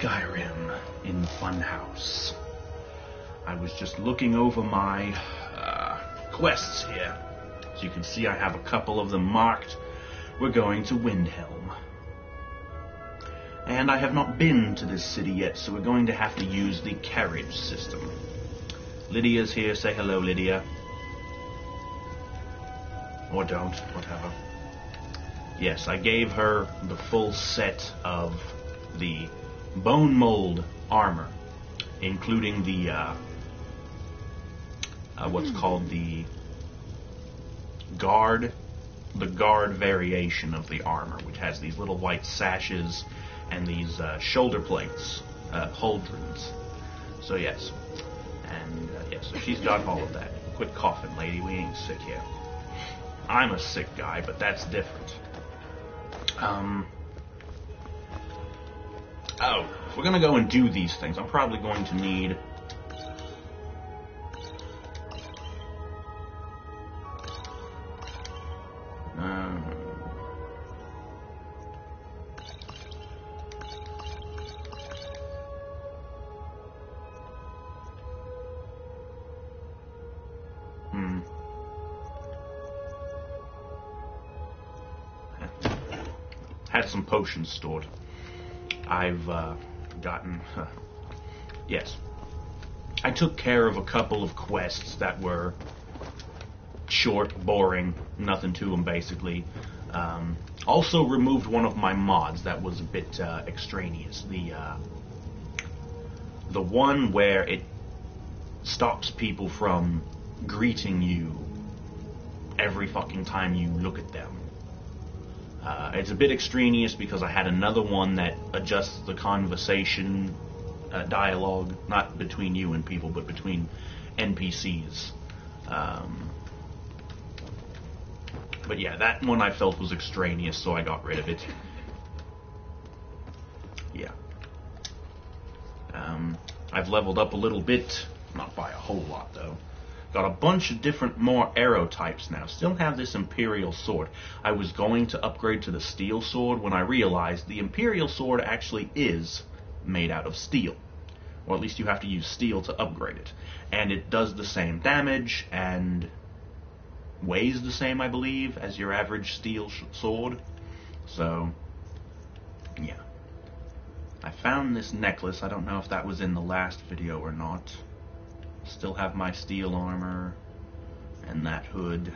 Skyrim in Funhouse. I was just looking over my quests here. As you can see, I have a couple of them marked. We're going to Windhelm. And I have not been to this city yet, so we're going to have to use the carriage system. Lydia's here. Say hello, Lydia. Or don't, whatever. Yes, I gave her the full set of the bone mold armor, including the what's called the guard variation of the armor, which has these little white sashes and these shoulder plates, pauldrons. So yes, and yes, so she's got all of that. Quit coughing, lady. We ain't sick here. I'm a sick guy, but that's different. Oh, if we're gonna go and do these things, I'm probably going to need had some potions stored. I've gotten... yes. I took care of a couple of quests that were short, boring, nothing to them, basically. Also removed one of my mods that was a bit extraneous. The one where it stops people from greeting you every fucking time you look at them. It's a bit extraneous because I had another one that adjusts the conversation dialogue, not between you and people, but between NPCs. But yeah, that one I felt was extraneous, so I got rid of it. Yeah. I've leveled up a little bit, not by a whole lot though. Got a bunch of different more arrow types now. Still have this Imperial sword. I was going to upgrade to the steel sword when I realized the Imperial sword actually is made out of steel. Or at least you have to use steel to upgrade it. And it does the same damage and weighs the same, I believe, as your average steel sword. So, yeah. I found this necklace. I don't know if that was in the last video or not. Still have my steel armor, and that hood,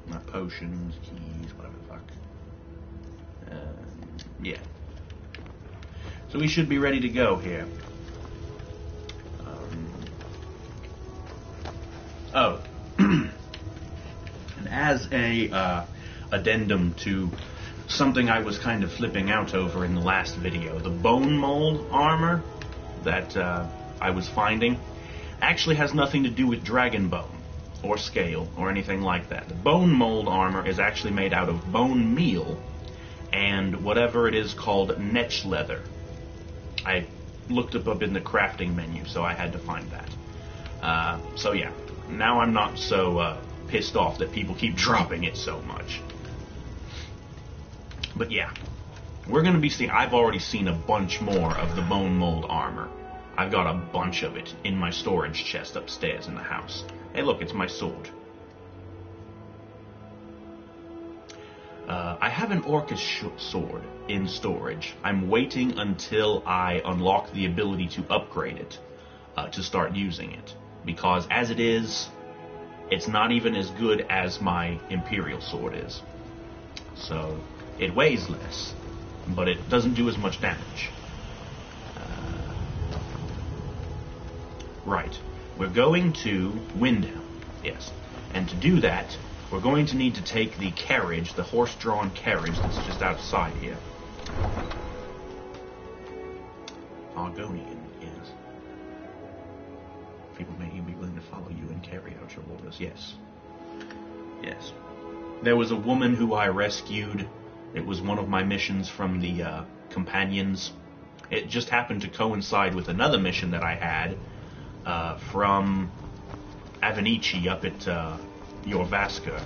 my potions, keys, whatever the fuck. Yeah. So we should be ready to go here. Oh. And as a addendum to something I was kind of flipping out over in the last video, the bone mold armor that I was finding actually has nothing to do with dragon bone or scale or anything like that. The bone mold armor is actually made out of bone meal and whatever it is called netch leather. I looked up in the crafting menu, so I had to find that. So yeah, now I'm not so pissed off that people keep dropping it so much. But yeah, we're going to be seeing... I've already seen a bunch more of the bone mold armor. I've got a bunch of it in my storage chest upstairs in the house. Hey, look, it's my sword. I have an Orcish sword in storage. I'm waiting until I unlock the ability to upgrade it to start using it. Because as it is, it's not even as good as my Imperial sword is. So, it weighs less, but it doesn't do as much damage. Right. We're going to Windhelm. Yes. And to do that, we're going to need to take the carriage, the horse-drawn carriage that's just outside here. Argonian, yes. People may be willing to follow you and carry out your orders. Yes. Yes. There was a woman who I rescued. It was one of my missions from the companions. It just happened to coincide with another mission that I had from Avenici up at Jorvaska.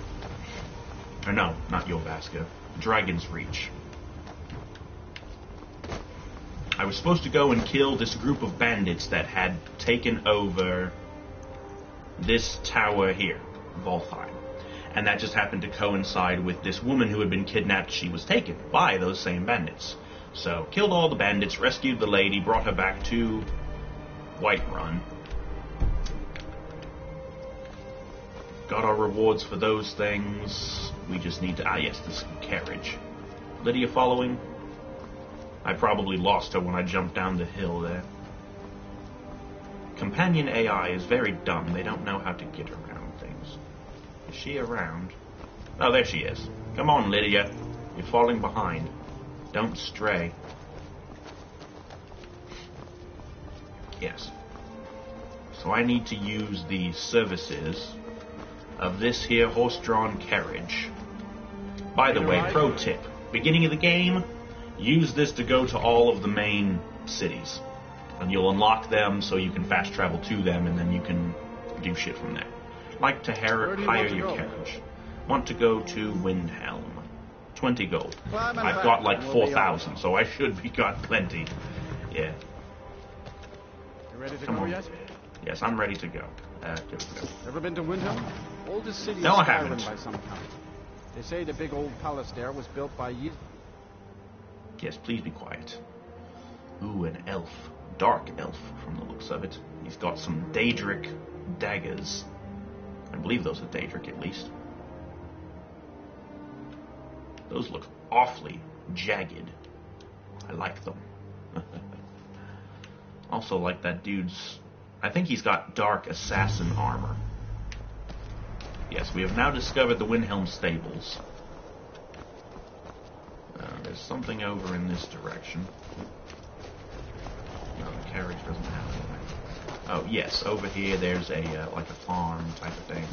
Or no, not Jorvaska. Dragon's Reach. I was supposed to go and kill this group of bandits that had taken over this tower here, Voltheim. And that just happened to coincide with this woman who had been kidnapped. She was taken by those same bandits. So, killed all the bandits, rescued the lady, brought her back to Whiterun. Got our rewards for those things. We just need to... yes, this carriage. Lydia following? I probably lost her when I jumped down the hill there. Companion AI is very dumb. They don't know how to get around things. Is she around? Oh, there she is. Come on, Lydia. You're falling behind. Don't stray. Yes. So I need to use the services of this here horse-drawn carriage. By the way, pro tip. Beginning of the game, use this to go to all of the main cities. And you'll unlock them so you can fast travel to them, and then you can do shit from there. Like to hire your carriage. Want to go to Windhelm. 20 gold. I've got like 4,000, so I should be got plenty. Yeah. You ready to Come go on. yet? Yes, I'm ready to go. There we go. Ever been to Windhelm? Oldest city No, in I Skyrim haven't. by some count. They say the big old palace there was built by Yes, please be quiet. Ooh, an elf. Dark elf, from the looks of it. He's got some Daedric daggers. I believe those are Daedric, at least. Those look awfully jagged. I like them. Also like that dude's... I think he's got dark assassin armor. Yes, we have now discovered the Windhelm stables. There's something over in this direction. No, the carriage doesn't have anything. Oh, yes, over here there's a, like a farm type of thing.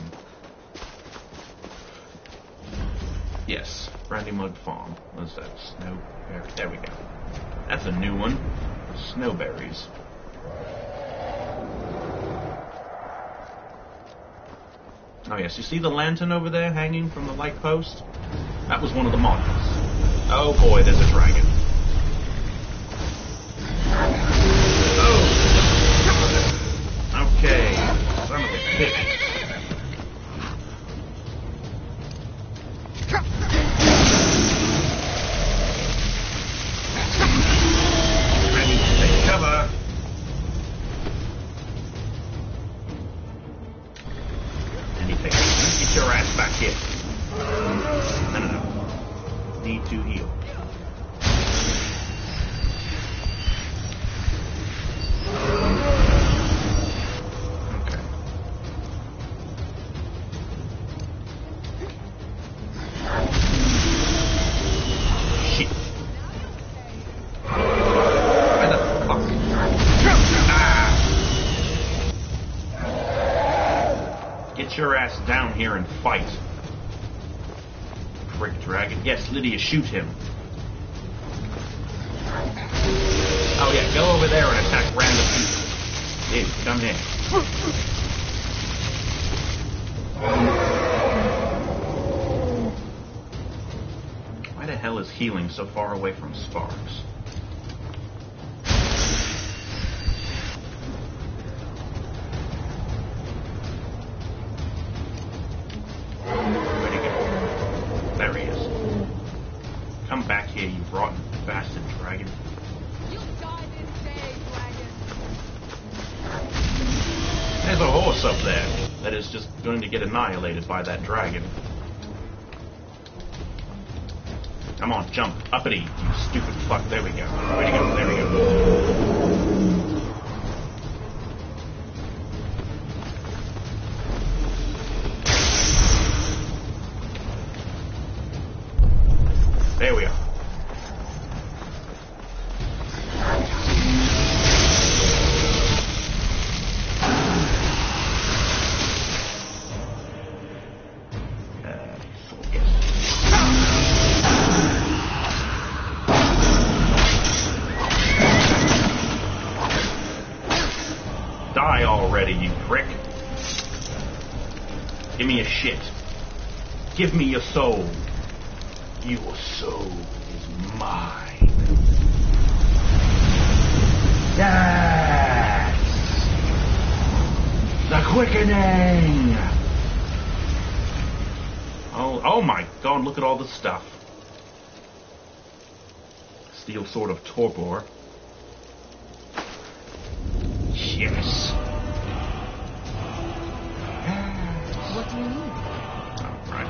Yes, Brandymug Farm. What's that? Snowberry. There we go. That's a new one. Snowberries. Oh yes, you see the lantern over there hanging from the light post? That was one of the models. Oh boy, there's a dragon. Oh! Okay, son of a bitch. Ready to take cover. Get your ass back here. No. Need to heal. Okay. Shit. Where the fuck? Ah. Get your ass down here and fight. Frick dragon. Yes, Lydia, shoot him. Oh yeah, go over there and attack random people. Dude, come here. Why the hell is healing so far away from sparks? Where'd he go? There he is. Come back here, you rotten bastard dragon. You'll die this day, dragon. There's a horse up there that is just going to get annihilated by that dragon. Come on, jump. Uppity, you stupid fuck. There we go. Where'd he go? There we go. There we are. Die already, you prick. Give me your shit. Give me your soul. Your soul is mine. quickening! Oh my god, look at all the stuff. Steel Sword of Torpor. Yes. What do you need? Oh, right.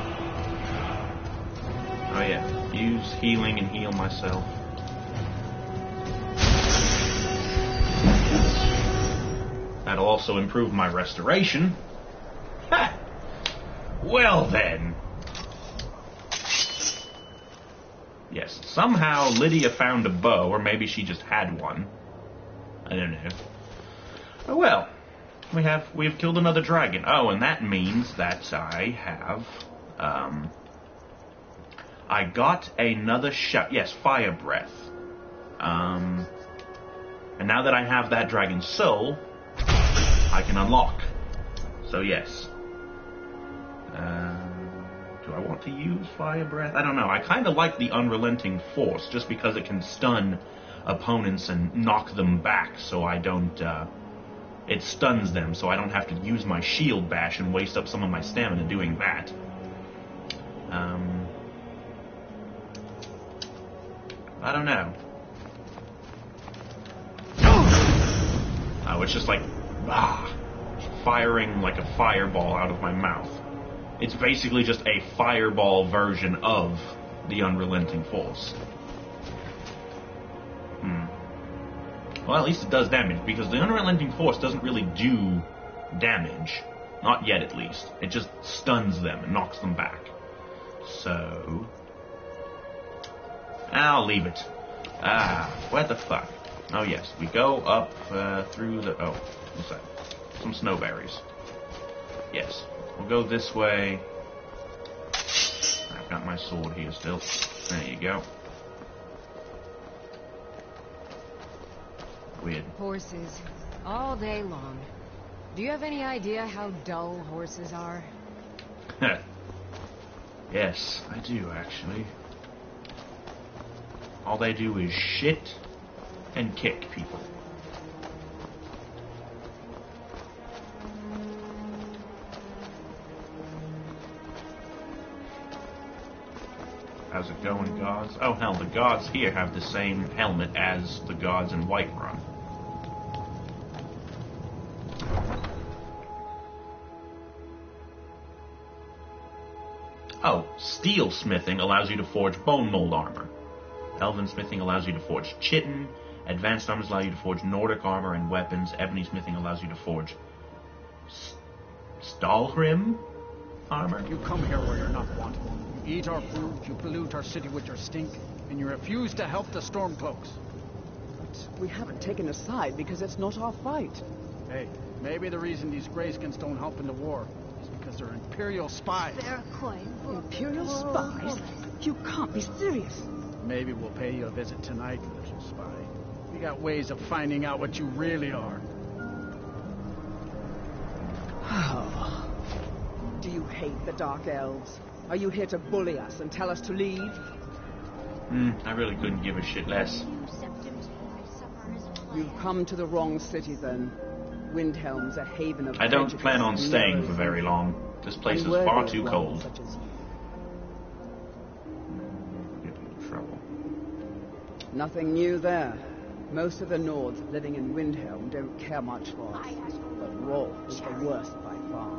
Oh yeah, use healing and heal myself. That'll also improve my restoration. Ha! Well then. Yes, somehow Lydia found a bow, or maybe she just had one. I don't know. Oh well, we've killed another dragon. Oh, and that means that I have, I got another shot. Yes, fire breath. And now that I have that dragon's soul, I can unlock. So yes. Do I want to use fire breath? I don't know. I kind of like the unrelenting force, just because it can stun opponents and knock them back, so I don't, it stuns them, so I don't have to use my shield bash and waste up some of my stamina doing that. I don't know. Oh, it's just like, firing like a fireball out of my mouth. It's basically just a fireball version of the unrelenting force. Well, at least it does damage, because the unrelenting force doesn't really do damage. Not yet, at least. It just stuns them and knocks them back. So... I'll leave it. What the fuck? Oh yes, we go up through the... Oh, what's that? Some snowberries. Yes, we'll go this way. I've got my sword here still. There you go. Weird. Horses. All day long. Do you have any idea how dull horses are? Yes, I do, actually. All they do is shit and kick people. How's it going, gods? Oh, hell, the gods here have the same helmet as the gods in Whiterun. Oh, steel smithing allows you to forge bone mold armor. Elven smithing allows you to forge chitin. Advanced armors allow you to forge Nordic armor and weapons. Ebony smithing allows you to forge Stalgrim armor. You come here where you're not wanted. You eat our food, you pollute our city with your stink, and you refuse to help the Stormcloaks. But we haven't taken a side because it's not our fight. Hey, maybe the reason these Greyskins don't help in the war is because they're Imperial spies. Imperial spies? You can't be serious. Maybe we'll pay you a visit tonight, little spy. We got ways of finding out what you really are. Oh. Do you hate the Dark Elves? Are you here to bully us and tell us to leave? I really couldn't give a shit less. You've come to the wrong city, then. Windhelm's a haven of... I don't plan on staying for very long. This place is far too cold. Nothing new there. Most of the Nords living in Windhelm don't care much for us. But Rolf is the worst by far.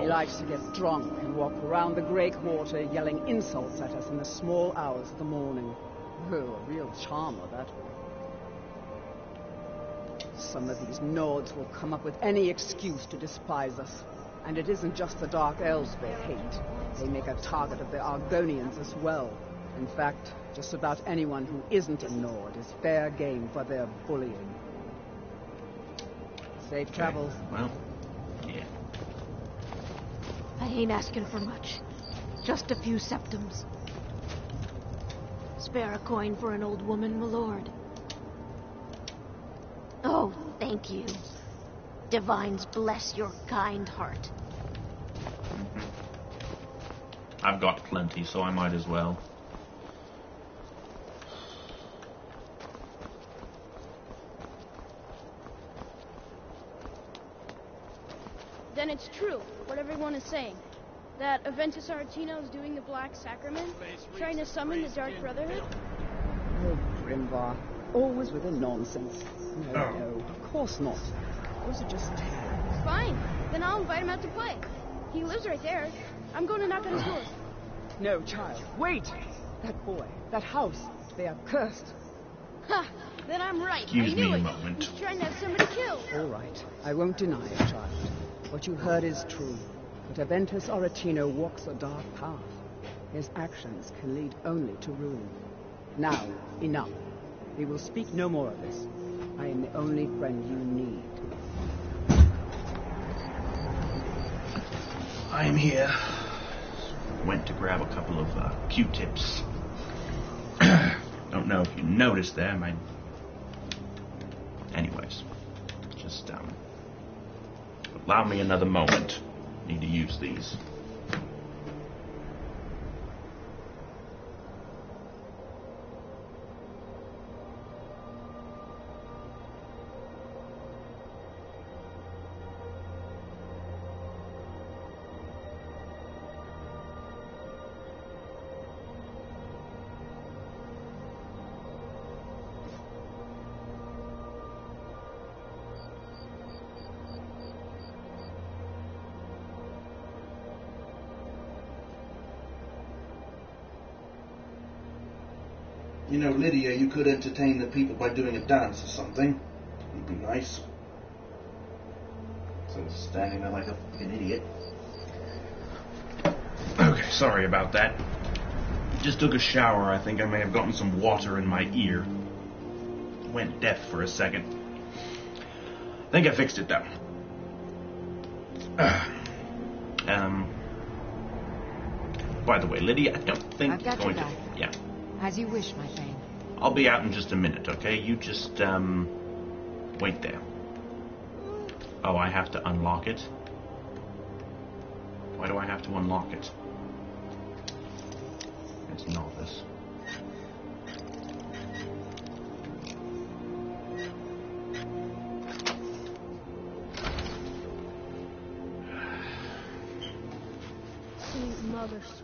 He likes to get drunk and walk around the Grey Quarter yelling insults at us in the small hours of the morning. Oh, a real charmer, that one. Some of these Nords will come up with any excuse to despise us. And it isn't just the Dark Elves they hate. They make a target of the Argonians as well. In fact, just about anyone who isn't a Nord is fair game for their bullying. Safe travels. Well, yeah. I ain't asking for much. Just a few septums. Spare a coin for an old woman, my lord. Oh, thank you. Divines bless your kind heart. I've got plenty, so I might as well. then it's true, what everyone is saying. That Aventus Aretino is doing the Black Sacrament, trying to summon the Dark Brotherhood. Oh, Grimvar. Always with the nonsense. No, of course not. Those are just tales. Fine, then I'll invite him out to play. He lives right there. I'm going to knock on his door. No, child. Wait! That boy, that house, they are cursed. Ha! Then I'm right. Excuse I knew me a it. moment. He's trying to have somebody killed. All right. I won't deny it, child. What you heard is true. But Aventus Aretino walks a dark path. His actions can lead only to ruin. Now, enough. We will speak no more of this. I am the only friend you need. I'm here. Went to grab a couple of Q-tips. Don't know if you noticed there, Anyways, just allow me another moment. Need to use these. You know, Lydia, you could entertain the people by doing a dance or something. It'd be nice. So standing there like a fucking idiot. Okay, sorry about that. Just took a shower. I think I may have gotten some water in my ear. Went deaf for a second. I think I fixed it though. By the way, Lydia, I don't think I've got going your to. back. Yeah. As you wish, my Thane. I'll be out in just a minute, okay? You just, wait there. Oh, I have to unlock it? Why do I have to unlock it? It's novice.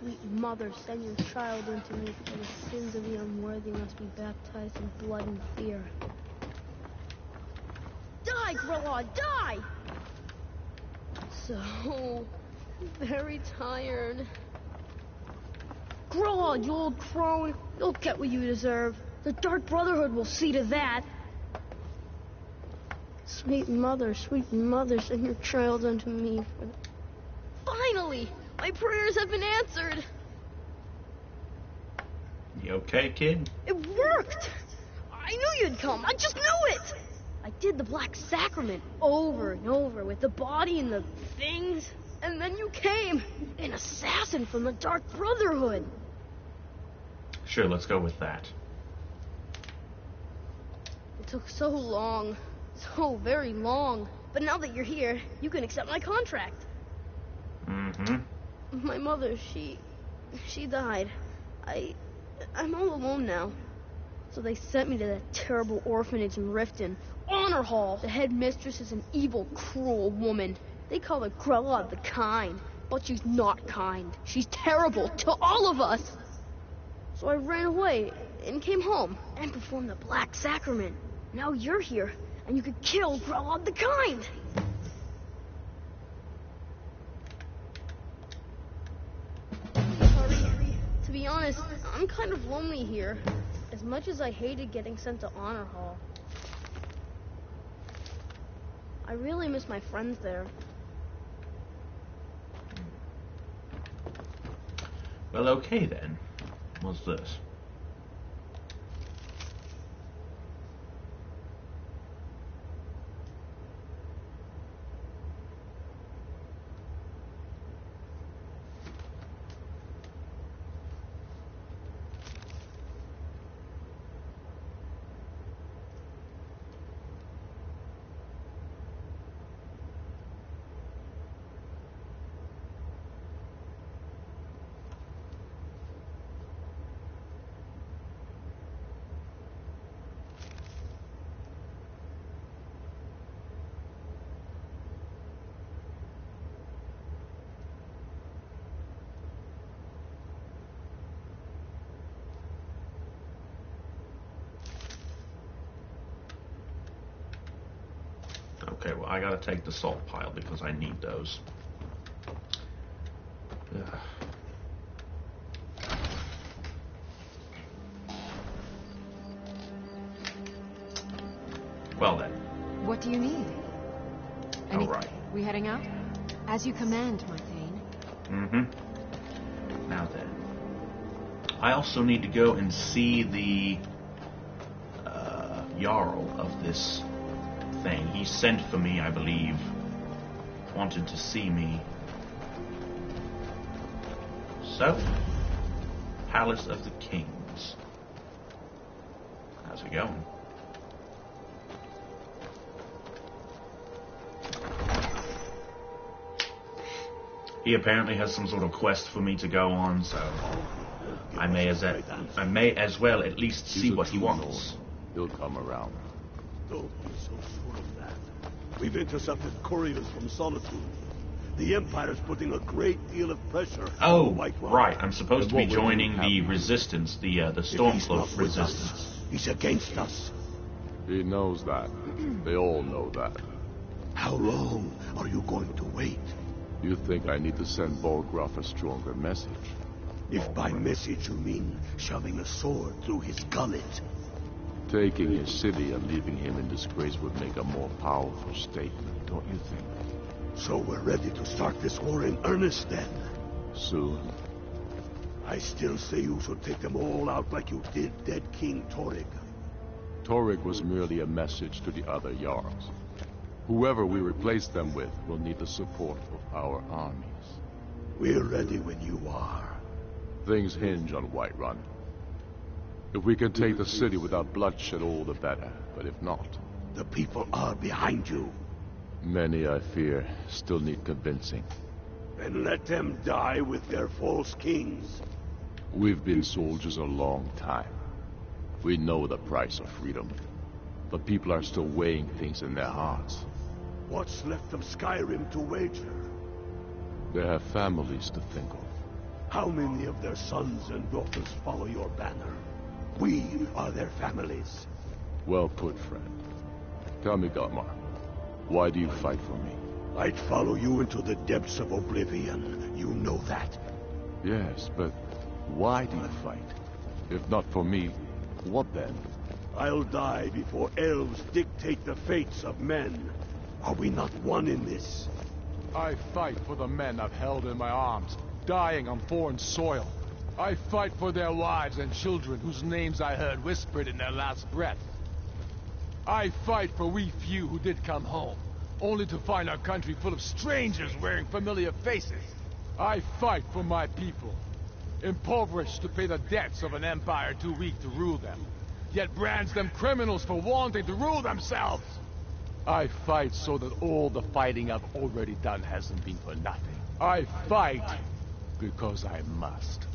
Sweet mother, send your child into me, for the sins of the unworthy must be baptized in blood and fear. Die, Grillon, die! So very tired. Grillon, you old crone, you'll get what you deserve. The Dark Brotherhood will see to that. Sweet mother, send your child unto me. Finally! My prayers have been answered. You okay, kid? It worked! I knew you'd come. I just knew it! I did the Black Sacrament over and over with the body and the things. And then you came. An assassin from the Dark Brotherhood. Sure, let's go with that. It took so long. So very long. But now that you're here, you can accept my contract. Mm-hmm. My mother, she died. I'm all alone now. So they sent me to that terrible orphanage in Riften. Honor Hall. The headmistress is an evil, cruel woman. They call her Grella the Kind. But she's not kind. She's terrible to all of us. So I ran away and came home and performed the Black Sacrament. Now you're here, and you could kill Grella the Kind. To be honest, I'm kind of lonely here. As much as I hated getting sent to Honor Hall. I really miss my friends there. Well, okay then. What's this? Okay, well, I gotta take the salt pile because I need those. Ugh. Well then. What do you need? All right. We heading out? As you command, my Thane. Mm-hmm. Now then. I also need to go and see the Jarl of this thing. He sent for me, I believe. Wanted to see me. So, Palace of the Kings. How's it going? He apparently has some sort of quest for me to go on, so I may as well at least see what he wants. He'll come around. Don't be so sure of that. We've intercepted couriers from Solitude. The Empire's putting a great deal of pressure on Oh, White Rock. right. I'm supposed to be joining the Resistance, the Stormcloak Resistance. He's against us. He knows that. They all know that. How long are you going to wait? You think I need to send Volgraf a stronger message? If by message you mean shoving a sword through his gullet. Taking his city and leaving him in disgrace would make a more powerful statement, don't you think? So we're ready to start this war in earnest then? Soon. I still say you should take them all out like you did dead King Torrig. Torrig was merely a message to the other Jarls. Whoever we replace them with will need the support of our armies. We're ready when you are. Things hinge on Whiterun. If we can take the city without bloodshed, all the better. But if not... The people are behind you. Many, I fear, still need convincing. Then let them die with their false kings. We've been soldiers a long time. We know the price of freedom. But people are still weighing things in their hearts. What's left of Skyrim to wager? They have families to think of. How many of their sons and daughters follow your banner? We are their families. Well put, friend. Tell me, Galmar, why do you fight for me? I'd follow you into the depths of oblivion. You know that. Yes, but why do you fight? If not for me, what then? I'll die before elves dictate the fates of men. Are we not one in this? I fight for the men I've held in my arms, dying on foreign soil. I fight for their wives and children whose names I heard whispered in their last breath. I fight for we few who did come home, only to find our country full of strangers wearing familiar faces. I fight for my people, impoverished to pay the debts of an empire too weak to rule them, yet brands them criminals for wanting to rule themselves. I fight so that all the fighting I've already done hasn't been for nothing. I fight because I must.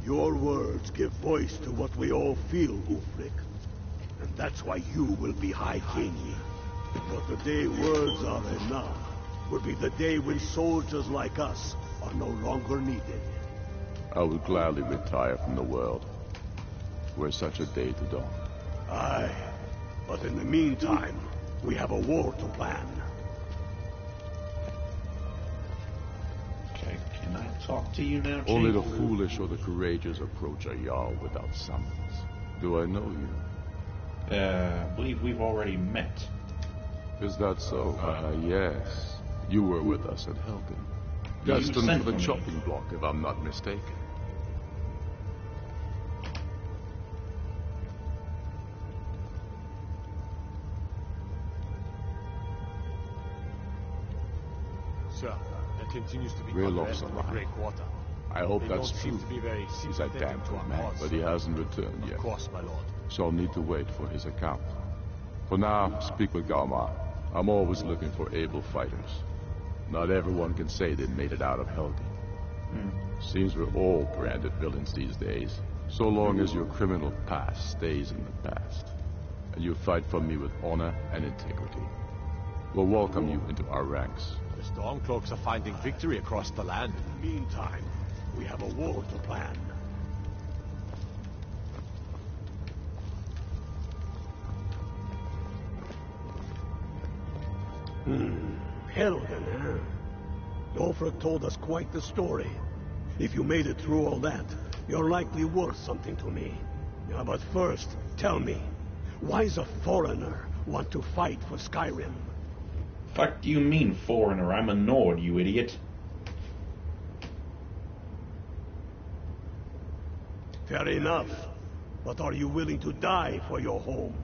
Your words give voice to what we all feel, Ulfric. And that's why you will be High King. But the day words are enough will be the day when soldiers like us are no longer needed. I would gladly retire from the world, were such a day to dawn. Aye, but in the meantime, we have a war to plan. Okay, can I talk to you now, Chief? Only the foolish or the courageous approach a Jarl without summons. Do I know you? I believe we've already met. Is that so? Yes. You were with us at Helgen. You Destined sent for the for me. chopping block, if I'm not mistaken. Sir, there continues to be Real unrest in the alive. Grey Quarter. I hope They that's don't true. seem to be very He's a sympathetic damn to good our man, cause. but he hasn't returned yet. Of course, my lord. So I'll need to wait for his account. For now, speak with Galmar. I'm always looking for able fighters. Not everyone can say they made it out of Helgen. Seems we're all branded villains these days. So long as your criminal past stays in the past. And you fight for me with honor and integrity. We'll welcome you into our ranks. The Stormcloaks are finding victory across the land. In the meantime, we have a war to plan. Helgen, huh? Ulfric told us quite the story. If you made it through all that, you're likely worth something to me. Yeah, but first, tell me, why does a foreigner want to fight for Skyrim? Fuck do you mean, foreigner? I'm a Nord, you idiot. Fair enough. But are you willing to die for your home?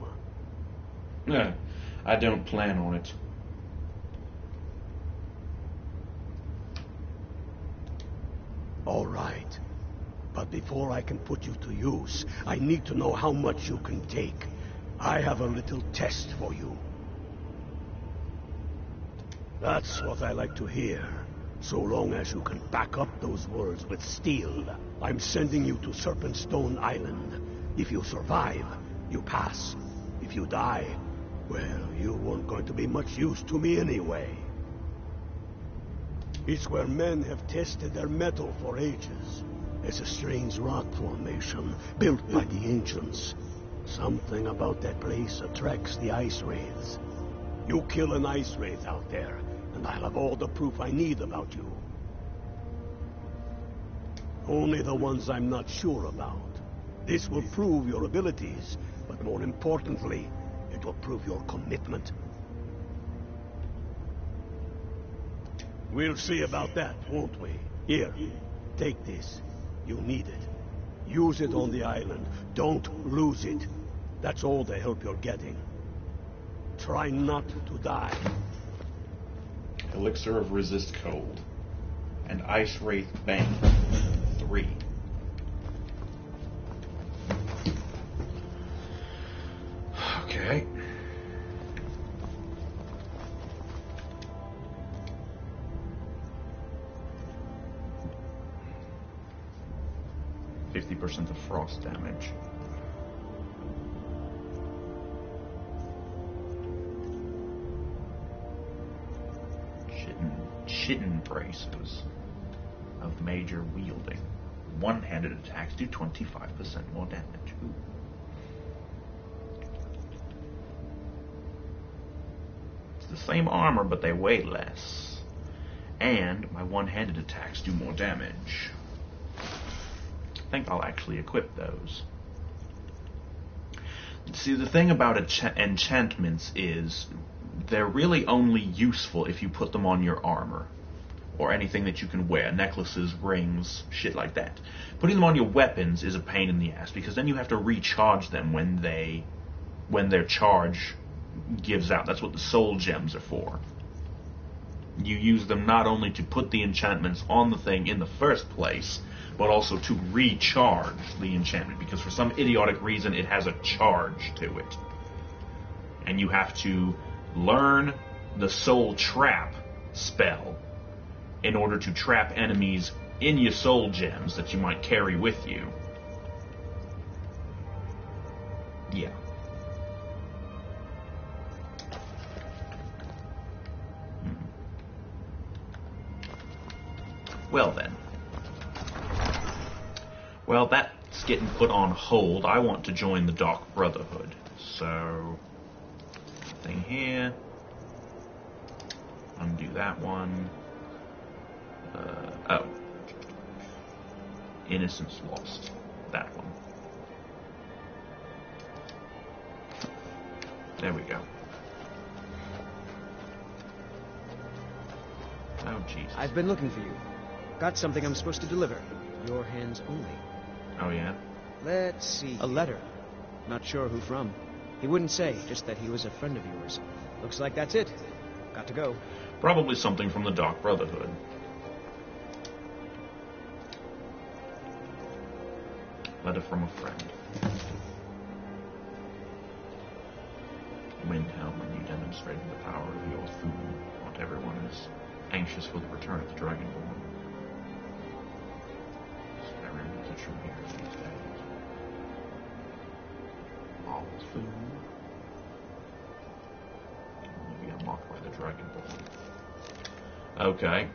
I don't plan on it. All right. But before I can put you to use, I need to know how much you can take. I have a little test for you. That's what I like to hear. So long as you can back up those words with steel. I'm sending you to Serpentstone Island. If you survive, you pass. If you die, well, you weren't going to be much use to me anyway. It's where men have tested their metal for ages. It's a strange rock formation built by the ancients. Something about that place attracts the ice wraiths. You kill an ice wraith out there, and I'll have all the proof I need about you. Only the ones I'm not sure about. This will prove your abilities, but more importantly, it will prove your commitment. We'll see about that, won't we? Here, take this. You need it. Use it on the island. Don't lose it. That's all the help you're getting. Try not to die. Elixir of Resist Cold. And Ice Wraith Bane. 3. Okay. % of frost damage. Chitten braces of major wielding. One-handed attacks do 25% more damage. Ooh. It's the same armor, but they weigh less. And my one-handed attacks do more damage. I think I'll actually equip those. See, the thing about enchantments is they're really only useful if you put them on your armor or anything that you can wear, necklaces, rings, shit like that. Putting them on your weapons is a pain in the ass because then you have to recharge them when their charge gives out. That's what the soul gems are for. You use them not only to put the enchantments on the thing in the first place, but also to recharge the enchantment, because for some idiotic reason it has a charge to it. And you have to learn the soul trap spell in order to trap enemies in your soul gems that you might carry with you. Yeah. Well then. Well, that's getting put on hold. I want to join the Dark Brotherhood. So, thing here. Undo that one. Oh. Innocence lost. That one. There we go. Oh, Jesus. I've been looking for you. Got something I'm supposed to deliver. Your hands only. Oh, yeah? Let's see. A letter. Not sure who from. He wouldn't say, just that he was a friend of yours. Looks like that's it. Got to go. Probably something from the Dark Brotherhood. Letter from a friend. Windhelm, when you demonstrated the power of your food, not everyone is anxious for the return of the Dragonborn. Skyrim is a true hero these days. All food can only be unlocked by the Dragonborn. Okay.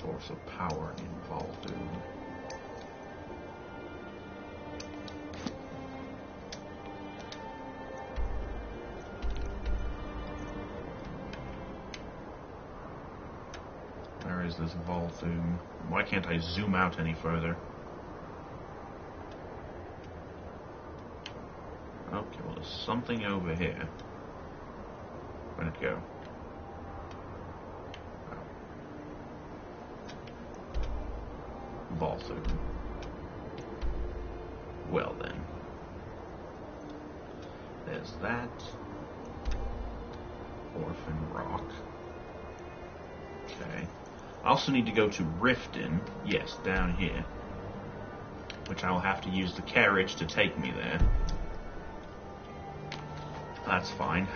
Source of power in Voldu. is this Volthoom? Why can't I zoom out any further? Okay, well, there's something over here. Where'd it go? Oh. Volthoom. Well then. There's that. Orphan Rock. Okay. I also need to go to Riften. Yes, down here. Which I will have to use the carriage to take me there. That's fine.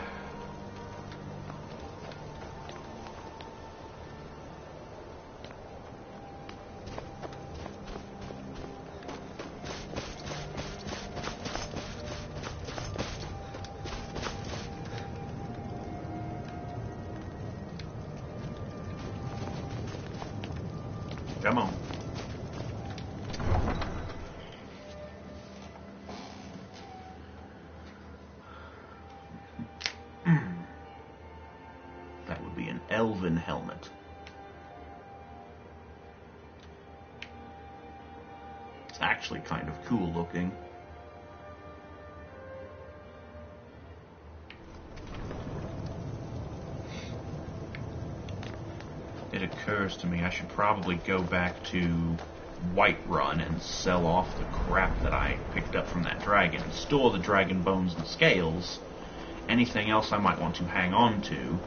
Come on. That would be an elven helmet. It's actually kind of cool looking. It occurs to me I should probably go back to Whiterun and sell off the crap that I picked up from that dragon and store the dragon bones and scales. Anything else I might want to hang on to.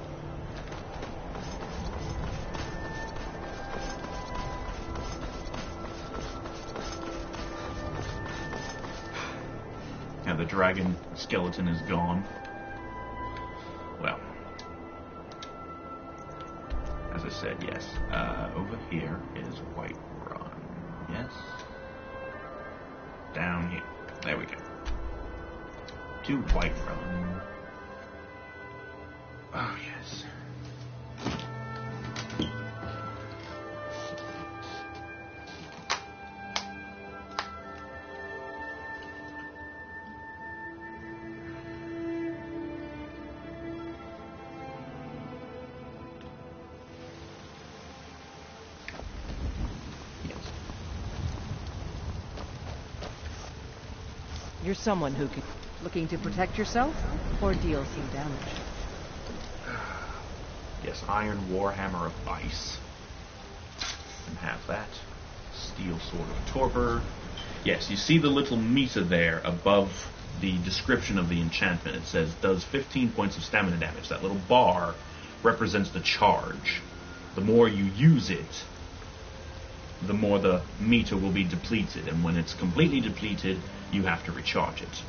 Now the dragon skeleton is gone. Well. As I said, yes. Over here is Whiterun. Yes. Down here. There we go. To Whiterun. Oh, yes. You're someone who could... Looking to protect yourself or deal some damage? Yes, Iron Warhammer of Ice. And have that. Steel Sword of Torpor. Yes, you see the little meter there above the description of the enchantment. It says, does 15 points of stamina damage. That little bar represents the charge. The more you use it, the more the meter will be depleted. And when it's completely depleted, you have to recharge it.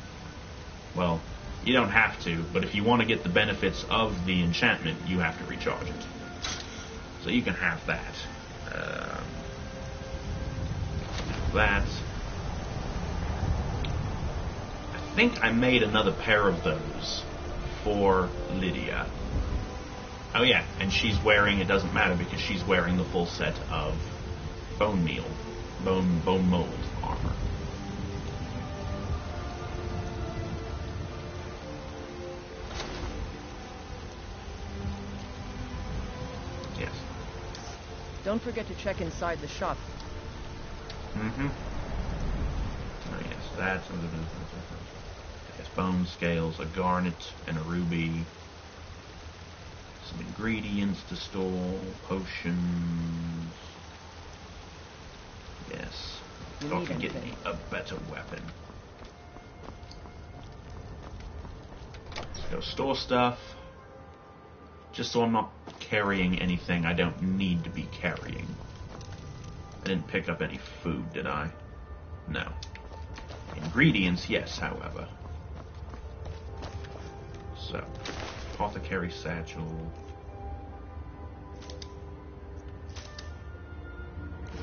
Well, you don't have to, but if you want to get the benefits of the enchantment, you have to recharge it. So you can have that. That. I think I made another pair of those for Lydia. Oh yeah, and she's wearing, it doesn't matter because she's wearing the full set of bone mold armor. Yes. Don't forget to check inside the shop. Mm-hmm. Oh yes, that's... Yes, bone scales, a garnet, and a ruby. Some ingredients to store, potions. Yes. Thought to get me a better weapon. Let's go store stuff. Just so I'm not carrying anything I don't need to be carrying. I didn't pick up any food, did I? No. Ingredients, yes, however. So, apothecary satchel.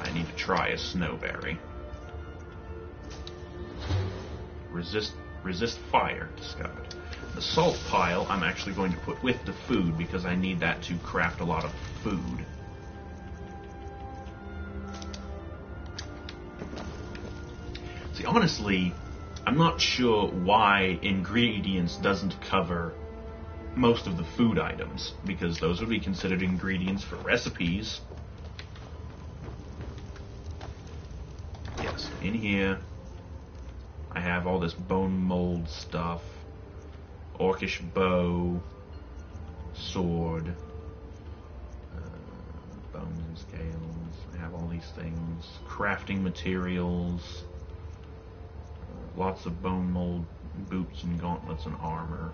I need to try a snowberry. Resist fire discovered. The salt pile I'm actually going to put with the food because I need that to craft a lot of food. See, honestly, I'm not sure why ingredients doesn't cover most of the food items, because those would be considered ingredients for recipes. in here, I have all this bone mold stuff, orcish bow, sword, bones and scales. I have all these things, crafting materials, lots of bone mold boots and gauntlets and armor.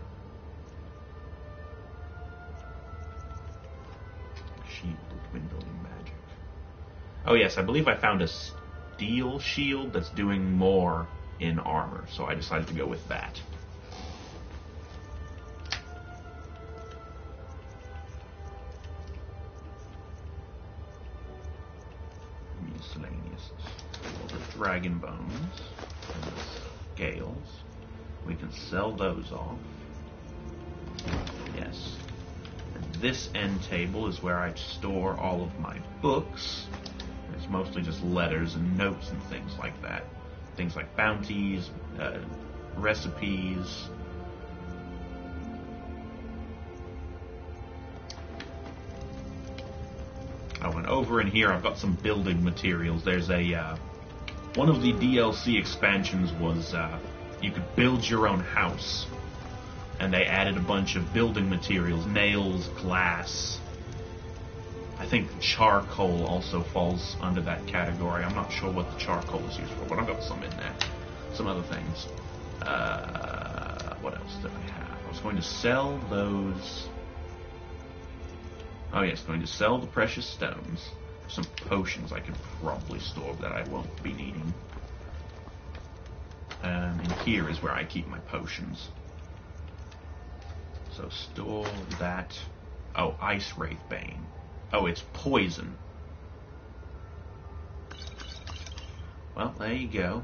Shield, dwindling magic. Oh yes, I believe I found a steel shield that's doing more in armor, so I decided to go with that. Miscellaneous. All the dragon bones and the scales. We can sell those off. Yes. And this end table is where I store all of my books. It's mostly just letters and notes and things like that. Things like bounties, recipes. Oh, and over in here I've got some building materials. There's a, one of the DLC expansions was, you could build your own house. And they added a bunch of building materials, nails, glass. I think charcoal also falls under that category. I'm not sure what the charcoal is used for, but I've got some in there. Some other things. What else did I have? I was going to sell those... Oh yes, going to sell the precious stones. Some potions I could probably store that I won't be needing. And here is where I keep my potions. So store that. Oh, Ice Wraith Bane. Oh, it's poison. Well, there you go.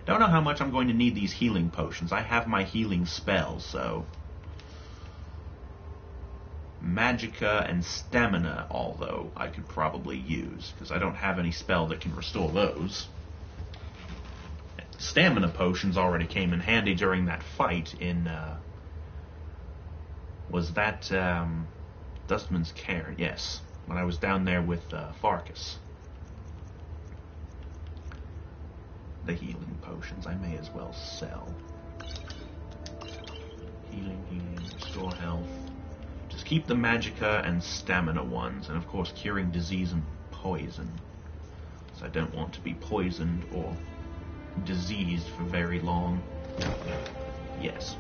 Don't know how much I'm going to need these healing potions. I have my healing spells, so... Magicka and Stamina, although, I could probably use, because I don't have any spell that can restore those. Stamina potions already came in handy during that fight in, was that, Dustman's Cairn? Yes, when I was down there with, Farkas. The healing potions I may as well sell. Healing, restore health. Just keep the Magicka and Stamina ones, and of course curing disease and poison. So I don't want to be poisoned or diseased for very long. Yes.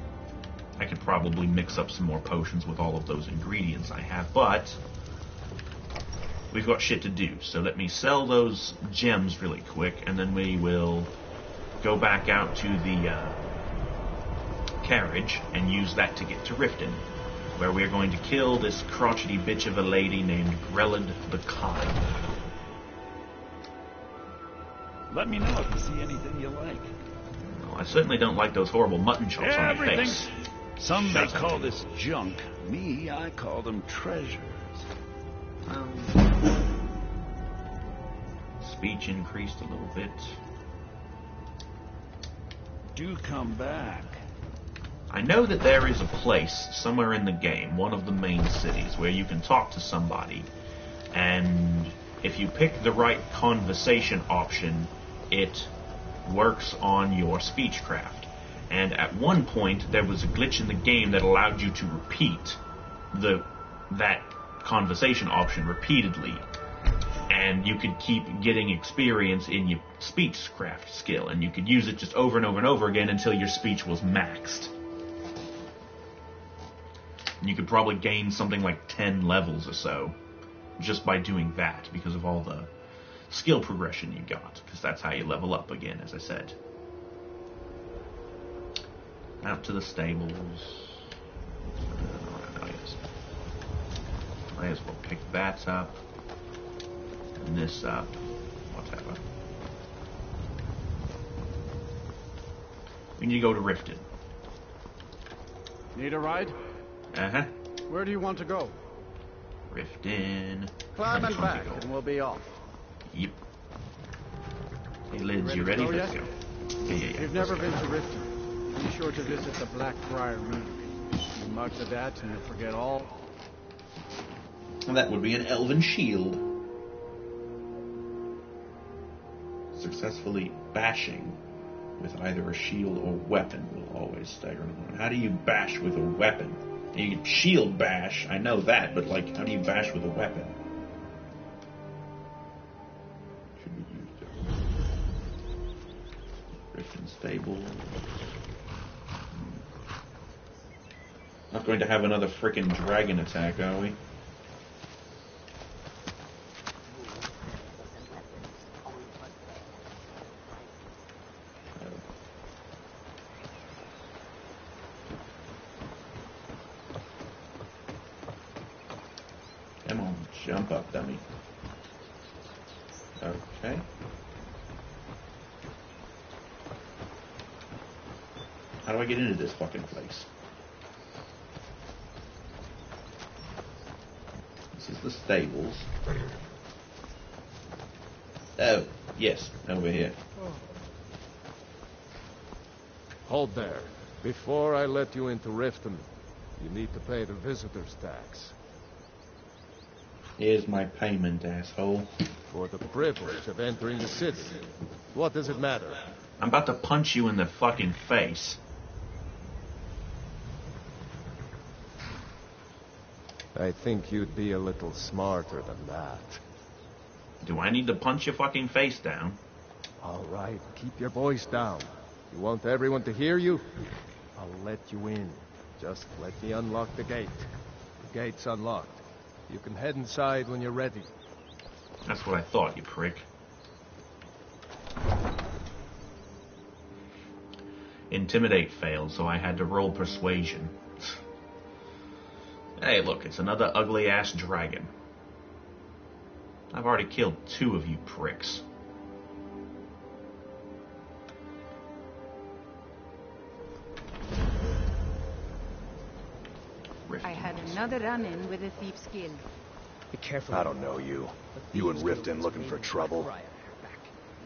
I could probably mix up some more potions with all of those ingredients I have, but we've got shit to do, so let me sell those gems really quick, and then we will go back out to the carriage and use that to get to Riften, where we're going to kill this crotchety bitch of a lady named Grelid the Kind. Let me know if you see anything you like. Well, I certainly don't like those horrible mutton chops on your face. Some may call this junk. Me, I call them treasures. Speech increased a little bit. Do come back. I know that there is a place somewhere in the game, one of the main cities, where you can talk to somebody, and if you pick the right conversation option, it works on your speechcraft. And at one point, there was a glitch in the game that allowed you to repeat that conversation option repeatedly, and you could keep getting experience in your speechcraft skill, and you could use it just over and over and over again until your speech was maxed. And you could probably gain something like 10 levels or so just by doing that, because of all the skill progression you got, because that's how you level up again, as I said. Out to the stables. Might as well pick that up. And this up. Whatever. We need to go to Riften. Need a ride? Uh-huh. Where do you want to go? Riften. Climb and back, and we'll be off. Yep. Hey, Liz, you ready? Let's go. Yeah. You've never been to Riften. Be sure to visit the Blackbriar Mead. You mark the that and you'll forget all. And that would be an elven shield. successfully bashing with either a shield or weapon will always stagger an opponent. How do you bash with a weapon? You can shield bash, I know that, but like, how do you bash with a weapon? Should we use the Griffin Stable? Not going to have another frickin' dragon attack, are we? Come on, jump up, dummy. Okay. How do I get into this fucking place? This is the stables. Oh, yes, over here. Hold there. Before I let you into Riften, you need to pay the visitor's tax. Here's my payment, asshole. For the privilege of entering the city. What does it matter? I'm about to punch you in the fucking face. I think you'd be a little smarter than that. Do I need to punch your fucking face down? All right, keep your voice down. You want everyone to hear you? I'll let you in. Just let me unlock the gate. The gate's unlocked. You can head inside when you're ready. That's what I thought, you prick. Intimidate failed, so I had to roll persuasion. Hey, look, it's another ugly-ass dragon. I've already killed 2 of you pricks. I had another run-in with a thief's guild. Be careful. I don't know you. You and Riften looking for trouble?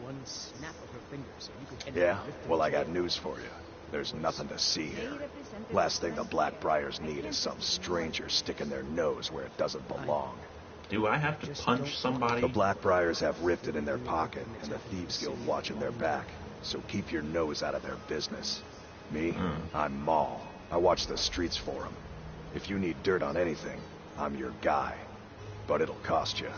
One snap of her fingers and you could Yeah? Well, I got news for you. There's nothing to see here. Last thing the Blackbriars need is some stranger sticking their nose where it doesn't belong. Do I have to punch somebody? The Blackbriars have Riften in their pocket, and the Thieves Guild watching their back. So keep your nose out of their business. Me? I'm Maul. I watch the streets for them. If you need dirt on anything, I'm your guy. But it'll cost you.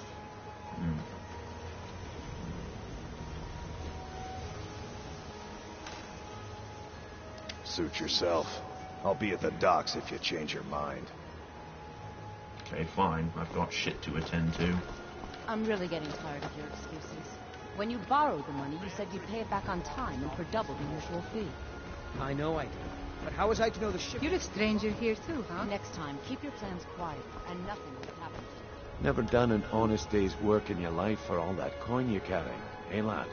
Suit yourself. I'll be at the docks if you change your mind. Okay, fine. I've got shit to attend to. I'm really getting tired of your excuses. When you borrowed the money, you said you'd pay it back on time and for double the usual fee. I know I did. But how was I to know the ship? You're a stranger here too, huh? Next time, keep your plans quiet, and nothing will happen to you. Never done an honest day's work in your life for all that coin you're carrying, eh, lad?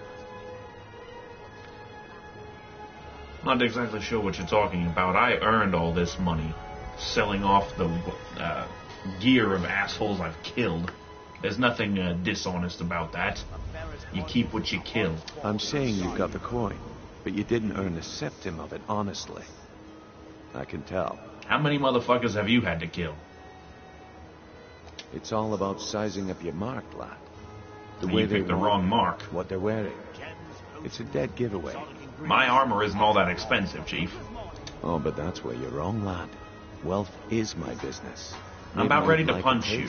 Not exactly sure what you're talking about. I earned all this money selling off the gear of assholes I've killed. There's nothing dishonest about that. You keep what you kill. I'm saying you got the coin, but you didn't earn a septim of it honestly. I can tell. How many motherfuckers have you had to kill? It's all about sizing up your mark, lad. You picked the wrong mark. What they're wearing. It's a dead giveaway. My armor isn't all that expensive, Chief. Oh, but that's where you're wrong, lad. Wealth is my business. I'm about ready to punch you.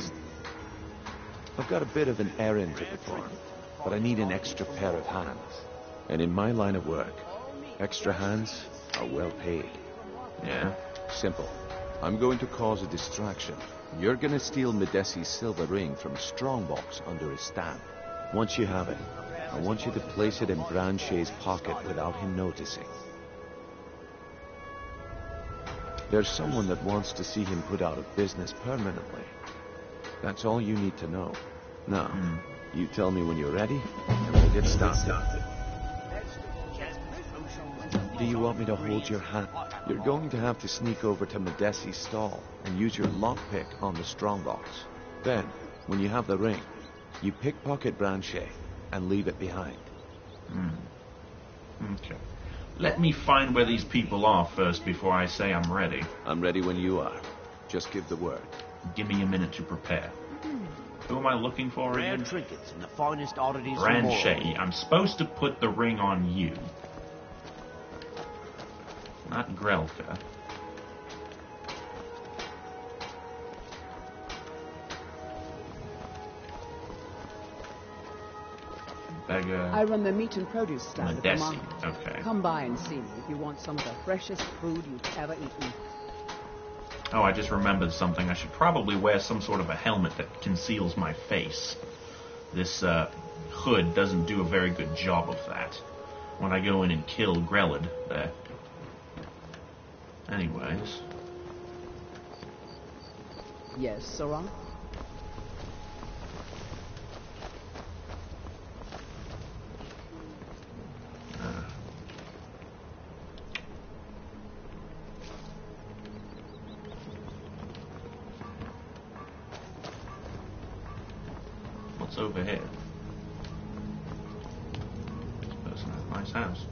I've got a bit of an errand to perform, but I need an extra pair of hands. And in my line of work, extra hands are well paid. Yeah? Simple. I'm going to cause a distraction. You're gonna steal Medesi's silver ring from Strongbox under his stand. Once you have it, I want you to place it in Branche's pocket without him noticing. There's someone that wants to see him put out of business permanently. That's all you need to know. Now, you tell me when you're ready, and we'll get started. Do you want me to hold your hand? You're going to have to sneak over to Medesi's stall and use your lockpick on the strongbox. Then, when you have the ring, you pickpocket Branche and leave it behind. Okay. Let me find where these people are first before I say I'm ready. I'm ready when you are. Just give the word. Give me a minute to prepare. Who am I looking for Rare again? trinkets and the finest oddities from Branchet. I'm supposed to put the ring on you. Not Grelka. Beggar. I run the meat and produce stand at the Madesi. market. Okay. Come by and see me if you want some of the freshest food you've ever eaten. Oh, I just remembered something. I should probably wear some sort of a helmet that conceals my face. This hood doesn't do a very good job of that. When I go in and kill Grelid there. Anyways. Yes, Sora? What's over here? This person has a nice house.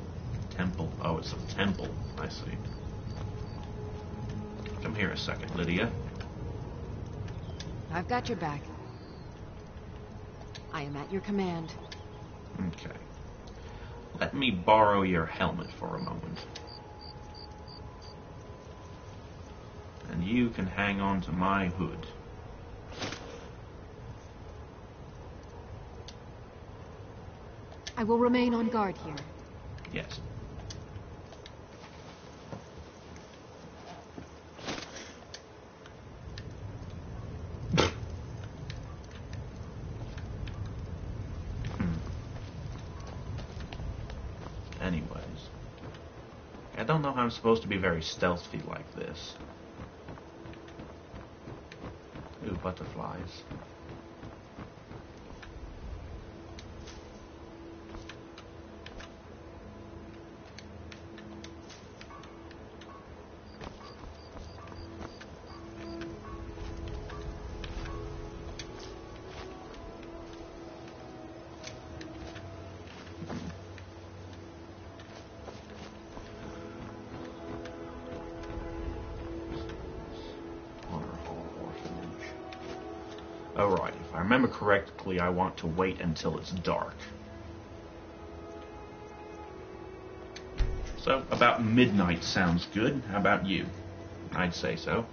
Temple. Oh, it's a temple. I see. Come here a second, Lydia. I've got your back. I am at your command. Okay. Let me borrow your helmet for a moment. And you can hang on to my hood. I will remain on guard here. Yes. Anyways. I don't know how I'm supposed to be very stealthy like this. Ooh, butterflies. Alright, if I remember correctly, I want to wait until it's dark. So, about midnight sounds good. How about you? I'd say so.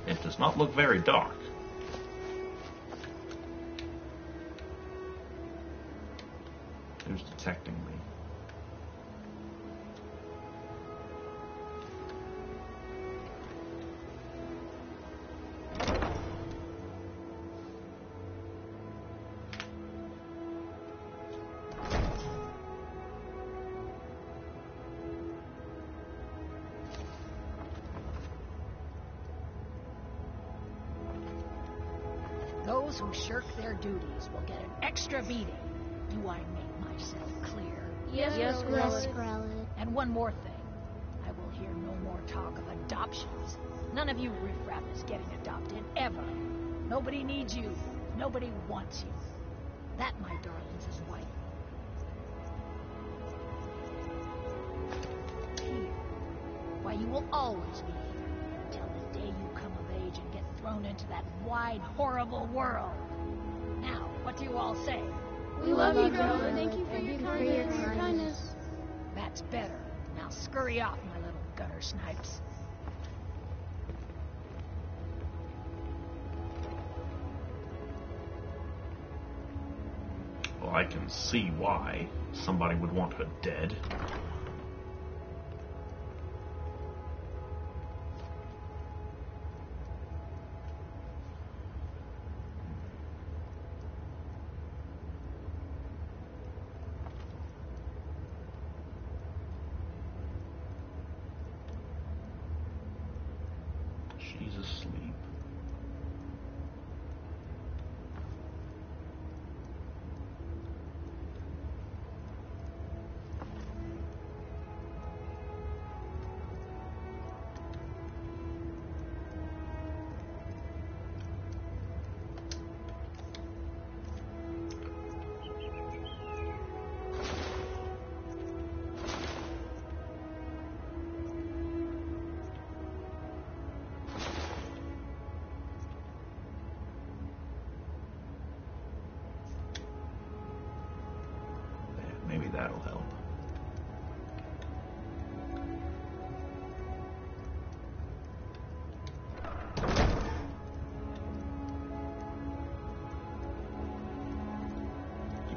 It does not look very dark. Who's detecting me? Those who shirk their duties will get an extra beating. Do I make myself clear? Yes, Grelid. And one more thing. I will hear no more talk of adoptions. None of you riffraff is getting adopted, ever. Nobody needs you. Nobody wants you. That, my darlings, is why. Here. Why you will always be here. Until the day you come of age and get thrown into that wide, horrible world. Now, what do you all say? We love you, Grelid. Thank you for your kindness. That's better. Now scurry off, my little gutter snipes. Well, I can see why somebody would want her dead. She's asleep. that'll help.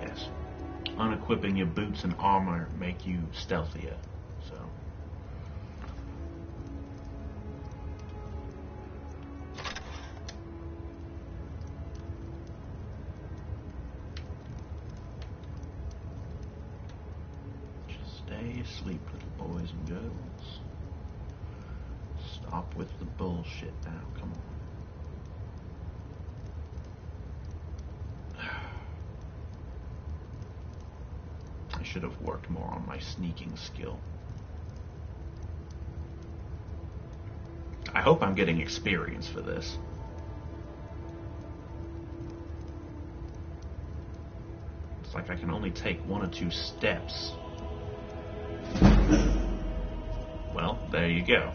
Yes. Unequipping your boots and armor make you stealthier, so... Stay asleep, little boys and girls. Stop with the bullshit now, come on. I should have worked more on my sneaking skill. I hope I'm getting experience for this. It's like I can only take 1 or 2 steps. Well, there you go.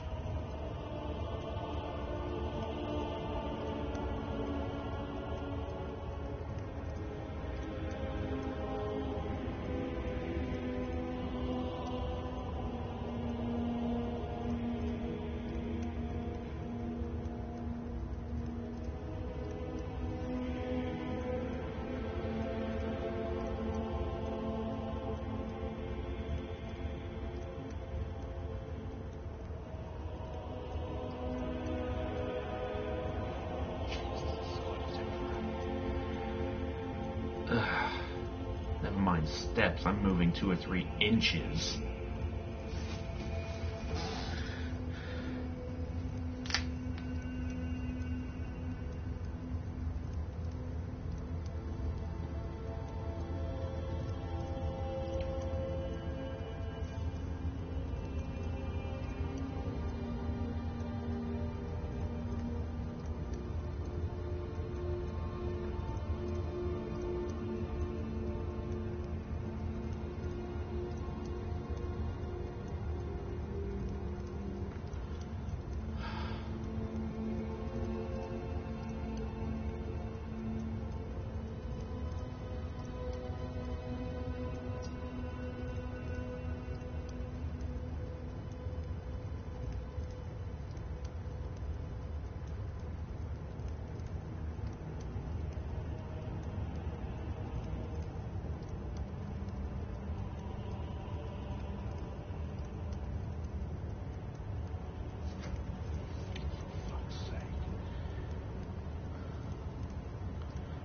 Never mind steps, I'm moving 2 or 3 inches.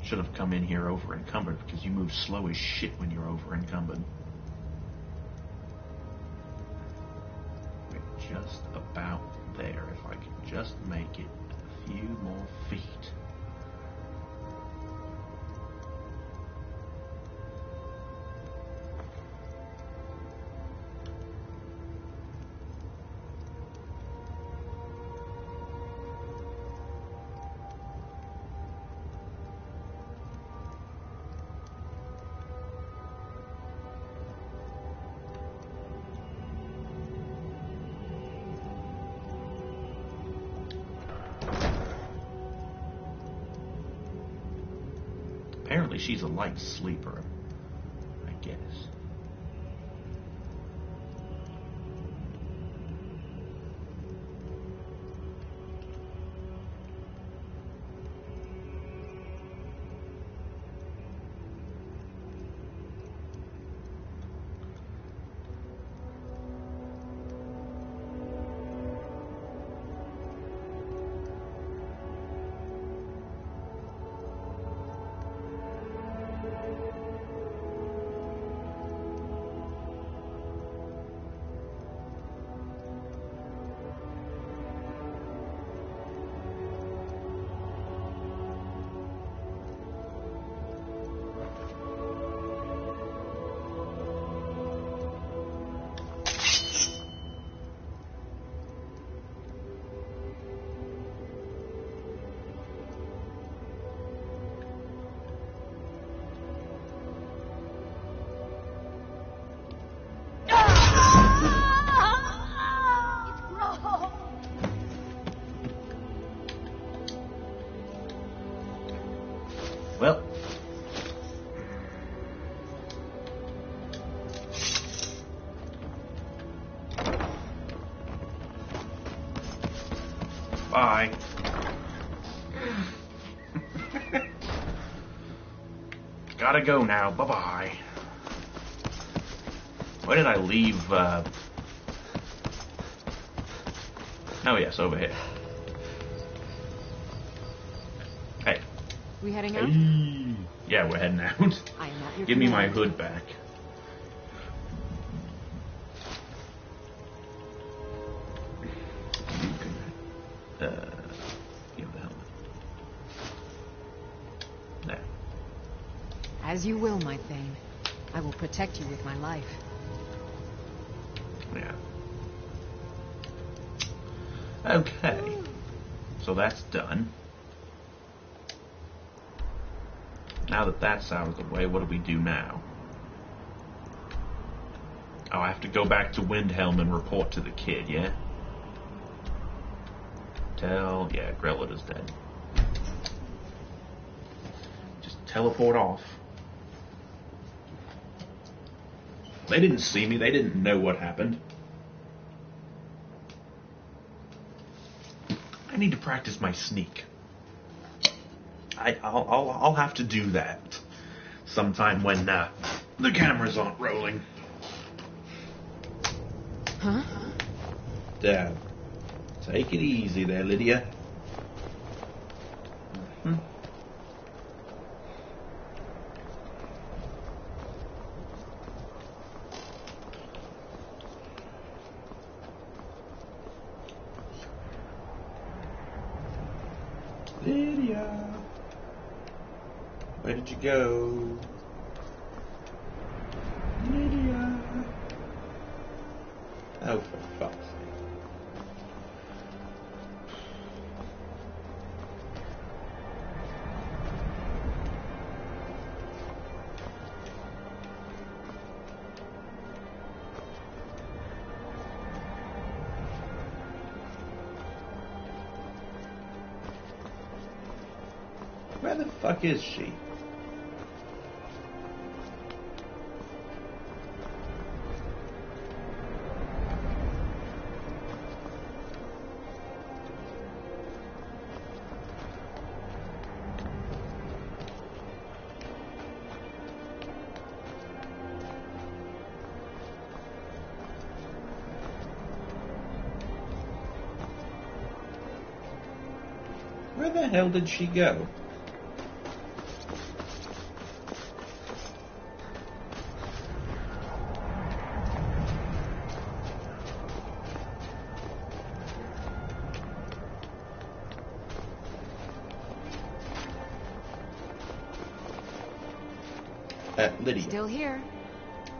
Should have come in here over encumbered because you move slow as shit when you're over encumbered. We're just about there. If I could just make it a few more feet. Apparently she's a light sleeper, I guess. Bye. Gotta go now. Bye-bye. Where did I leave, Oh, yes, over here. Hey. We heading out? Hey. Yeah, we're heading out. I am at your Give me my command. hood back. Give the helmet. There. As you will, my Thane. I will protect you with my life. Yeah. Okay. So that's done. Now that that's out of the way, what do we do now? Oh, I have to go back to Windhelm and report to the kid, yeah? Yeah, Grellida's dead. Just teleport off. They didn't see me, they didn't know what happened. I need to practice my sneak. I'll have to do that sometime when the cameras aren't rolling. Huh? Take it easy there, Lydia. Lydia, where did you go? Lydia. Oh, for fuck's sake. Where the fuck is she? Where the hell did she go? Lydia. Still here.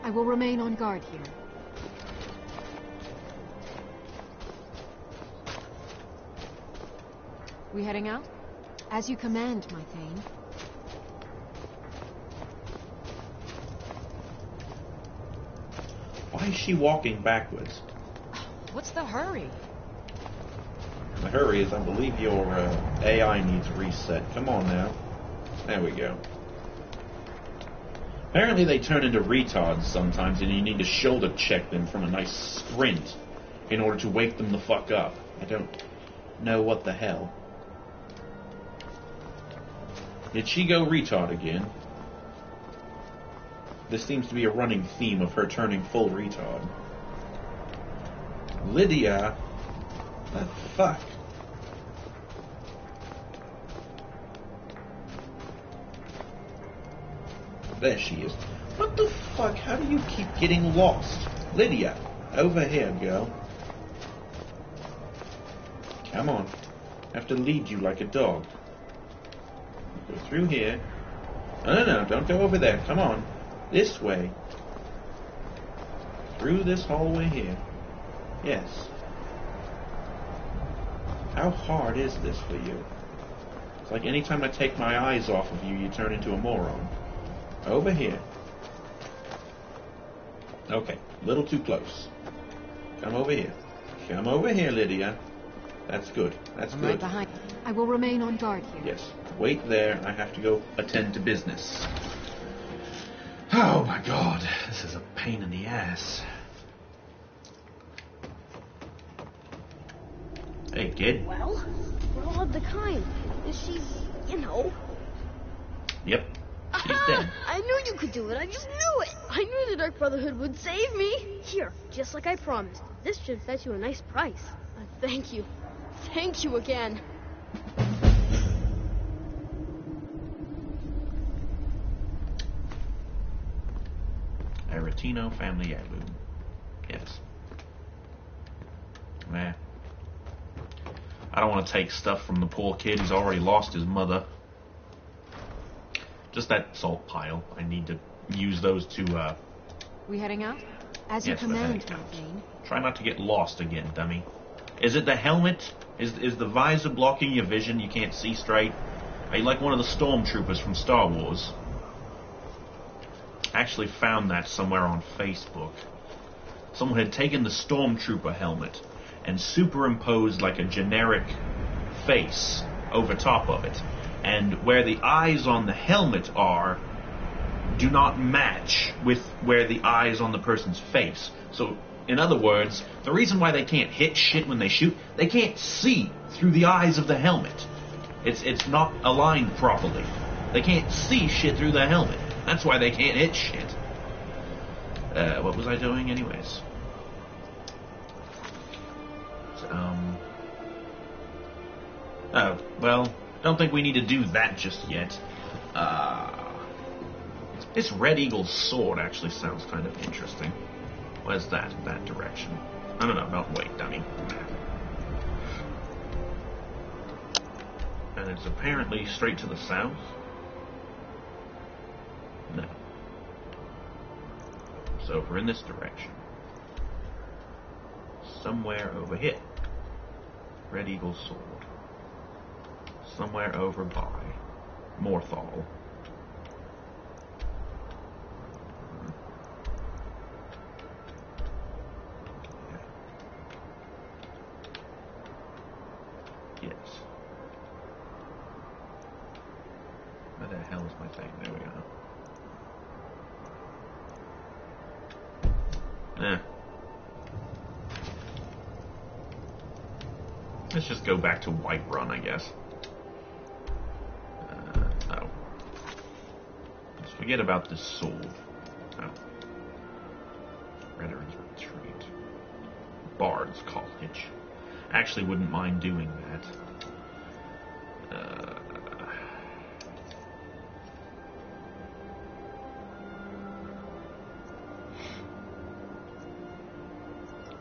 I will remain on guard here. We heading out? As you command, my Thane. Why is she walking backwards? What's the hurry? The hurry is I believe your AI needs reset. Come on now. There we go. Apparently they turn into retards sometimes and you need to shoulder check them from a nice sprint in order to wake them the fuck up. I don't know what the hell. Did she go retard again? This seems to be a running theme of her turning full retard. Lydia? What the fuck? There she is. What the fuck? How do you keep getting lost? Lydia, over here, girl. Come on. I have to lead you like a dog. Go through here. No, don't go over there. Come on. This way. Through this hallway here. Yes. How hard is this for you? It's like anytime I take my eyes off of you, you turn into a moron. Over here. Okay, a little too close. Come over here. Come over here, Lydia. That's good. That's I'm good. right behind. I will remain on guard here. Yes. Wait there. I have to go attend to business. Oh my god. This is a pain in the ass. Hey, kid. Well, we're all of the kind. She's, you know. Yep. She's dead. I knew you could do it. I just knew it. I knew the Dark Brotherhood would save me. Here, just like I promised. This should fetch you a nice price. Thank you. Thank you again. Aretino family heirloom. Yes. Meh. I don't want to take stuff from the poor kid. He's already lost his mother. Just that salt pile. I need to use those to, We heading out? As yes, you command, we're heading Jane. Try not to get lost again, dummy. Is it the helmet? Is the visor blocking your vision? You can't see straight? Are you like one of the stormtroopers from Star Wars? I actually found that somewhere on Facebook. Someone had taken the stormtrooper helmet and superimposed like a generic face over top of it. And where the eyes on the helmet are do not match with where the eyes on the person's face. So, in other words, the reason why they can't hit shit when they shoot, they can't see through the eyes of the helmet. It's not aligned properly. They can't see shit through the helmet. That's why they can't hit shit. What was I doing anyways? Oh, well, don't think we need to do that just yet. This Red Eagle's sword actually sounds kind of interesting. Where's that? That direction. No, don't wait, dummy. And it's apparently straight to the south. No. So if we're in this direction, somewhere over here, Red Eagle's sword. Somewhere over by Morthal. Yes. Where the hell is my thing? There we go. Let's just go back to Whiterun, I guess. Oh. Let's forget about this sword. Oh. Veterans Retreat. Bard's College. Actually wouldn't mind doing that.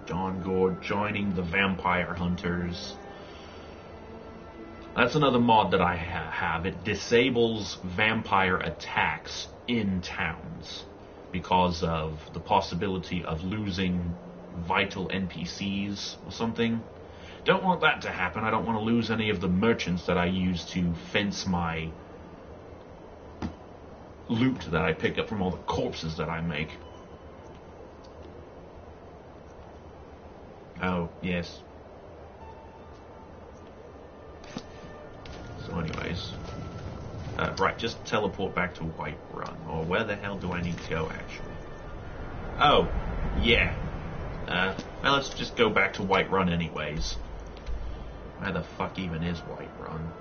John Gord joining the Vampire Hunters. That's another mod that I have. It disables vampire attacks in towns because of the possibility of losing vital NPCs or something. Don't want that to happen. I don't want to lose any of the merchants that I use to fence my loot that I pick up from all the corpses that I make. Oh, yes. So anyways, right, just teleport back to Whiterun. Or where the hell do I need to go, actually? Oh, yeah. Well, let's just go back to Whiterun anyways. Where the fuck even is Whiterun?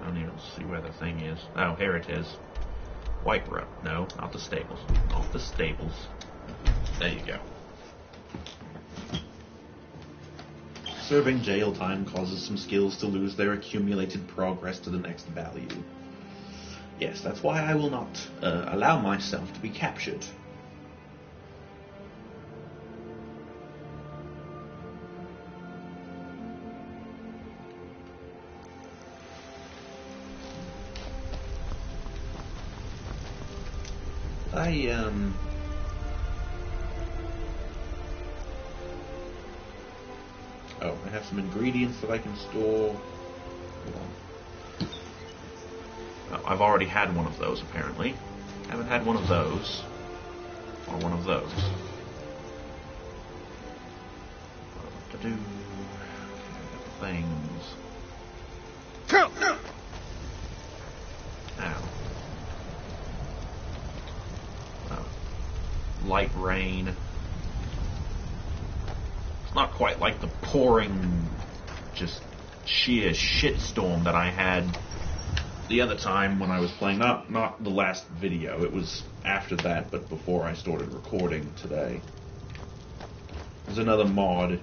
I don't even see where the thing is. Oh, here it is. Whiterun. No, not the stables. Not the stables. There you go. Serving jail time causes some skills to lose their accumulated progress to the next value. Yes, that's why I will not allow myself to be captured. Oh, I have some ingredients that I can store. Hold on. Oh, I've already had one of those, apparently. Haven't had one of those. Or one of those. What to do? Things. Ow. Oh. Light rain. It's not quite like the pouring, just sheer shitstorm that I had the other time when I was playing. Not the last video, it was after that, but before I started recording today. There's another mod,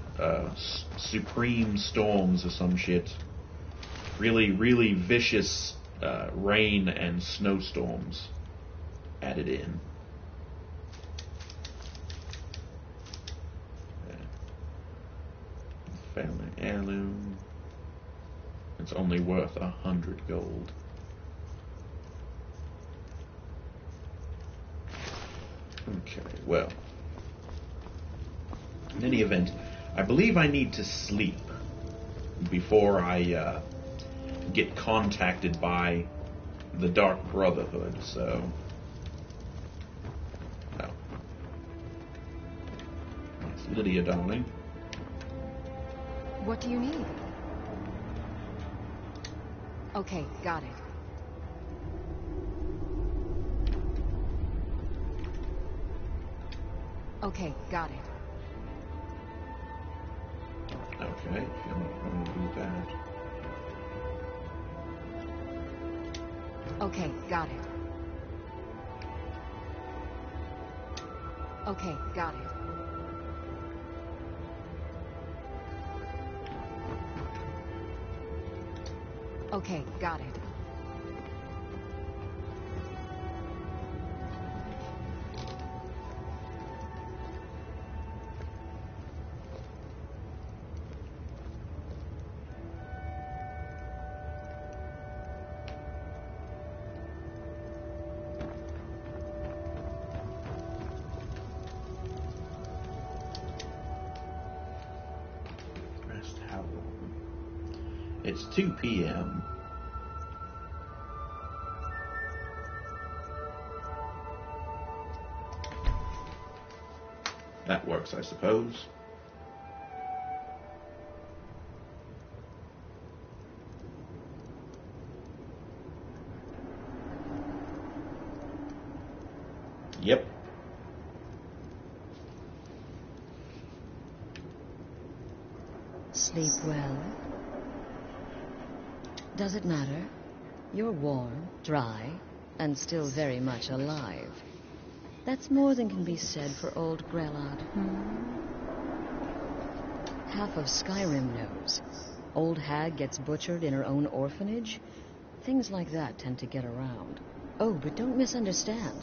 Supreme Storms or some shit. Really, really vicious rain and snowstorms added in. Family heirloom. It's only worth 100 gold. Okay, well. In any event, I believe I need to sleep before I get contacted by the Dark Brotherhood, so... Oh. It's Lydia, darling. What do you need? Okay, got it. Okay, got it. Okay, I'm going to do that. Okay, got it. Okay, got it. Okay, got it. How long? It's 2 p.m. That works, I suppose. Yep. Sleep well? Does it matter? You're warm, dry, and still very much alive. That's more than can be said for old Grelad. Half of Skyrim knows. Old hag gets butchered in her own orphanage. Things like that tend to get around. Oh, but don't misunderstand.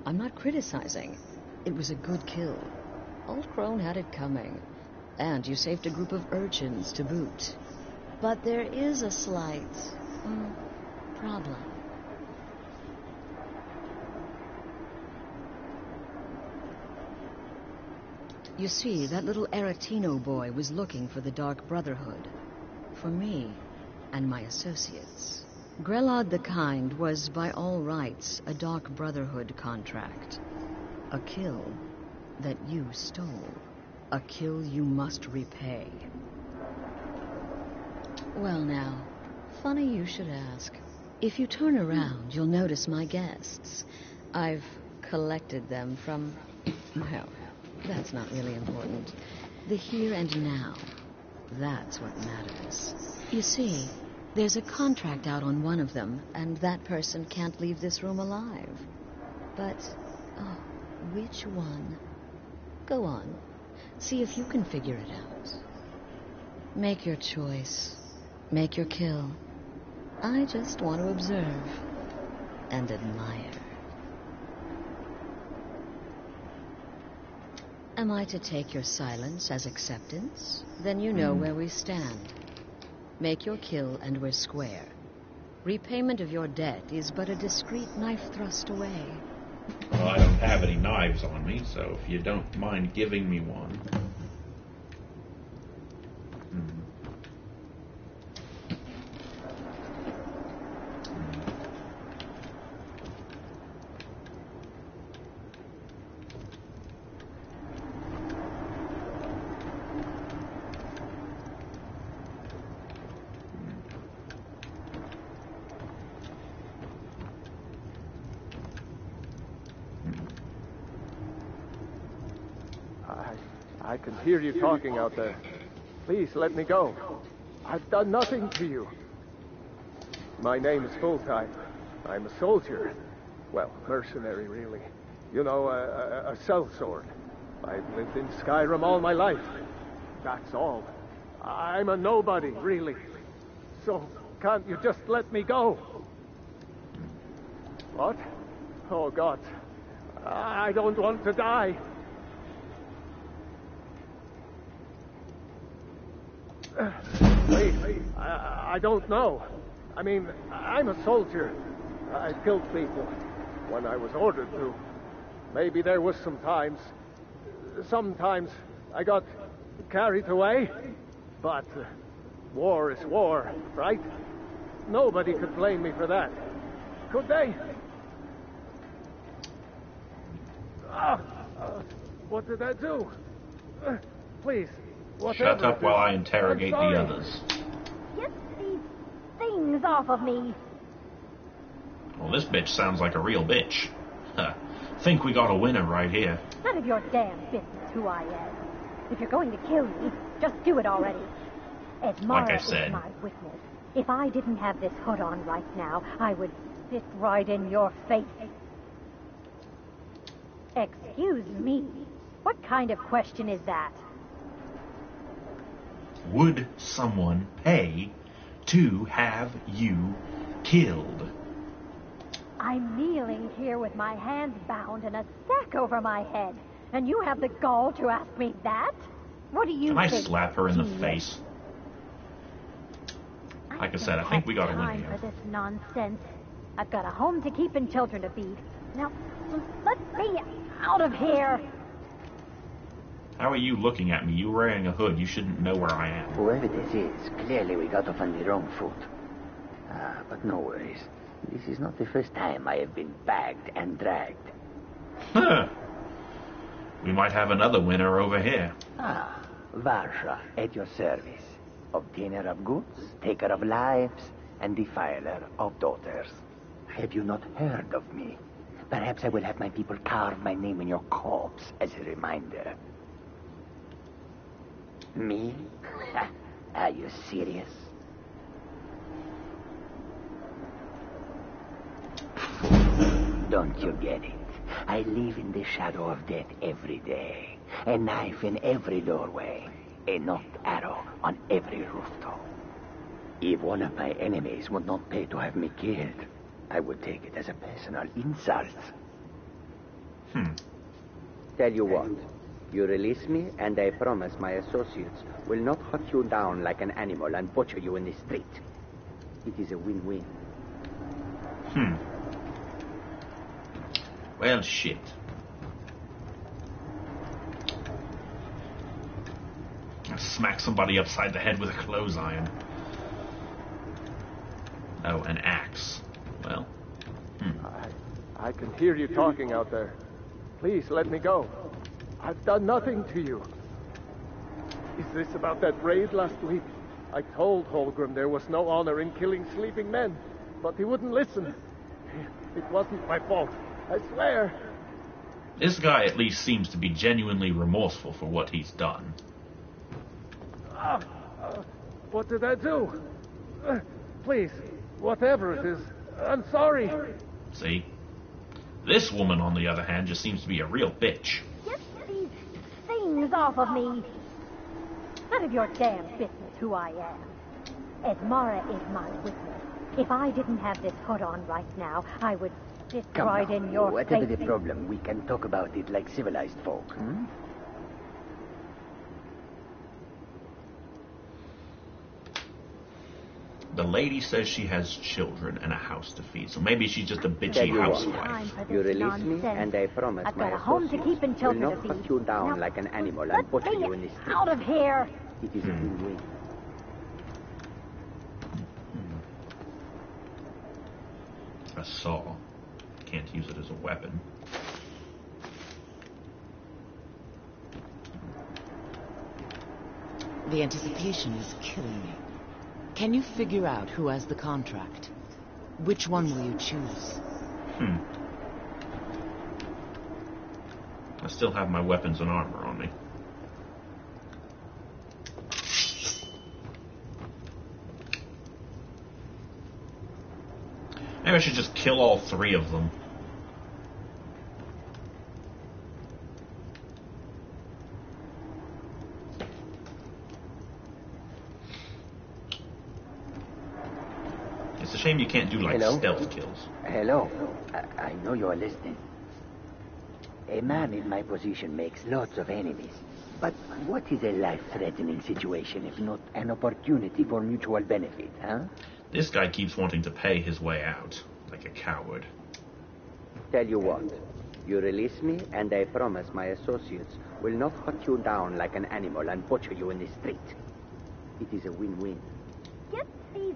I'm not criticizing. It was a good kill. Old Crone had it coming. And you saved a group of urchins to boot. But there is a slight problem. You see, that little Aretino boy was looking for the Dark Brotherhood. For me and my associates. Grelad the Kind was, by all rights, a Dark Brotherhood contract. A kill that you stole. A kill you must repay. Well now, funny you should ask. If you turn around, you'll notice my guests. I've collected them from... well, that's not really important. The here and now. That's what matters. You see, there's a contract out on one of them, and that person can't leave this room alive. But, which one? Go on. See if you can figure it out. Make your choice. Make your kill. I just want to observe and admire. Am I to take your silence as acceptance? Then you know where we stand. Make your kill and we're square. Repayment of your debt is but a discreet knife thrust away. Well, I don't have any knives on me, so if you don't mind giving me one. I can hear you talking out there. Please let me go. I've done nothing to you. My name is Full-Time. I'm a soldier. Well, mercenary, really. You know, a sellsword. I've lived in Skyrim all my life. That's all. I'm a nobody, really. So, can't you just let me go? What? Oh, God. I don't want to die. Wait, I don't know. I mean, I'm a soldier. I killed people when I was ordered to. Maybe there was sometimes I got carried away. But war is war, right? Nobody could blame me for that. Could they? What did I do? Please, whatever. Shut up while I interrogate the others. Get these things off of me. Well, this bitch sounds like a real bitch. Think we got a winner right here. None of your damn business who I am. If you're going to kill me, just do it already. As Mara is my witness. If I didn't have this hood on right now, I would spit right in your face. Excuse me. What kind of question is that? Would someone pay to have you killed? I'm kneeling here with my hands bound and a sack over my head. And you have the gall to ask me that? What do you think? Can I slap her in the face? Like I said, I think we got a win here. For this nonsense. I've got a home to keep and children to feed. Now, let's be out of here. How are you looking at me? You're wearing a hood. You shouldn't know where I am. Whoever this is, clearly we got off on the wrong foot. But no worries. This is not the first time I have been bagged and dragged. We might have another winner over here. Varsha, at your service. Obtainer of goods, taker of lives, and defiler of daughters. Have you not heard of me? Perhaps I will have my people carve my name in your corpse as a reminder. Me? Are you serious? Don't you get it? I live in the shadow of death every day. A knife in every doorway. A knocked arrow on every rooftop. If one of my enemies would not pay to have me killed, I would take it as a personal insult. Tell you what, you release me and I promise my associates will not hunt you down like an animal and butcher you in the street. It is a win-win. Well, shit. I smack somebody upside the head with a clothes iron. Oh, an axe. Well. I can hear you talking out there. Please let me go. I've done nothing to you. Is this about that raid last week? I told Holgrim there was no honor in killing sleeping men, but he wouldn't listen. It wasn't my fault, I swear. This guy at least seems to be genuinely remorseful for what he's done. What did I do? Please, whatever it is, I'm sorry. See? This woman, on the other hand, just seems to be a real bitch. Get these things off of me. None of your damn business who I am. Esmara is my witness. If I didn't have this hood on right now, I would spit right in your face. Whatever the problem, we can talk about it like civilized folk. The lady says she has children and a house to feed, so maybe she's just a bitchy housewife. You release me, and I promise I've my got a home to keep and children will to not feed. hunt you down Now, like an animal and butcher you in the street. Out of here! It is a win-win. A saw. Can't use it as a weapon. The anticipation is killing me. Can you figure out who has the contract? Which one will you choose? I still have my weapons and armor on me. Maybe I should just kill all 3 of them. It's a shame you can't do, like, stealth kills. Hello. I know you're listening. A man in my position makes lots of enemies. But what is a life-threatening situation if not an opportunity for mutual benefit, huh? This guy keeps wanting to pay his way out, like a coward. Tell you what. You release me, and I promise my associates will not hunt you down like an animal and butcher you in the street. It is a win-win. Get these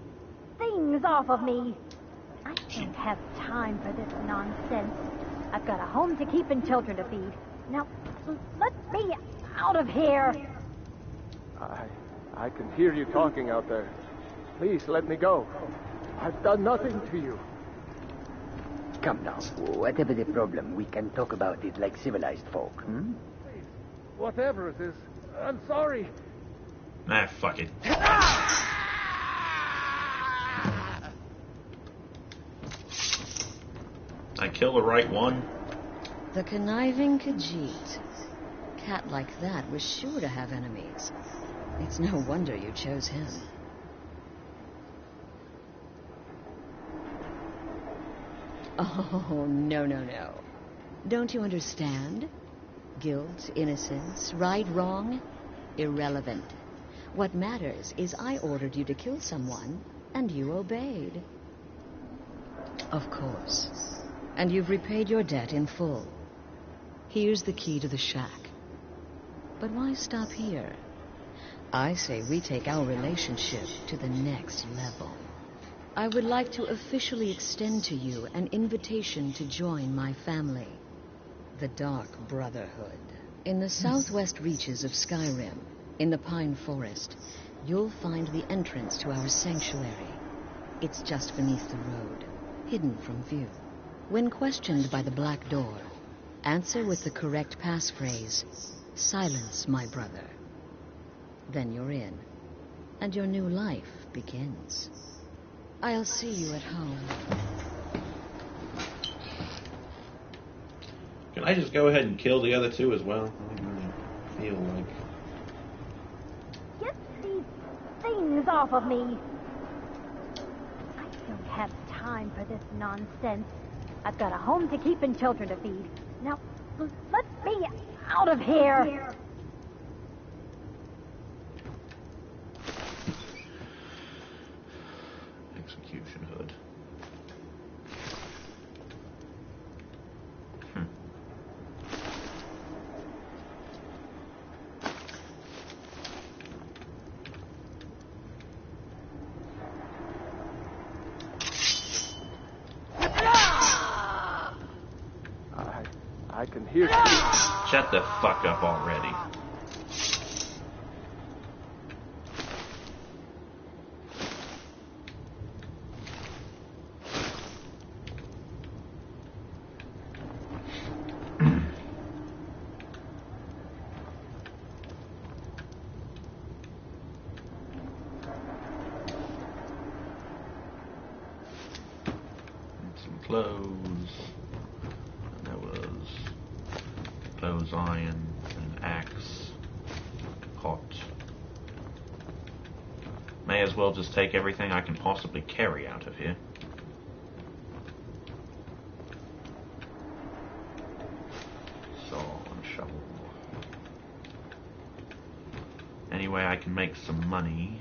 things off of me. I don't have time for this nonsense. I've got a home to keep and children to feed. Now, let me out of here. I can hear you talking out there. Please let me go. I've done nothing to you. Come now. Whatever the problem, we can talk about it like civilized folk, hmm? Please, whatever it is, I'm sorry. Ah, fuck it. I kill the right one. The conniving Khajiit. Cat like that was sure to have enemies. It's no wonder you chose him. Oh, no, no, no. Don't you understand? Guilt, innocence, right, wrong, irrelevant. What matters is I ordered you to kill someone, and you obeyed. Of course. And you've repaid your debt in full. Here's the key to the shack. But why stop here? I say we take our relationship to the next level. I would like to officially extend to you an invitation to join my family, the Dark Brotherhood. In the southwest reaches of Skyrim, in the Pine Forest, you'll find the entrance to our sanctuary. It's just beneath the road, hidden from view. When questioned by the Black Door, answer with the correct passphrase, "Silence, my brother." Then you're in, and your new life begins. I'll see you at home. Can I just go ahead and kill the other 2 as well? I don't really feel like... Get these things off of me. I don't have time for this nonsense. I've got a home to keep and children to feed. Now, let me out of here. Execution hood. I can hear you. Shut the fuck up already. Some clothes. There was clothes, iron, an axe, pot. May as well just take everything I can possibly carry out of here. Saw and shovel. Anyway, I can make some money.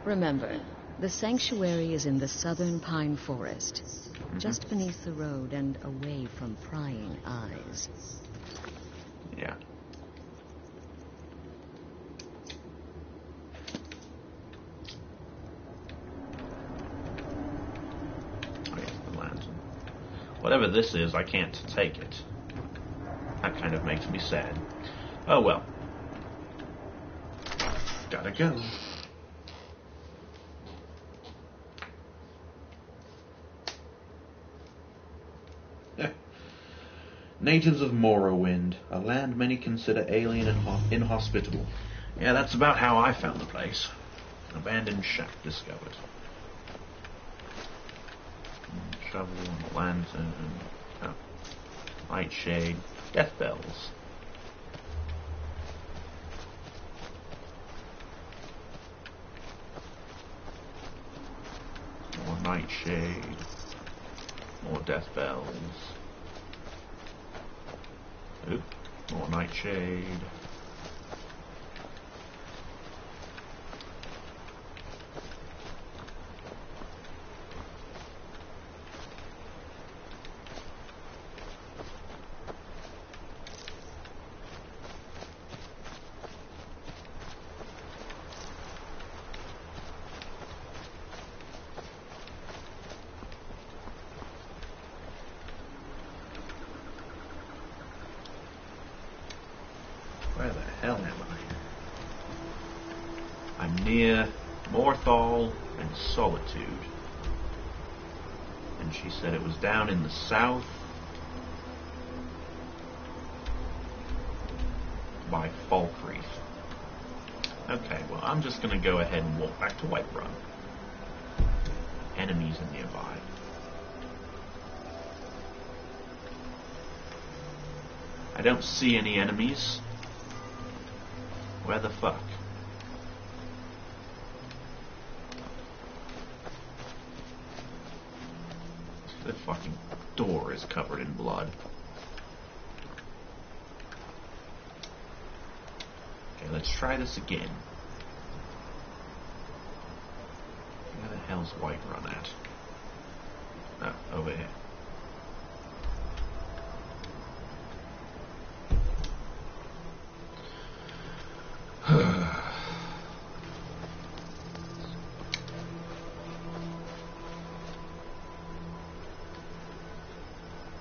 Remember, the sanctuary is in the southern pine forest, just beneath the road and away from prying eyes. Yeah. Oh, yes, the lantern. Whatever this is, I can't take it. That kind of makes me sad. Oh well. Gotta go. Natives of Morrowind, a land many consider alien and inhospitable. Yeah, that's about how I found the place. Abandoned shack discovered. Shovel, lantern, nightshade, death bells. More nightshade. More death bells. Oop, more nightshade. Where the hell am I? I'm near Morthal and Solitude. And she said it was down in the south by Falkreath. Okay, well, I'm just going to go ahead and walk back to Whiterun. Enemies are nearby. I don't see any enemies. Where the fuck? The fucking door is covered in blood. Okay, let's try this again. Where the hell's Whiterun at? Oh, over here.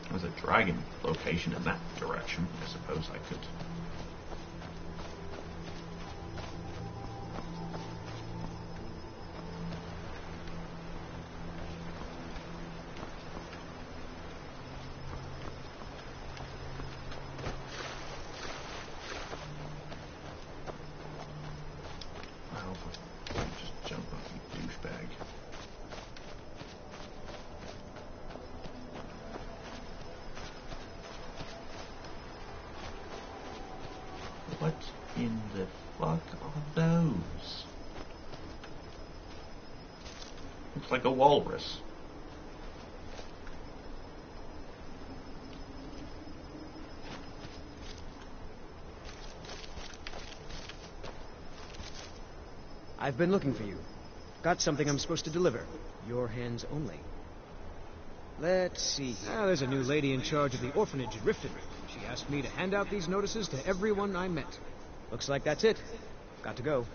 There's a dragon location in that direction. I suppose I could. Just jump off, you douchebag. What in the fuck are those? Looks like a walrus. I've been looking for you. Got something I'm supposed to deliver. Your hands only. Let's see. There's a new lady in charge of the orphanage at Riften. She asked me to hand out these notices to everyone I met. Looks like that's it. Got to go.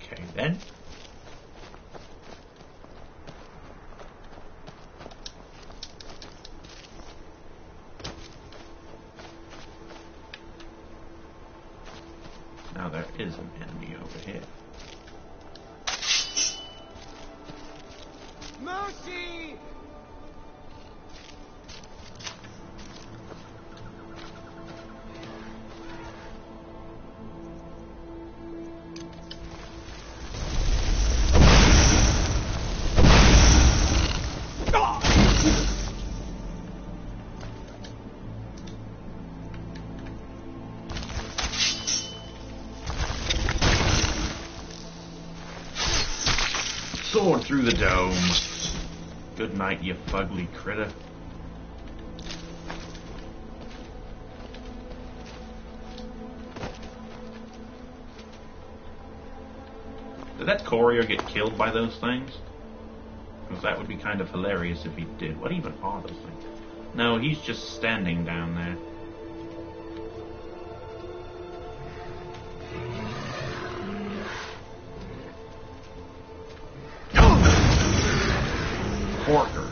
Okay, then. Now there is an enemy over here. Mercy! Sword through the dome. Good night, you fugly critter. Did that courier get killed by those things? Because that would be kind of hilarious if he did. What even are those things? No, he's just standing down there. Porker.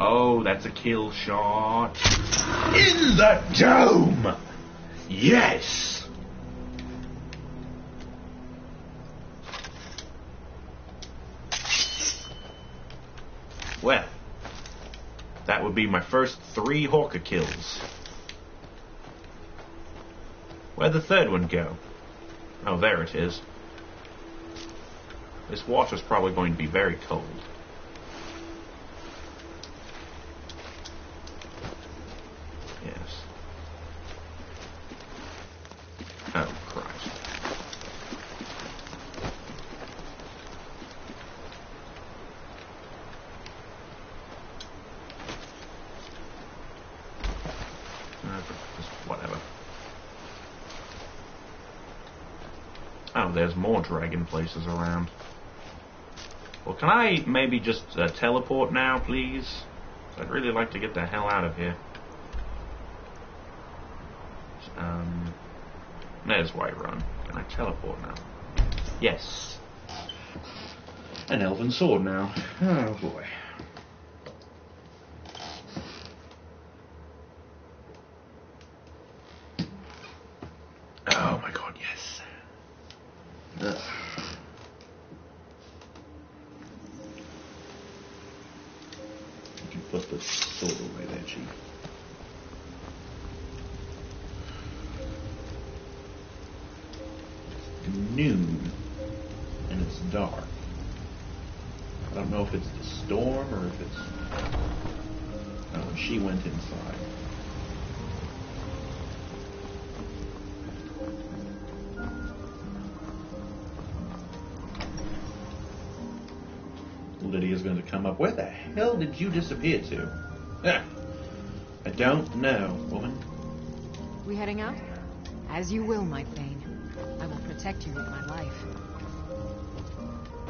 Oh, that's a kill shot. In the dome! Yes! Well, that would be my first 3 Hawker kills. Where'd the third one go? Oh, there it is. This water's probably going to be very cold. Yes. Oh, Christ. Whatever. Oh, there's more dragon places around. Well, can I maybe just teleport now, please? I'd really like to get the hell out of here. There's Whiterun. Can I teleport now? Yes. An elven sword now. Oh boy. Oh my god, yes. Ugh. You can put the sword away there, Chief. Noon, and it's dark. I don't know if it's the storm or if it's... Oh, she went inside. Lydia's going to come up. Where the hell did you disappear to? I don't know, woman. We heading out? As you will, my Thane. I will protect you with my life.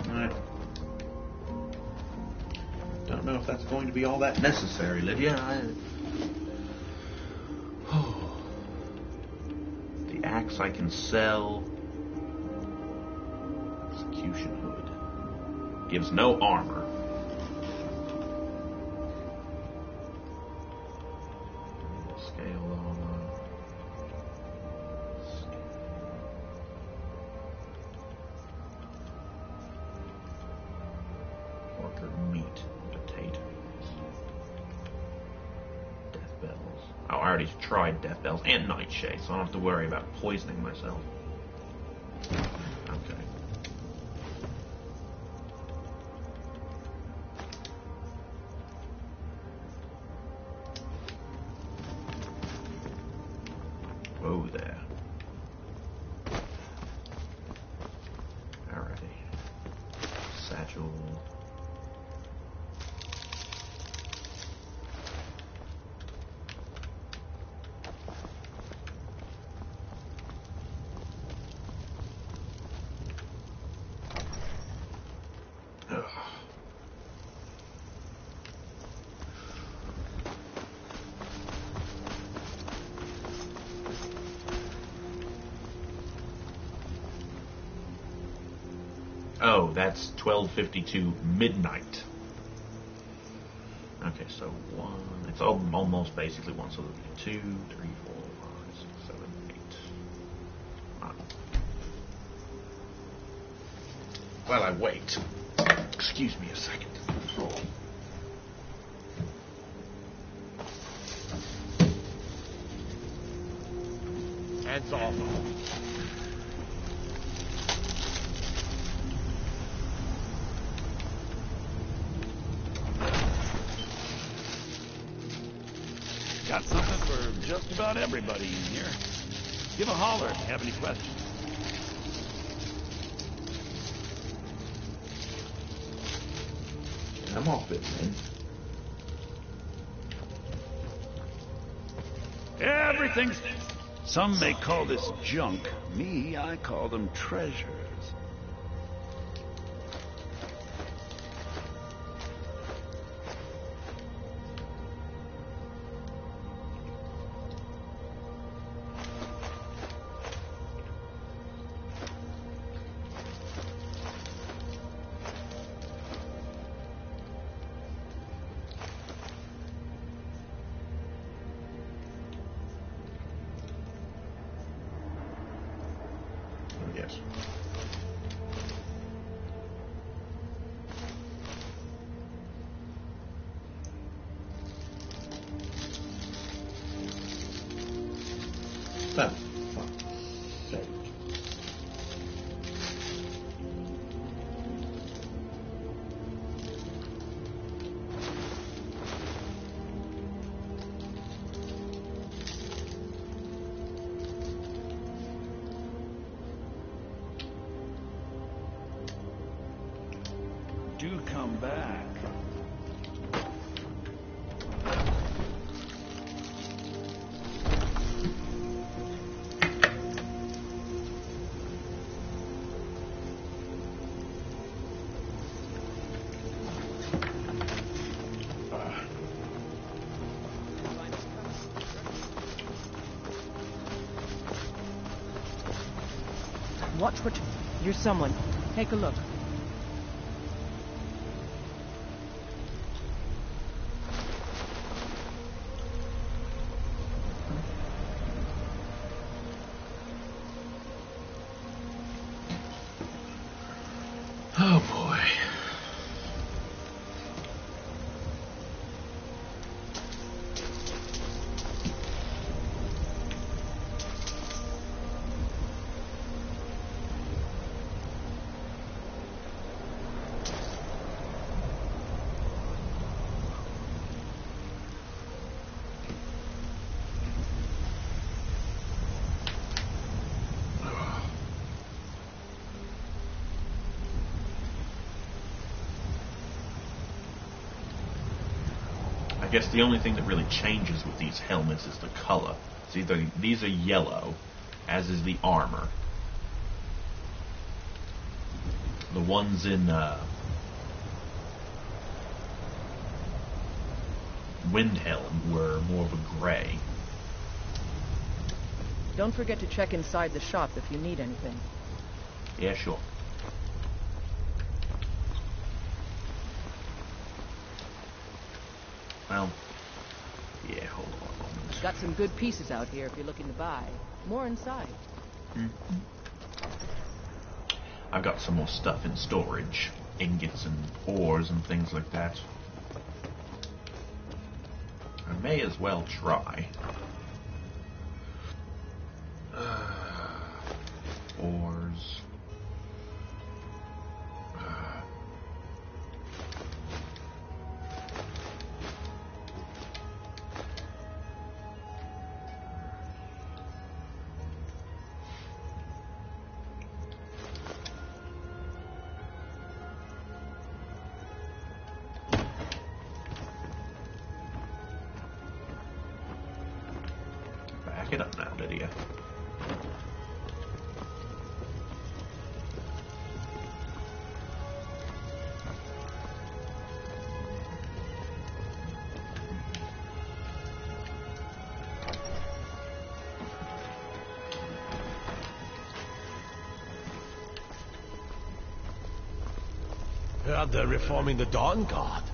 I don't know if that's going to be all that necessary, Lydia. The axe I can sell. Execution hood. Gives no armor. Scale armor. Meat, potatoes, death bells. Oh, I already tried death bells and nightshade, so I don't have to worry about poisoning myself. Okay. Whoa there. Alrighty. Satchel. Oh, that's 12:52 midnight. Okay, so 1. It's almost basically 1. So 2, 3, 4, 5, 6, 7, 8, 9. while I wait. Excuse me a second. Hands off. Got something for just about everybody in here. Give a holler if you have any questions. I'm off it, man. Everything's... Some may call this junk. Me, I call them treasures. Yes. That fuck's sake. Do come back. Watch what you're someone. Take a look. Oh boy. I guess the only thing that really changes with these helmets is the color. See, these are yellow, as is the armor. The ones in Windhelm were more of a gray. Don't forget to check inside the shop if you need anything. Yeah, sure. Well, yeah, hold on. Got some good pieces out here if you're looking to buy. More inside. I've got some more stuff in storage. Ingots and ores and things like that. I may as well try. Ores. Back it up now, Lydia. Heard they're reforming the Dawn Guard.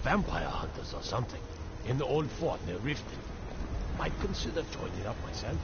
Vampire hunters or something. In the old fort near Riften. Might consider joining up myself.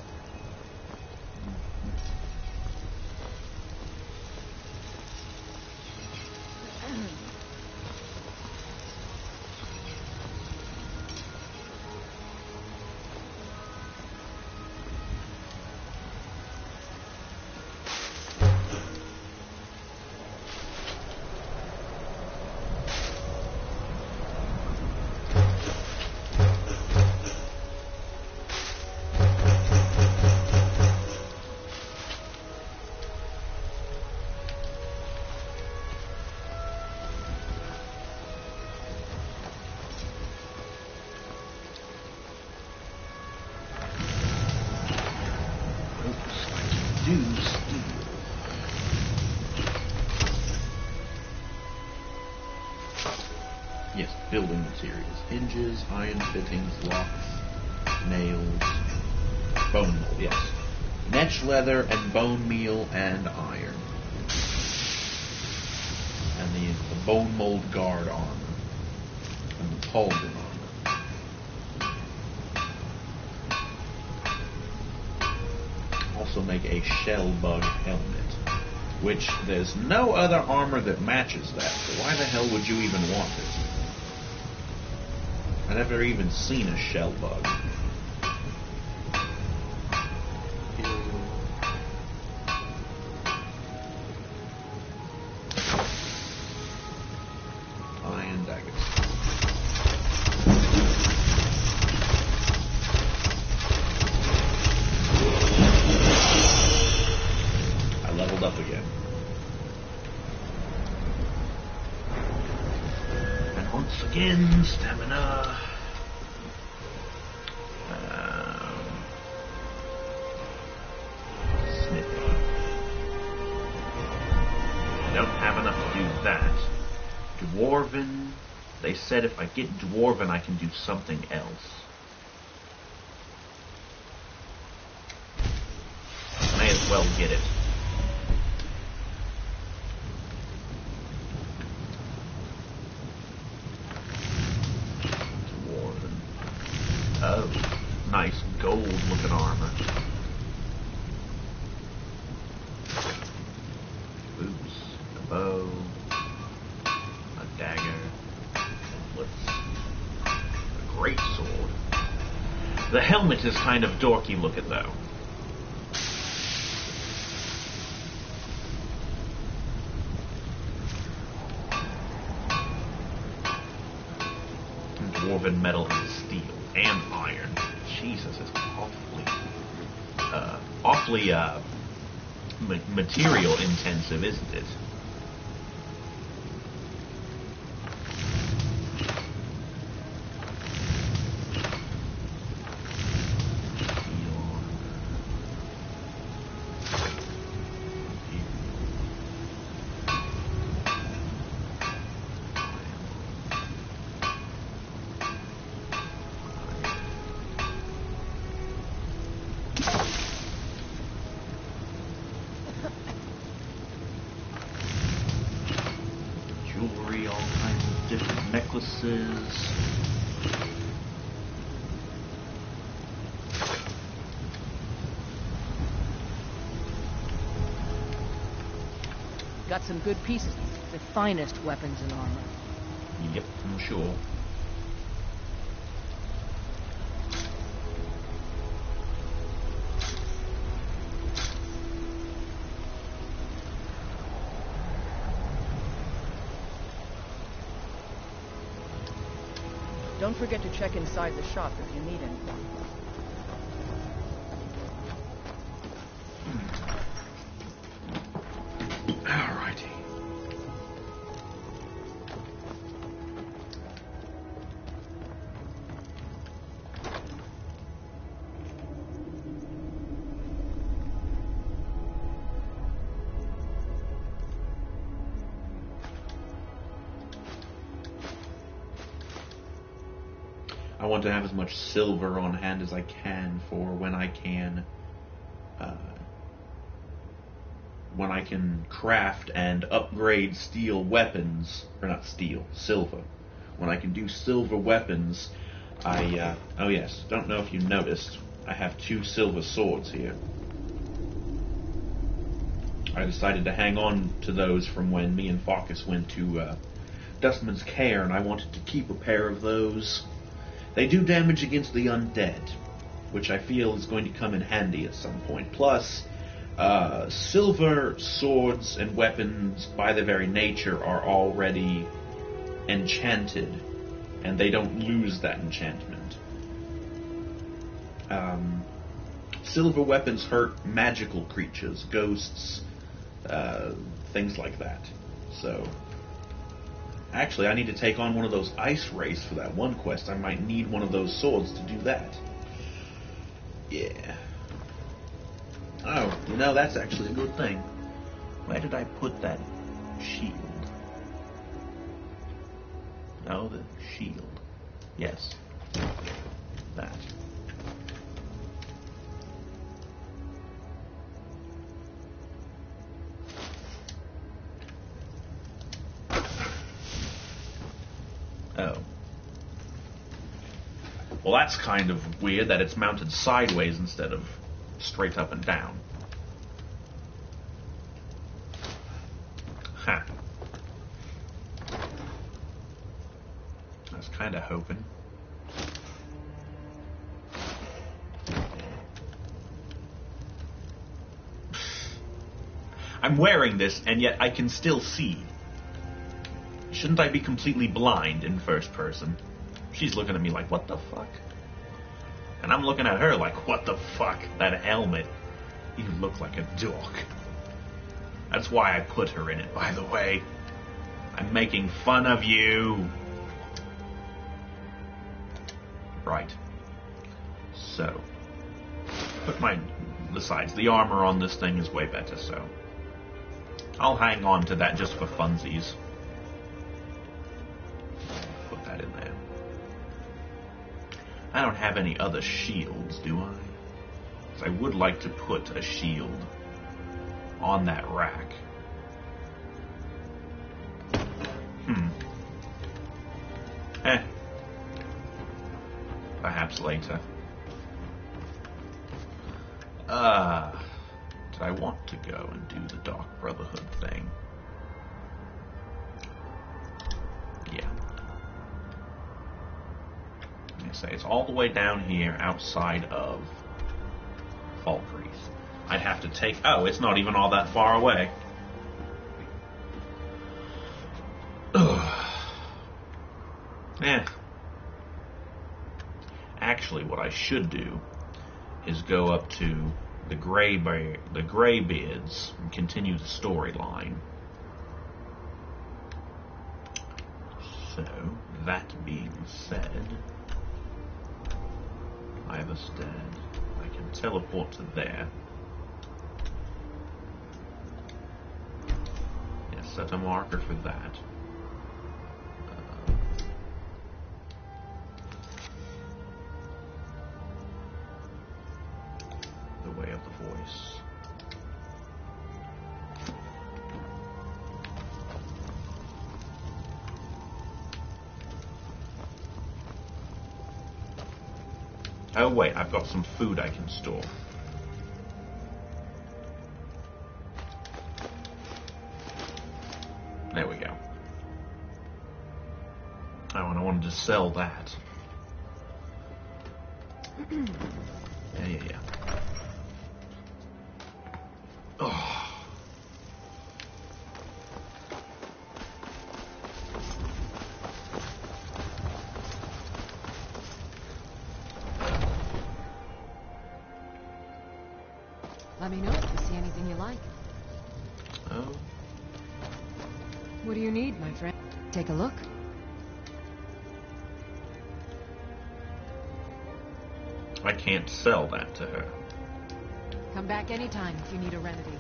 Yes, building materials. Hinges, iron fittings, locks, nails, bone mold, yes. Netch leather and bone meal and iron. And the bone mold guard armor. And the pauldron armor. Also make a shell bug helmet. Which there's no other armor that matches that, so why the hell would you even want it? I've never even seen a shell bug. Iron daggers. I leveled up again. And once again, stamina. Snipping. I don't have enough to do that. Dwarven. They said if I get Dwarven, I can do something else. May as well get it. Dwarven. Oh, nice gold-looking armor. Boots, a bow, a dagger, a great sword. The helmet is kind of dorky looking though. Dwarven metal and steel and iron. Jesus, it's awfully material intensive, isn't it? Jewelry, all kinds of different necklaces. Got some good pieces. The finest weapons and armor. Yep, I'm sure. Don't forget to check inside the shop if you need anything. Alrighty. I want to have as much silver on hand as I can for when I can craft and upgrade steel weapons, or not steel, silver. When I can do silver weapons, oh yes, don't know if you noticed, I have 2 silver swords here. I decided to hang on to those from when me and Farkas went to Dustman's Care, and I wanted to keep a pair of those. They do damage against the undead, which I feel is going to come in handy at some point. Plus, silver swords and weapons, by their very nature, are already enchanted, and they don't lose that enchantment. Silver weapons hurt magical creatures, ghosts, things like that. So, actually, I need to take on one of those ice wraiths for that one quest. I might need one of those swords to do that. Yeah. Oh, you know, that's actually a good thing. Where did I put that shield? Oh, the shield. Yes. That. Oh. Well, that's kind of weird that it's mounted sideways instead of straight up and down. Huh. I was kind of hoping. I'm wearing this, and yet I can still see. Shouldn't I be completely blind in first person? She's looking at me like, what the fuck? And I'm looking at her like, what the fuck? That helmet. You look like a dork. That's why I put her in it, by the way. I'm making fun of you. Right. So. Besides, the armor on this thing is way better, so. I'll hang on to that just for funsies. Put that in there. I don't have any other shields, do I? Because I would like to put a shield on that rack. Perhaps later. Did I want to go and do the Dark Brotherhood thing? Yeah. Like I say, it's all the way down here outside of Falkreath. I'd have to take... Oh, it's not even all that far away. Actually, what I should do is go up to the Greybeards and continue the storyline. So, that being said, Iverstead, I can teleport to there. Yeah, set a marker for that. The way of the voice. Oh wait, I've got some food I can store. There we go. Oh, and I wanted to sell that. Yeah. Oh. Let me know if you see anything you like. Oh. What do you need, my friend? Take a look. I can't sell that to her. Come back anytime if you need a remedy.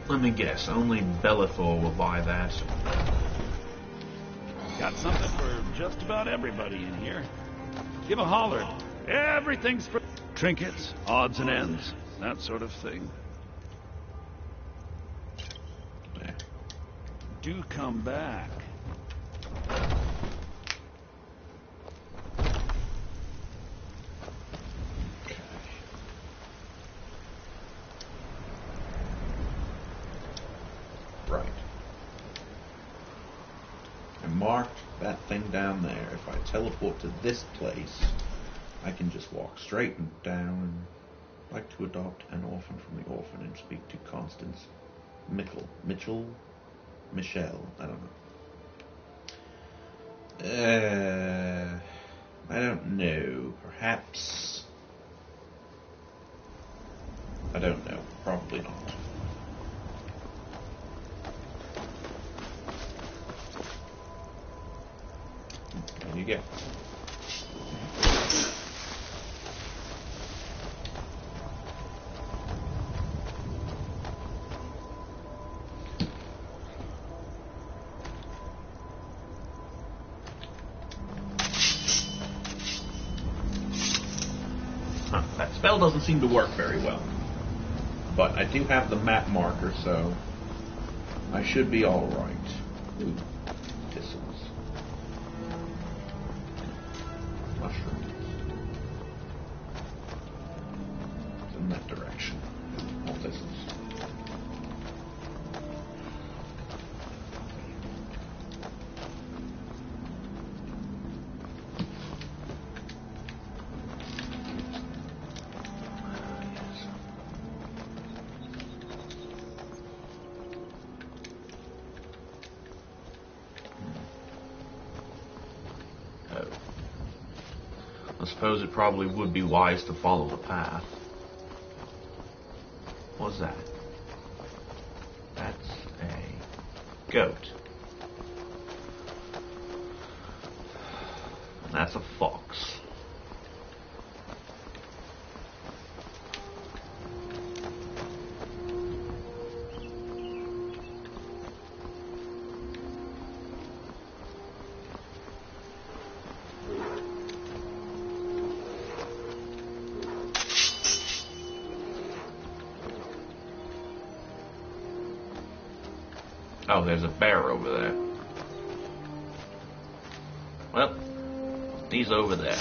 Let me guess, only Bellathor will buy that. Got something for just about everybody in here. Give a holler. Everything's for trinkets, odds and ends, that sort of thing. There. Do come back. Right. I marked that thing down there. If I teleport to this place, I can just walk straight down. I'd like to adopt an orphan from the orphanage. Speak to Constance Michelle, I don't know. I don't know. Perhaps. I don't know. Probably not. There you go. spell doesn't seem to work very well. But I do have the map marker, so I should be alright. Ooh, thistles. Mushrooms. It's in that direction. All thistles. I suppose it probably would be wise to follow the path. What's that? That's a goat. And that's a fox. Oh, there's a bear over there. Well, he's over there.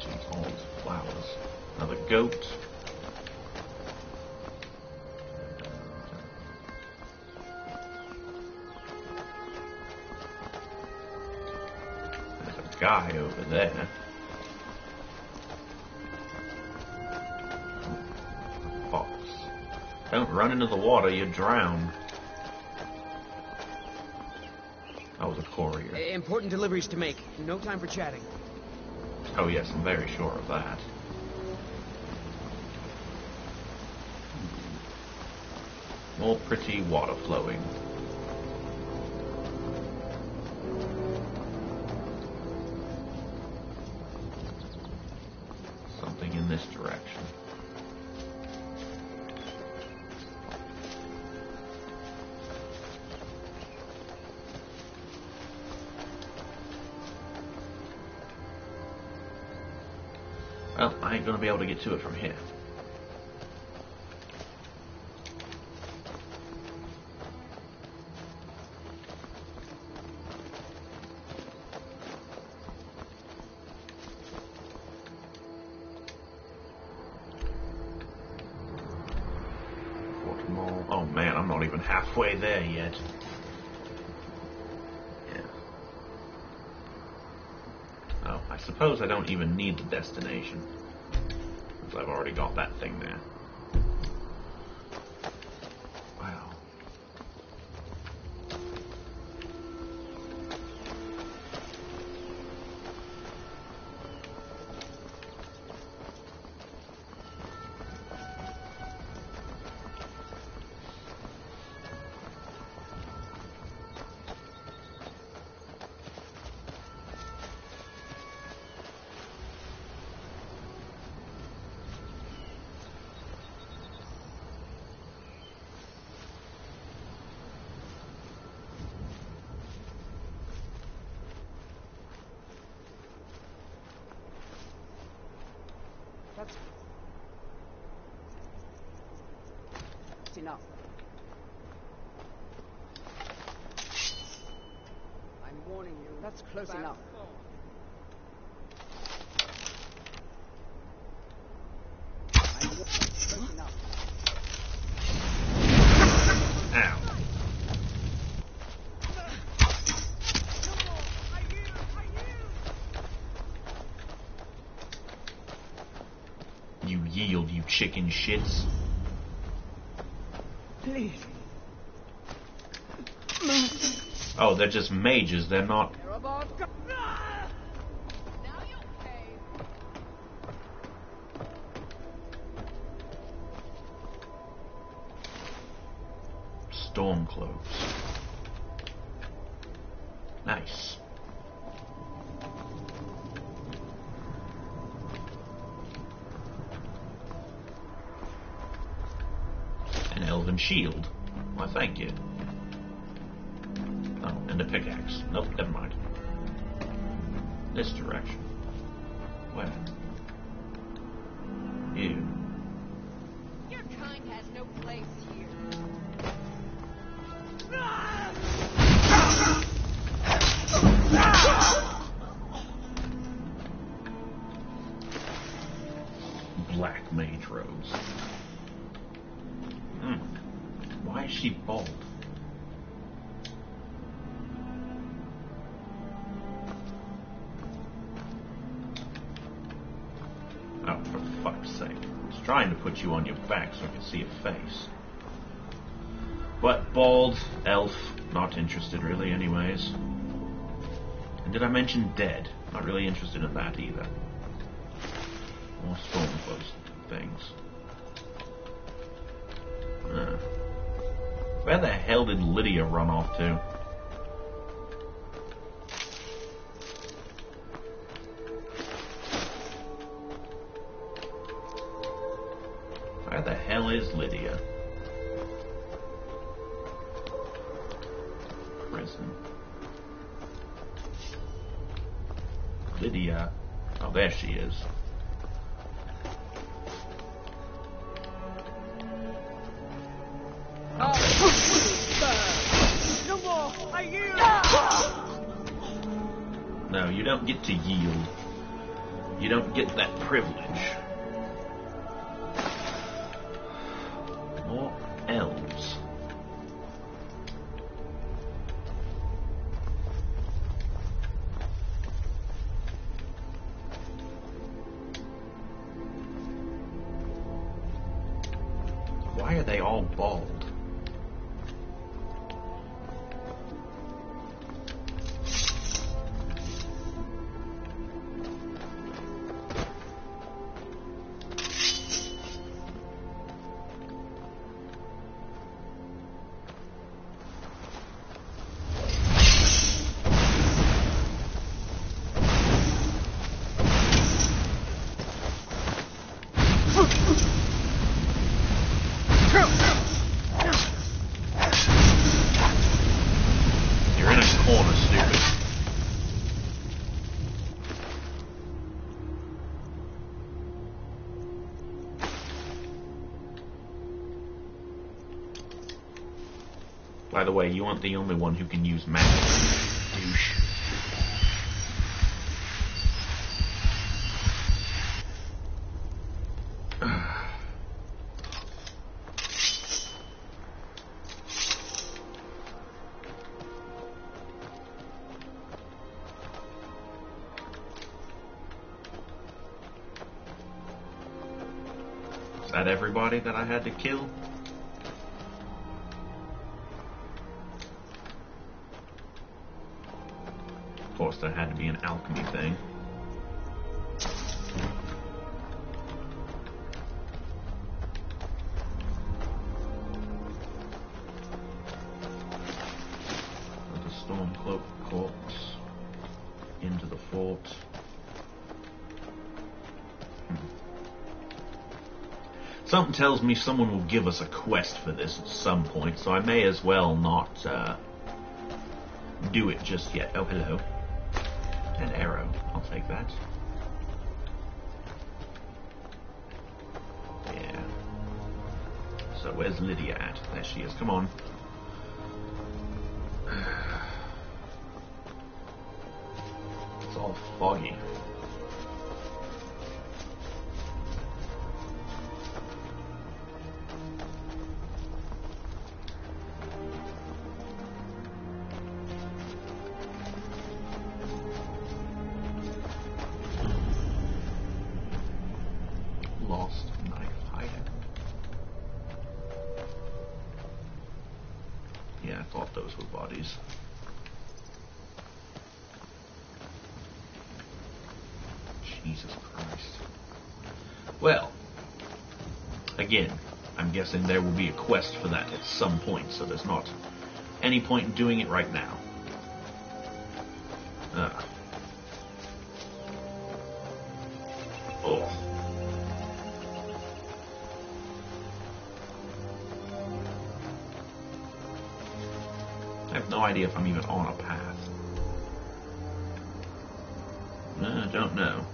Jeez, all these flowers. Another goat. Guy over there. Fox. Don't run into the water, you drown. That was a courier. Important deliveries to make. No time for chatting. Oh yes, I'm very sure of that. More pretty water flowing. In this direction. Well, I ain't gonna be able to get to it from here. Oh man, I'm not even halfway there yet. Yeah. Oh, I suppose I don't even need the destination, since I've already got that thing there. Wow. That's enough. I'm warning you. That's close enough. Close enough. Ow. You yield, you chicken shits. Please. Oh, they're just mages, they're not... Stormcloaks. Nice. An elven shield. Why, thank you. And a pickaxe. Nope, never mind. This direction. Where? You. Your kind has no place here. Black mage robes. Why is she bald? Oh, for fuck's sake. I was trying to put you on your back so I could see your face. But bald, elf, not interested really anyways. And did I mention dead? Not really interested in that either. More stormcloaks things. Where the hell did Lydia run off to? Where the hell is Lydia? Prison. Lydia. Oh, there she is. No more! I yield! No, you don't get to yield. You don't get that privilege. More elves. Why are they all bald? You're in a corner, stupid. By the way, you aren't the only one who can use magic, douche. Is that everybody that I had to kill? Of course, there had to be an alchemy thing. With the Stormcloak corpse into the fort. Something tells me someone will give us a quest for this at some point, so I may as well not do it just yet. Oh, hello. An arrow. I'll take that. Yeah. So where's Lydia at? There she is. Come on. It's all foggy. Lost knife hideout. Yeah, I thought those were bodies. Jesus Christ. Well, again, I'm guessing there will be a quest for that at some point, so there's not any point in doing it right now. Oh. I have no idea if I'm even on a path. I don't know.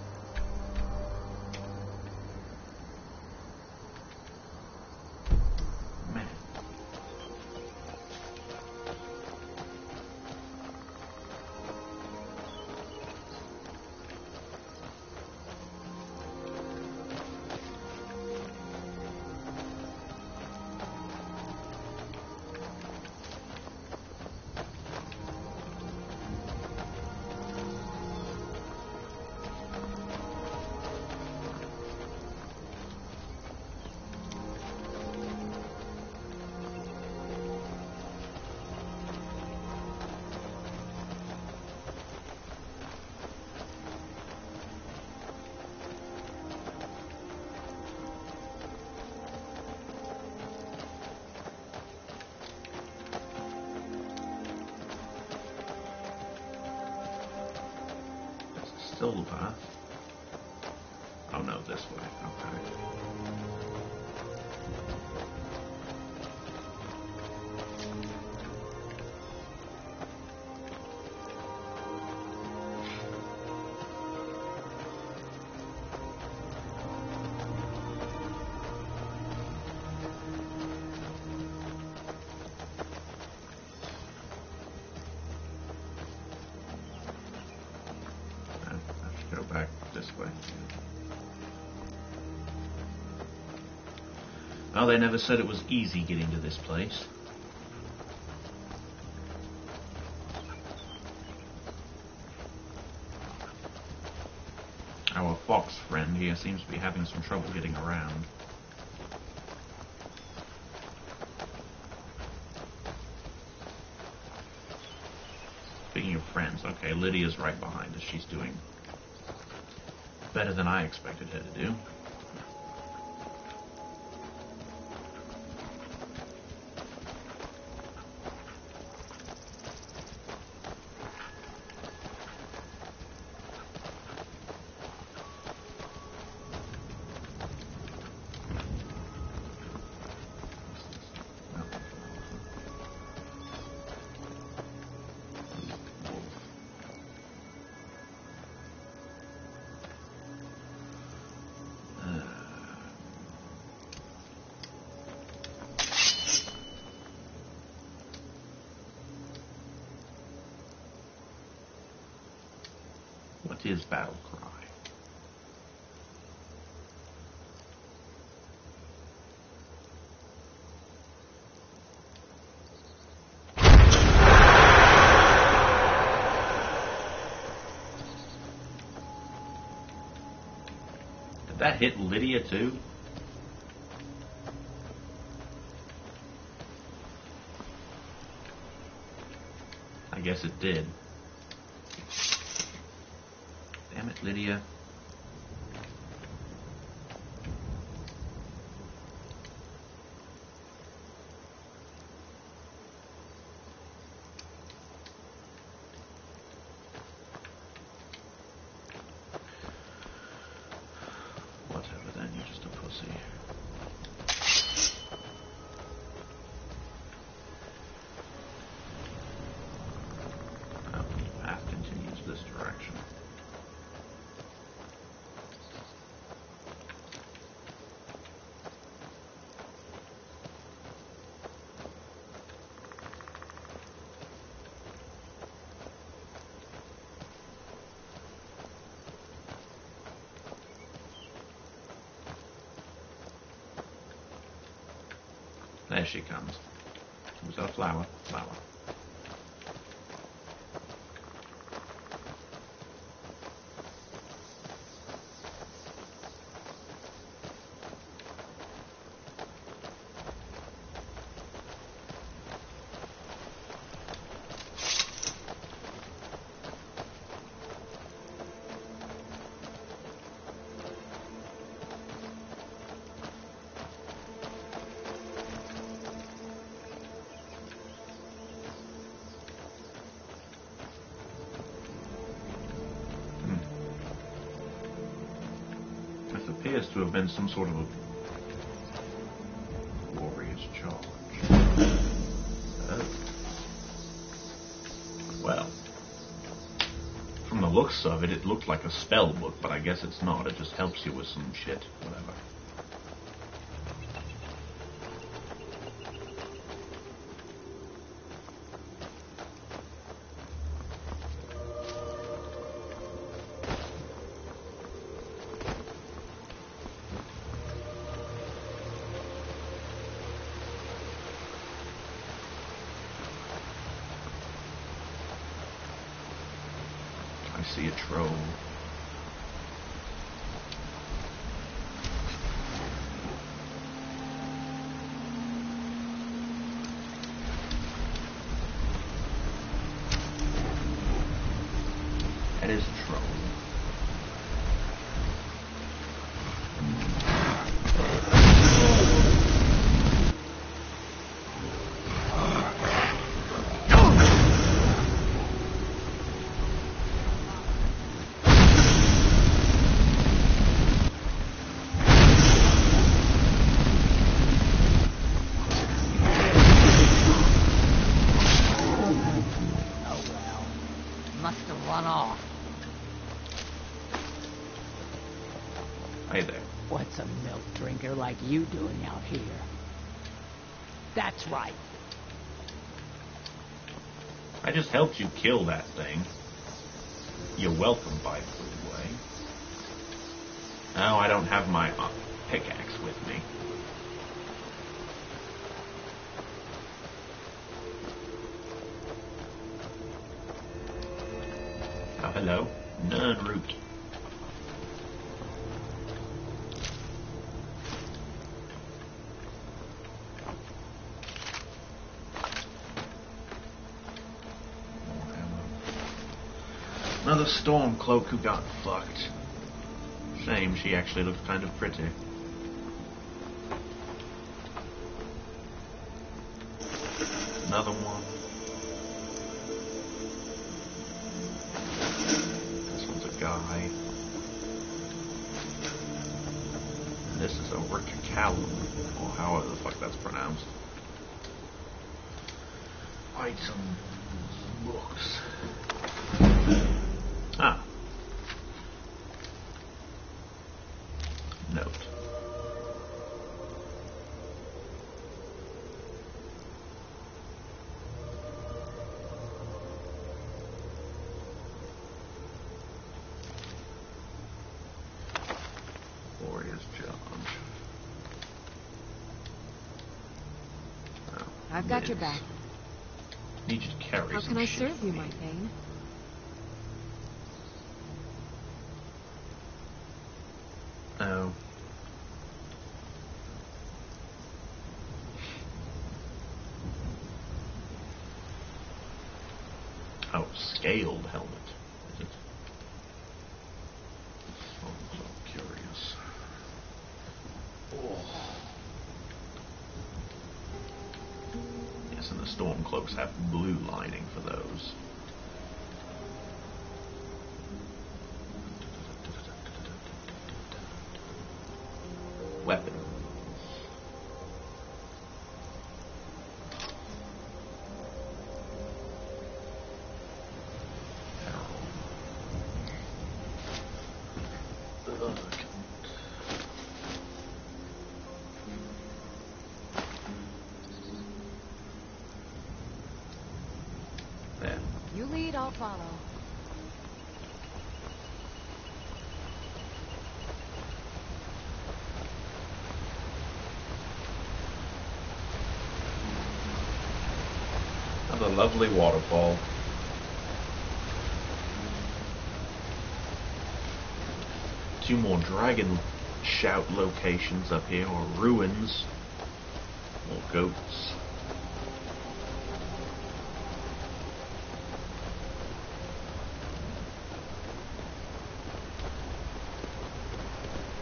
Silver. Oh no, this way. Okay. Go back this way. Well, they never said it was easy getting to this place. Our fox friend here seems to be having some trouble getting around. Speaking of friends, okay, Lydia's right behind us. She's doing better than I expected her to do. What is battle cry? Did that hit Lydia too? I guess it did. Damn it, Lydia. Whatever then, you're just a pussy. Oh, the path continues this direction. There she comes. Who's our flower? Flower. Appears to have been some sort of a warrior's charge. Oh. looks of it, it looked like a spell book, but I guess it's not. It just helps you with some shit. Whatever. I see a troll. That is a troll. Hey there. What's a milk drinker like you doing out here? That's right. I just helped you kill that thing. You're welcome, by the way. No, I don't have my pickaxe with me. Oh, hello. None root. Another storm cloak who got fucked. Shame, she actually looks kind of pretty. Another one. This one's a guy. And this is a Ricacallum, or however the fuck that's pronounced. Items, books. Ah. Note. Warrior's Judge. Oh, I've got your back. Need you to carry How some can I shit serve you, my Thane? Oh. Oh, scaled helmet. Is it? Oh, I'm so curious. Oh. Yes, and the storm cloaks have blue lining for those. Weapon. There. You lead, I'll follow. A lovely waterfall. Two more dragon shout locations up here, or ruins, or goats.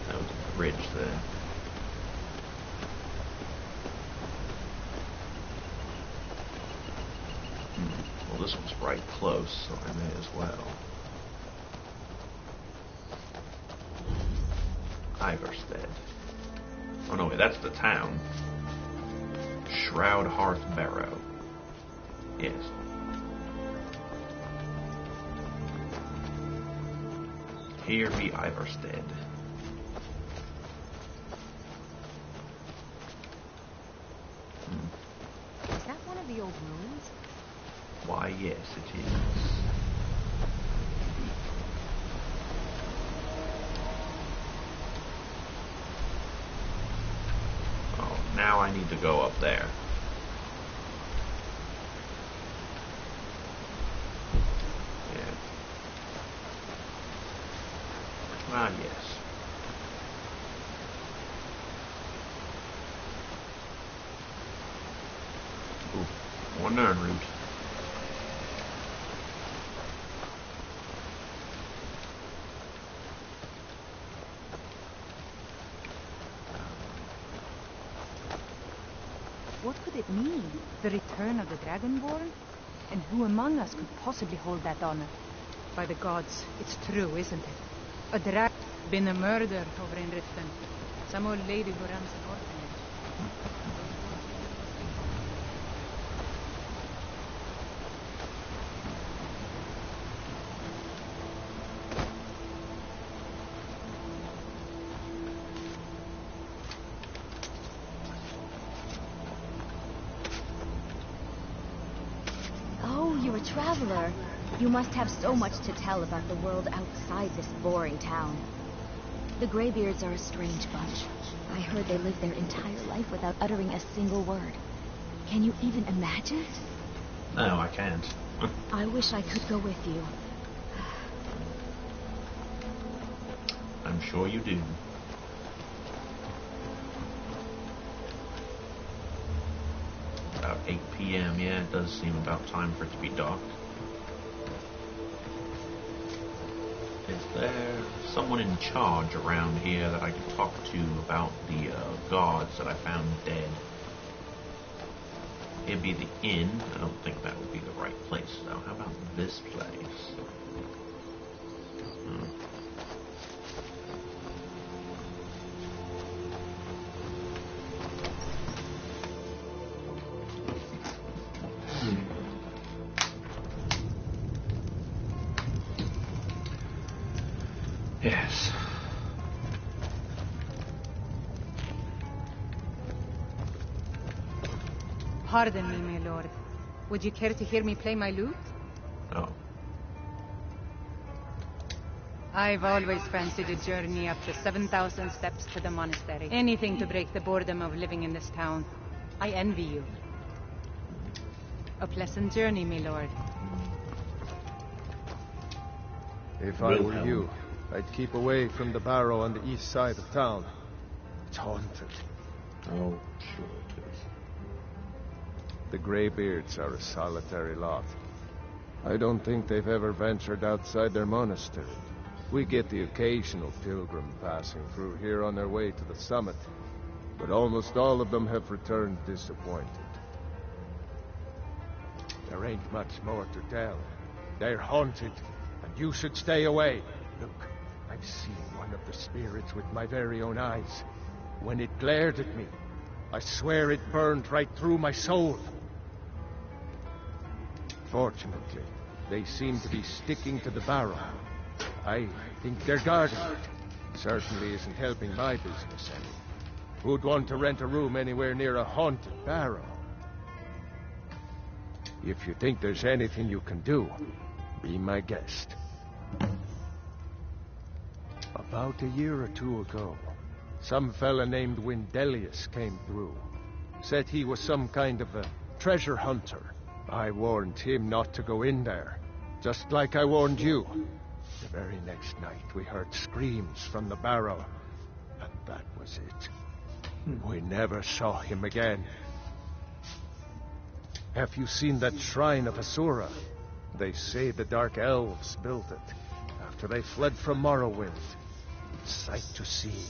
That was a bridge there. Well, this one's right close, so I may as well. Iverstead. Oh no, wait, that's the town. Shroud Hearth Barrow. Yes. Here be Ivarstead. Is that one of the old ruins? Why, yes, it is. Oh, now I need to go up there. Yeah. Ah, yes. Ooh, more nerd route. What could it mean? The return of the Dragonborn? And who among us could possibly hold that honor? By the gods, it's true, isn't it? A drag been a murder over in Riften. Some old lady who runs an orphanage. Traveler, you must have so much to tell about the world outside this boring town. The Greybeards are a strange bunch. I heard they live their entire life without uttering a single word. Can you even imagine? No, I can't. I wish I could go with you. I'm sure you do. About 8 p.m. Yeah, it does seem about time for it to be dark. Is there someone in charge around here that I could talk to about the guards that I found dead? It'd be the inn. I don't think that would be the right place, though. How about this place? Yes. Pardon me, my lord. Would you care to hear me play my lute? Oh. I've always fancied a journey up the 7,000 steps to the monastery. Anything to break the boredom of living in this town. I envy you. A pleasant journey, my lord. If I were you, I'd keep away from the barrow on the east side of town. It's haunted. Oh, sure it is. The Greybeards are a solitary lot. I don't think they've ever ventured outside their monastery. We get the occasional pilgrim passing through here on their way to the summit, but almost all of them have returned disappointed. There ain't much more to tell. They're haunted, and you should stay away. Look, I've seen one of the spirits with my very own eyes. When it glared at me, I swear it burned right through my soul. Fortunately, they seem to be sticking to the barrow. I think they're guarding it. Certainly isn't helping my business any. Who'd want to rent a room anywhere near a haunted barrow? If you think there's anything you can do, be my guest. About a year or two ago, some fella named Windelius came through. Said he was some kind of a treasure hunter. I warned him not to go in there, just like I warned you. The very next night we heard screams from the barrow, and that was it. We never saw him again. Have you seen that shrine of Asura? They say the Dark Elves built it after they fled from Morrowind. Sight to see.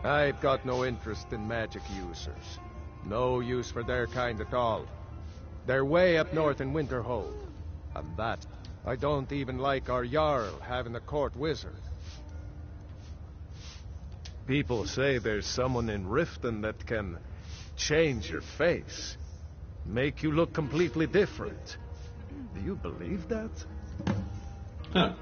I've got no interest in magic users. No use for their kind at all. They're way up north in Winterhold. And that, I don't even like our Jarl having a court wizard. People say there's someone in Riften that can change your face. Make you look completely different. Do you believe that? Huh.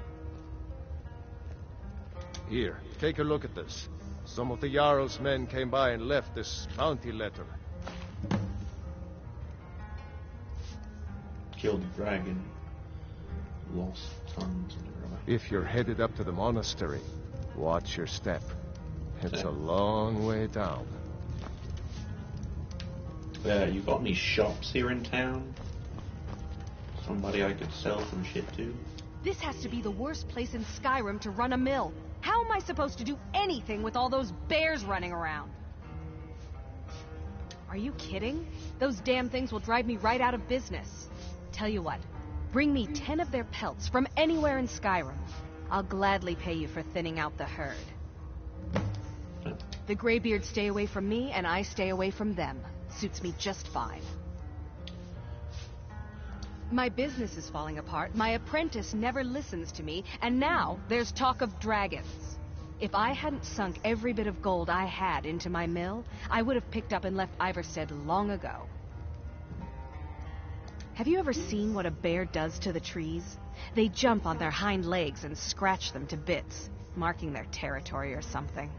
Here, take a look at this. Some of the Jarl's men came by and left this bounty letter. Killed the dragon. Lost tons in the river. If you're headed up to the monastery, watch your step. It's a long way down. You got any shops here in town? Somebody I could sell some shit to? This has to be the worst place in Skyrim to run a mill. How am I supposed to do anything with all those bears running around? Are you kidding? Those damn things will drive me right out of business. Tell you what, bring me 10 of their pelts from anywhere in Skyrim. I'll gladly pay you for thinning out the herd. The Greybeards stay away from me, and I stay away from them. Suits me just fine. My business is falling apart, my apprentice never listens to me, and now there's talk of dragons. If I hadn't sunk every bit of gold I had into my mill, I would have picked up and left Iverstead long ago. Have you ever seen what a bear does to the trees? They jump on their hind legs and scratch them to bits, marking their territory or something.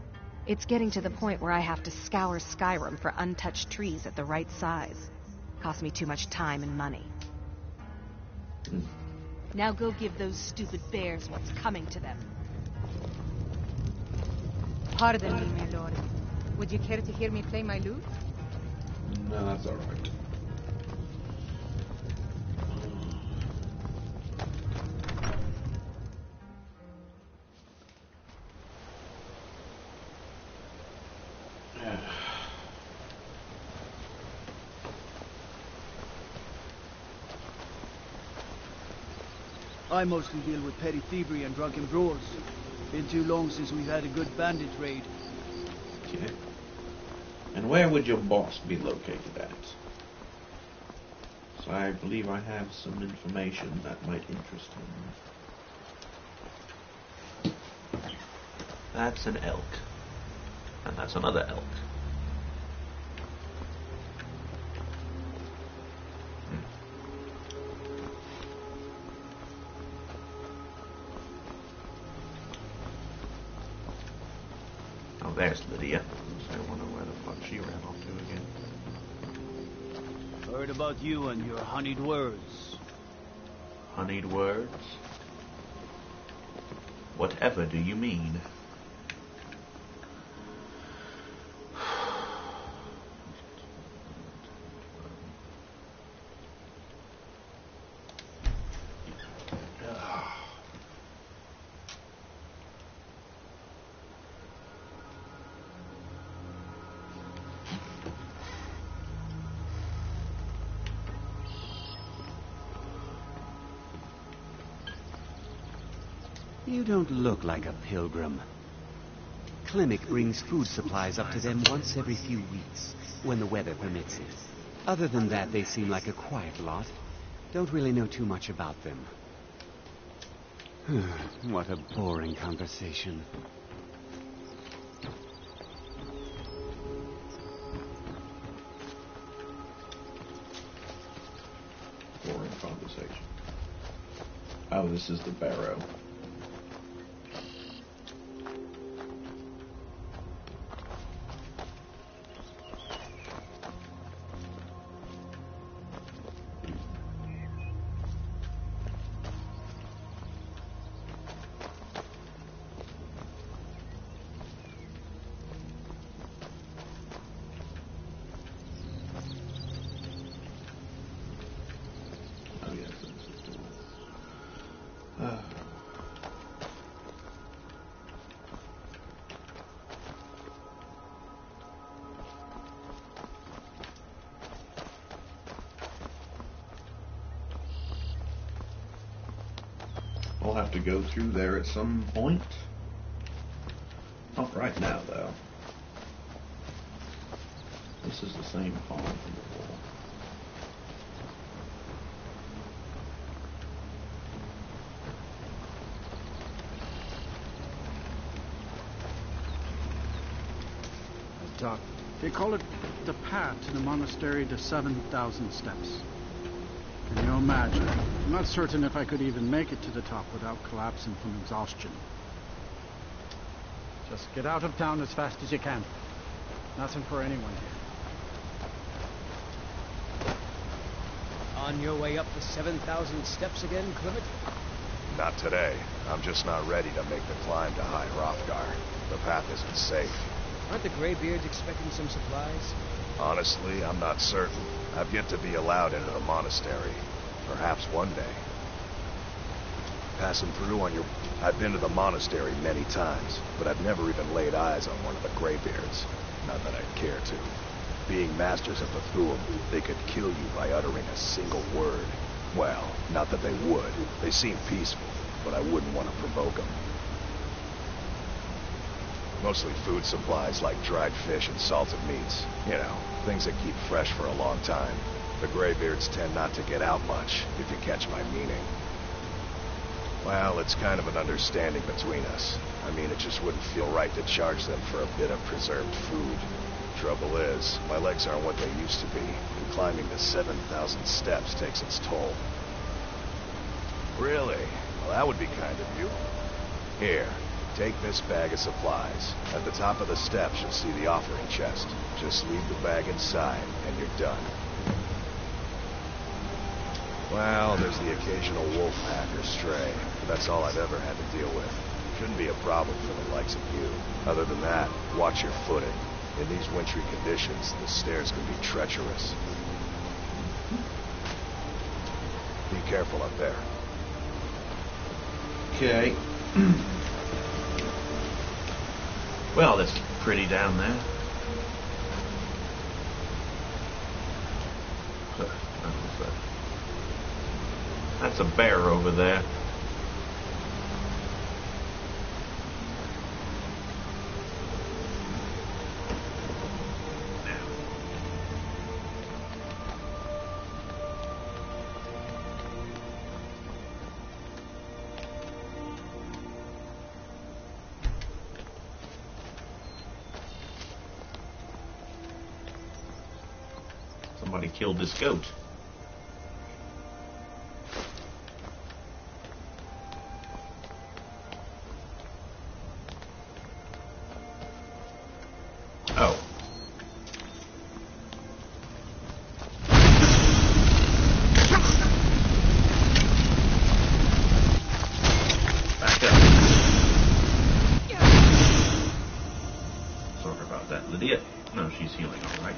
It's getting to the point where I have to scour Skyrim for untouched trees at the right size. Costs me too much time and money. Now go give those stupid bears what's coming to them. Pardon me, my lord. Would you care to hear me play my lute? No, that's all right. I mostly deal with petty thievery and drunken brawls. Been too long since we've had a good bandit raid. Okay. And where would your boss be located at? So I believe I have some information that might interest him. That's an elk. And that's another elk. There's Lydia. So I wonder where the fuck she ran off to again. Heard about you and your honeyed words. Honeyed words? Whatever do you mean? You don't look like a pilgrim. Klimek brings food supplies up to them once every few weeks, when the weather permits it. Other than that, they seem like a quiet lot. Don't really know too much about them. What a boring conversation. Boring conversation. Oh, this is the barrow. I'll have to go through there at some point. Not right now, though. This is the same hall from before. Doc, they call it the path to the monastery to 7,000 steps. And your imagine. I'm not certain if I could even make it to the top without collapsing from exhaustion. Just get out of town as fast as you can. Nothing for anyone here. On your way up the 7,000 steps again, Clement? Not today. I'm just not ready to make the climb to High Hrothgar. The path isn't safe. Aren't the Greybeards expecting some supplies? Honestly, I'm not certain. I've yet to be allowed into the monastery. Perhaps one day. Passing through on your... I've been to the monastery many times, but I've never even laid eyes on one of the Greybeards. Not that I'd care to. Being masters of the Thu'um, they could kill you by uttering a single word. Well, not that they would. They seem peaceful, but I wouldn't want to provoke them. Mostly food supplies like dried fish and salted meats. You know, things that keep fresh for a long time. The Greybeards tend not to get out much, if you catch my meaning. Well, it's kind of an understanding between us. I mean, it just wouldn't feel right to charge them for a bit of preserved food. Trouble is, my legs aren't what they used to be, and climbing the 7,000 steps takes its toll. Really? Well, that would be kind of you. Here, take this bag of supplies. At the top of the steps, you'll see the offering chest. Just leave the bag inside, and you're done. Well, there's the occasional wolf pack or stray, but that's all I've ever had to deal with. Shouldn't be a problem for the likes of you. Other than that, watch your footing. In these wintry conditions, the stairs can be treacherous. Be careful up there. Okay. Well, that's pretty down there. That's a bear over there. Somebody killed this goat. Oh. Back up. Sorry about that, Lydia. No, she's healing all right.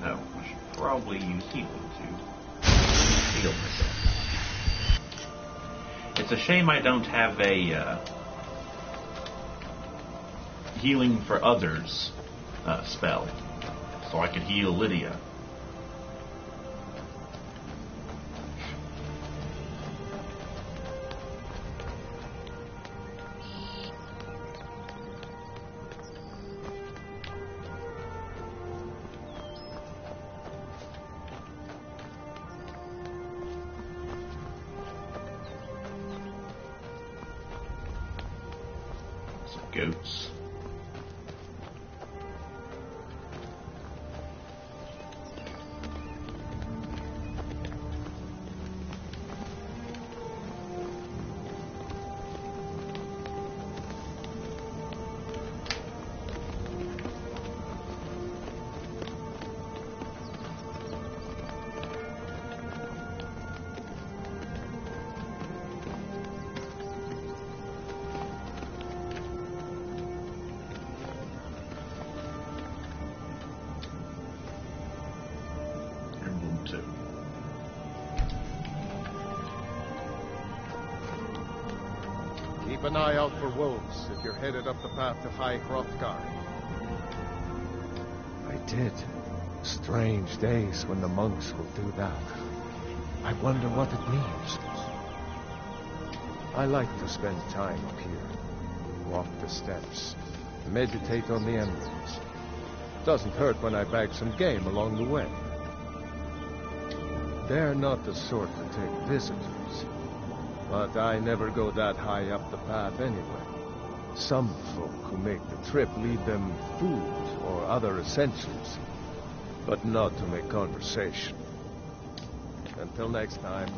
Oh, I should probably use healing to heal myself. It's a shame I don't have a healing for others spell, so I could heal Lydia. Goats. Keep an eye out for wolves if you're headed up the path to High Hrothgar. I did. Strange days when the monks will do that. I wonder what it means. I like to spend time up here. Walk the steps. Meditate on the emeralds. Doesn't hurt when I bag some game along the way. They're not the sort to take visitors. But I never go that high up the path anyway. Some folk who make the trip leave them food or other essentials. but not to make conversation. Until next time.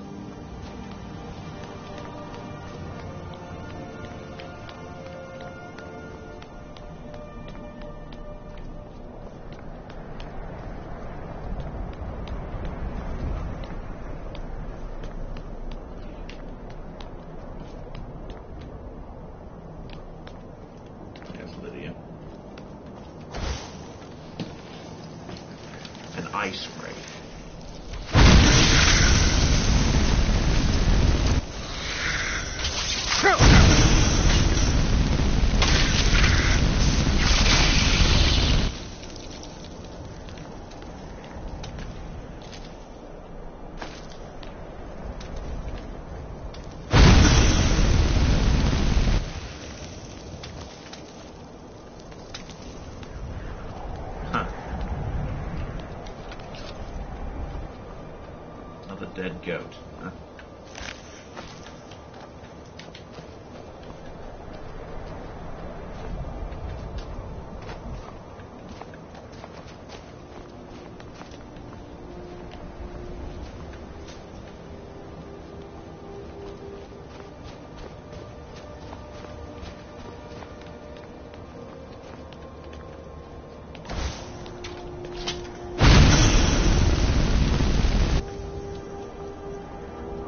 There's Lydia. An ice ray. Another dead goat. Huh?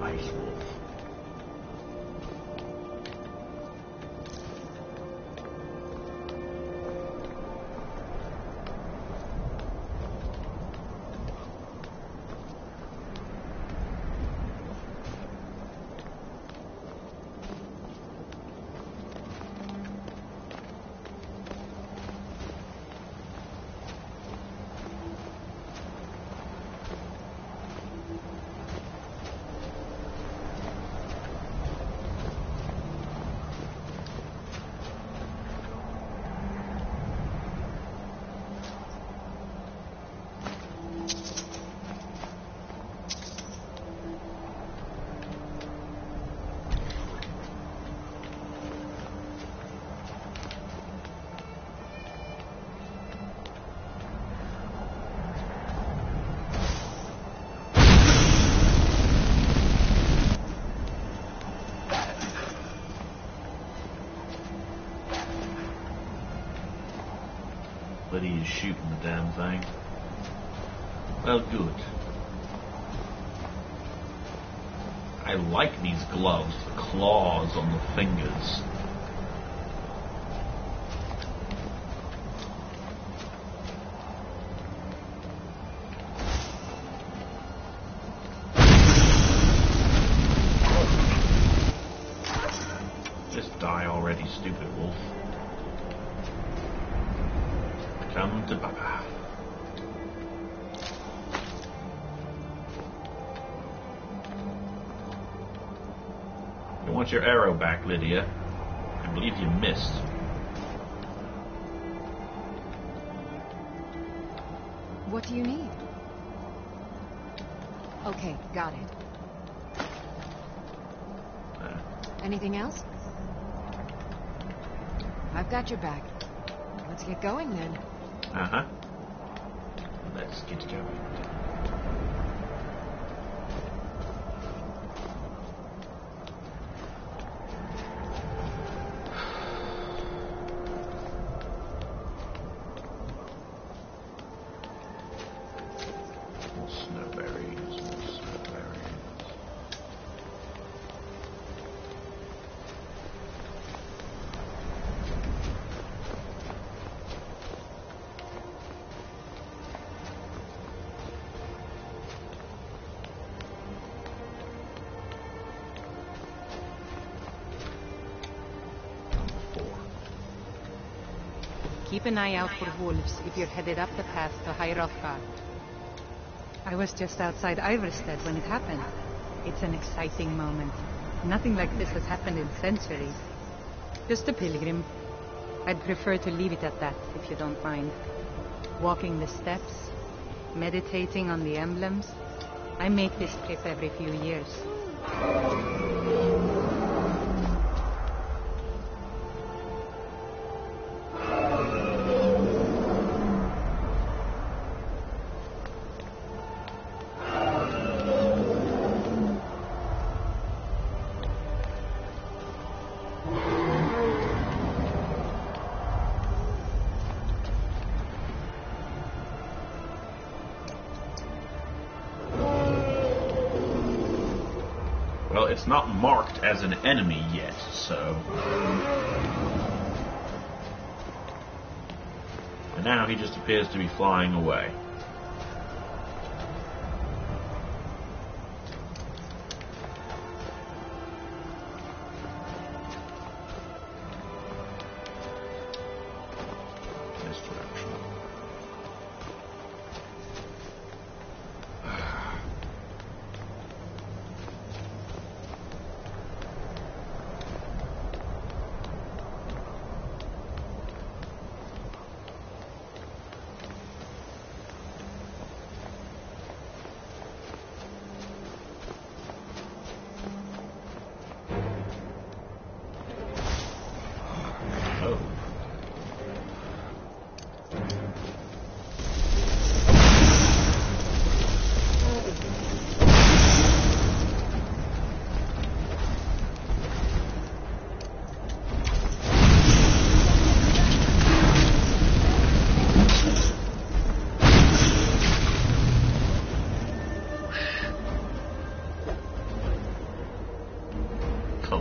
Ice wolf. Lydia's shooting the damn thing. Well, good. I like these gloves, the claws on the fingers. Just die already, stupid wolf. Come to Baba. You want your arrow back, Lydia. I believe you missed. What do you need? Okay, got it. Anything else? I've got your back. Let's get going then. Uh-huh. Let's get going. More snowberries, more snowberries. Keep an eye out for wolves if you're headed up the path to High Rothgar. I was just outside Iverstead when it happened. It's an exciting moment. Nothing like this has happened in centuries. Just a pilgrim. I'd prefer to leave it at that, if you don't mind. Walking the steps, meditating on the emblems. I make this trip every few years. Well, it's not marked as an enemy yet, so... And now he just appears to be flying away.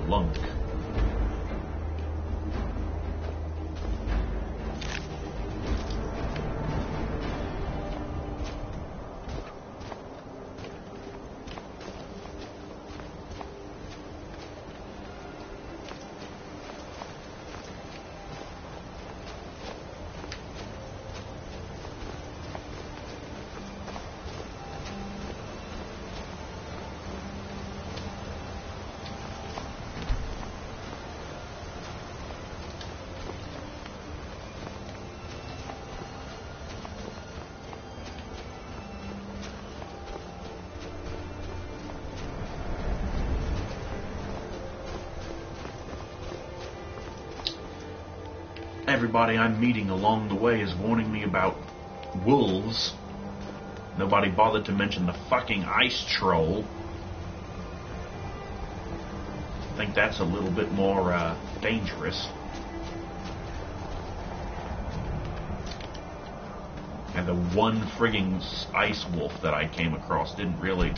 Lunk. Everybody I'm meeting along the way is warning me about wolves. Nobody bothered to mention the fucking ice troll. I think that's a little bit more dangerous. And the one frigging ice wolf that I came across didn't really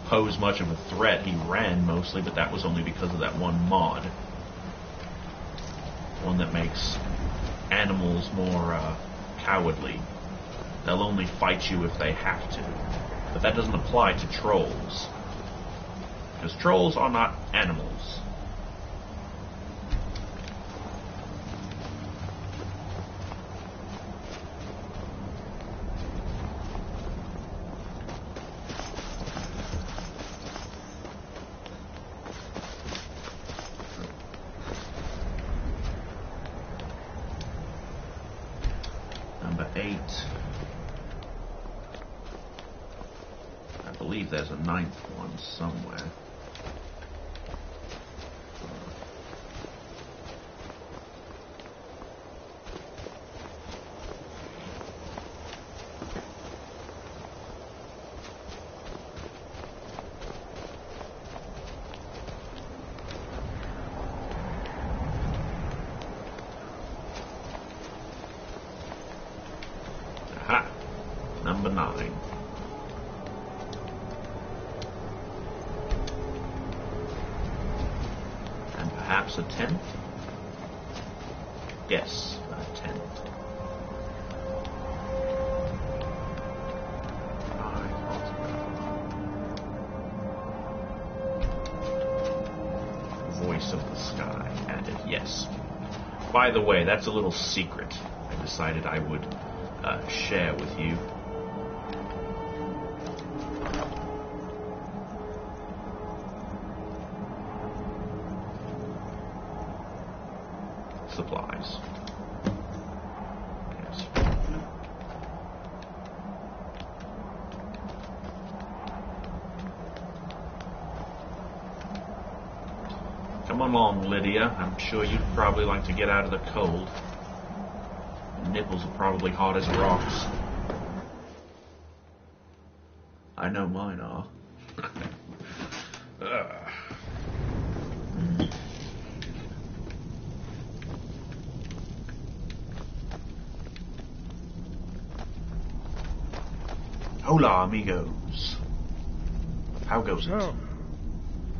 pose much of a threat. He ran mostly, but that was only because of that one mod. One that makes animals more cowardly. They'll only fight you if they have to. But that doesn't apply to trolls. Because trolls are not animals. Number 8. I believe there's a 9th one somewhere. Aha! Number 9. And perhaps a 10th? Yes, a 10th. Voice of the Sky added, yes. By the way, that's a little secret I decided I would share with you. Supplies. Yes. Come along, Lydia. I'm sure you'd probably like to get out of the cold. Your nipples are probably hot as rocks. I know mine are. Hola, amigos. How goes it? So,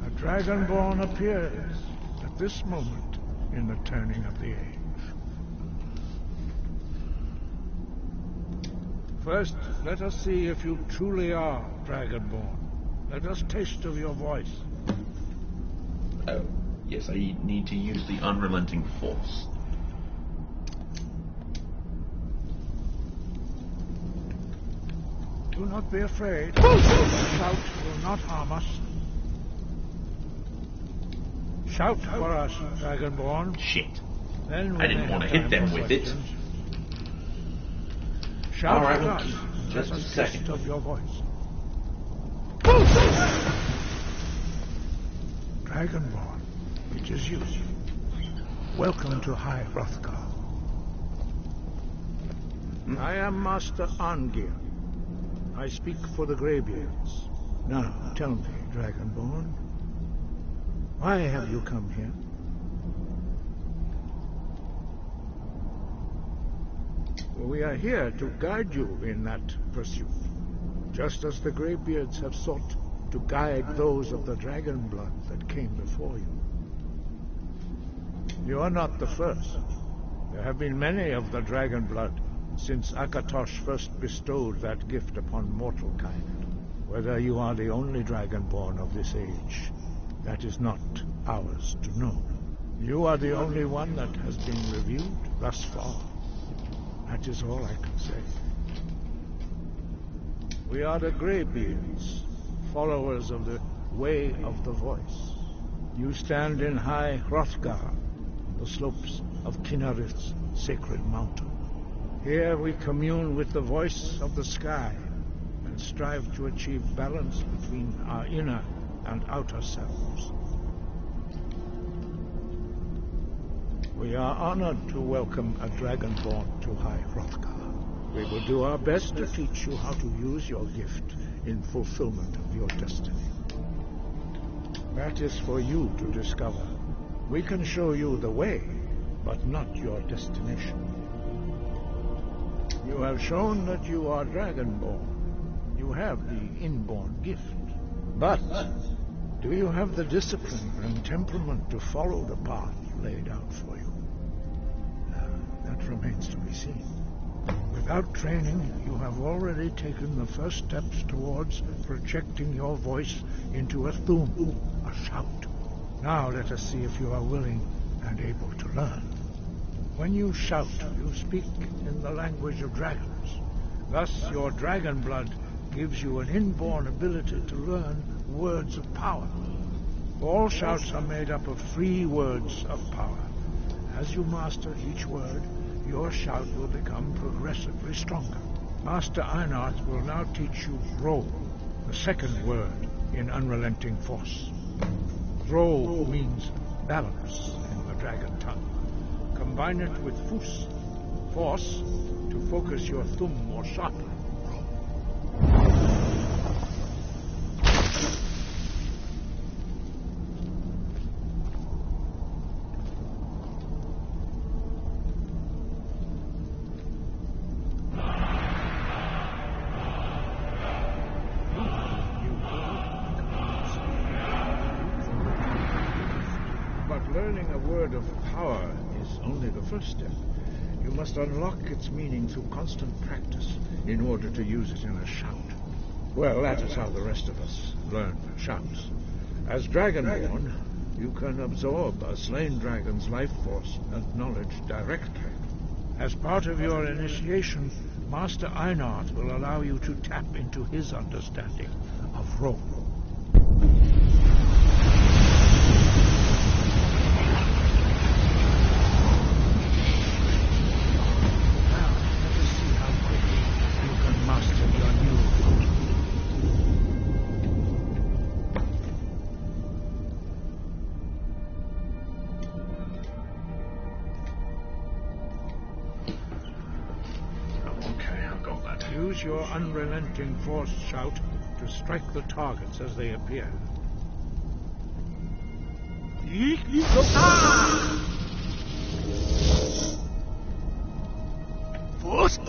a Dragonborn appears at this moment in the turning of the age. First, let us see if you truly are Dragonborn. Let us taste of your voice. Oh, yes, I need to use the unrelenting force. Do not be afraid. Shout will not harm us. Shout for us, Dragonborn. Shit. Then I didn't want to hit them with it. Shout Alright, at us. just a second. Of your voice. Dragonborn, it is you. Welcome to High Hrothgar. I am Master Arngir. I speak for the Greybeards. Now, tell me, Dragonborn, why have you come here? We are here to guide you in that pursuit, just as the Greybeards have sought to guide those of the dragon blood that came before you. You are not the first. There have been many of the dragon blood since Akatosh first bestowed that gift upon mortal kind. Whether you are the only dragonborn of this age, that is not ours to know. You are the only one that has been reviewed thus far. That is all I can say. We are the Greybeards, followers of the Way of the Voice. You stand in High Hrothgar, the slopes of Kinnarith's sacred mountain. Here we commune with the voice of the sky and strive to achieve balance between our inner and outer selves. We are honored to welcome a Dragonborn to High Hrothgar. We will do our best to teach you how to use your gift in fulfillment of your destiny. That is for you to discover. We can show you the way, but not your destination. You have shown that you are Dragonborn. You have the inborn gift. But do you have the discipline and temperament to follow the path laid out for you? That remains to be seen. Without training, you have already taken the first steps towards projecting your voice into a thum, a shout. Now let us see if you are willing and able to learn. When you shout, you speak in the language of dragons. Thus, your dragon blood gives you an inborn ability to learn words of power. All shouts are made up of 3 words of power. As you master each word, your shout will become progressively stronger. Master Einarth will now teach you Ro, the second word in Unrelenting Force. Ro means balance in the dragon tongue. Combine it with Fus, force, to focus your thumb more sharply. Learning a word of power is only the first step. You must unlock its meaning through constant practice in order to use it in a shout. Well, that is how the rest of us learn shouts. As Dragonborn, you can absorb a slain dragon's life force and knowledge directly. As part of your initiation, Master Einarth will allow you to tap into his understanding of Ro. Use your unrelenting force shout to strike the targets as they appear. Force,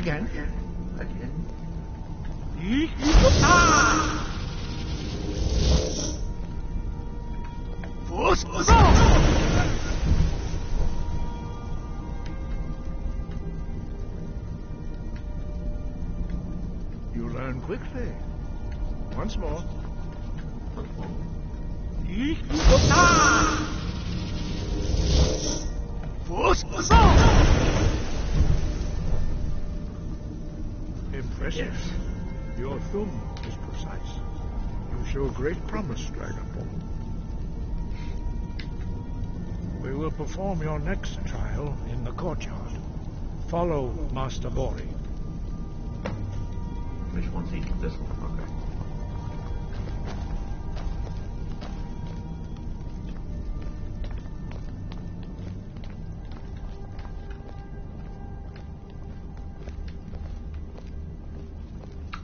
Again. You learn quickly. Once more. Impressive. Your thumb is precise. You show great promise, Dragonborn. We will perform your next trial in the courtyard. Follow Master Bori. Which one's he? This one. Okay.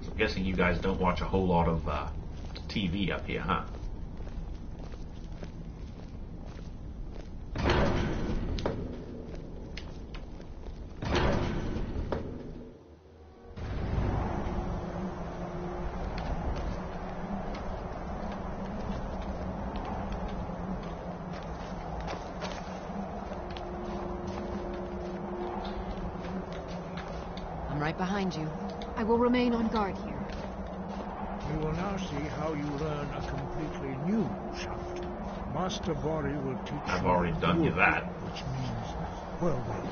So I'm guessing you guys don't watch a whole lot of TV up here, huh? I'm right behind you. I will remain on guard here. We will now see how you learn a completely new shout. Master Bori will teach you. I've already done you that. Which means whirlwind.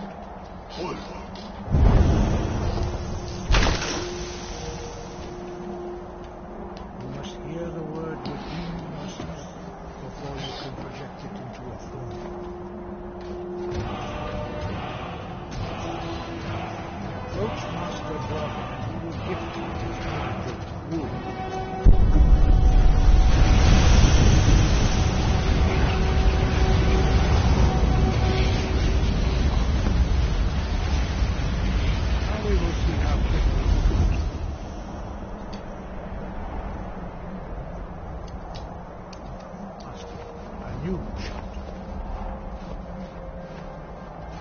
You must hear the word within yourself before you can project it into a form. Approach Master Bori and he will gift you his magic rule.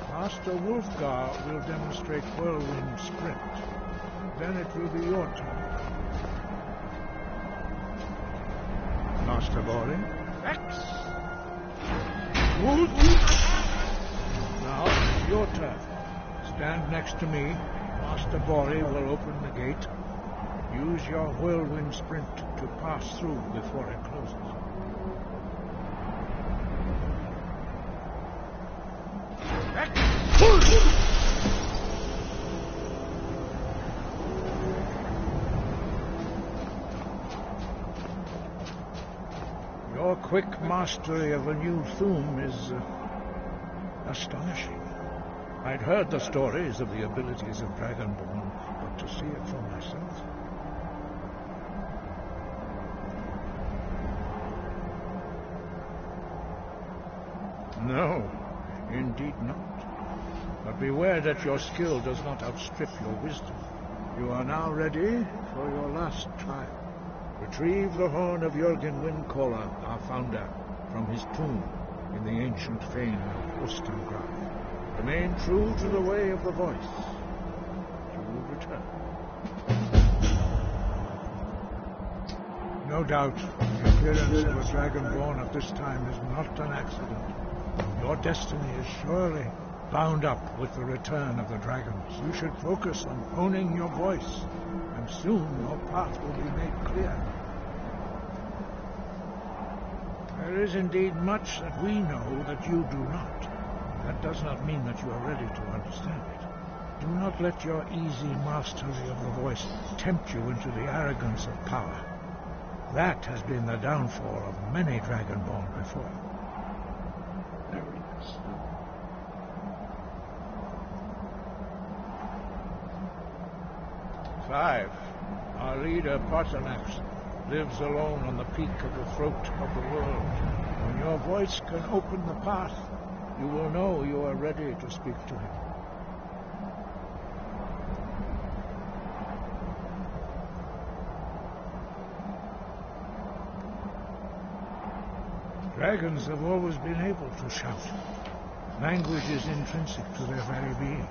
Master Wolfgar will demonstrate whirlwind sprint. Then it will be your turn. Master Bori. X. Wolf. Now it's your turn. Stand next to me. Master Bori will open the gate. Use your whirlwind sprint to pass through before it closes. Your quick mastery of a new thum is astonishing. I'd heard the stories of the abilities of Dragonborn, but to see it for myself. No, indeed not. But beware that your skill does not outstrip your wisdom. You are now ready for your last trial. Retrieve the horn of Jürgen Windcaller, our founder, from his tomb in the ancient fane of Ostengrad. Remain true to the way of the voice. You will return. No doubt, the appearance of a Dragonborn at this time is not an accident. Your destiny is surely bound up with the return of the dragons. You should focus on honing your voice, and soon your path will be made clear. There is indeed much that we know that you do not. That does not mean that you are ready to understand it. Do not let your easy mastery of the voice tempt you into the arrogance of power. That has been the downfall of many Dragonborn before. There it is. Five. Our leader, Potonax, lives alone on the peak of the throat of the world. When your voice can open the path, you will know you are ready to speak to him. Dragons have always been able to shout. Language is intrinsic to their very being.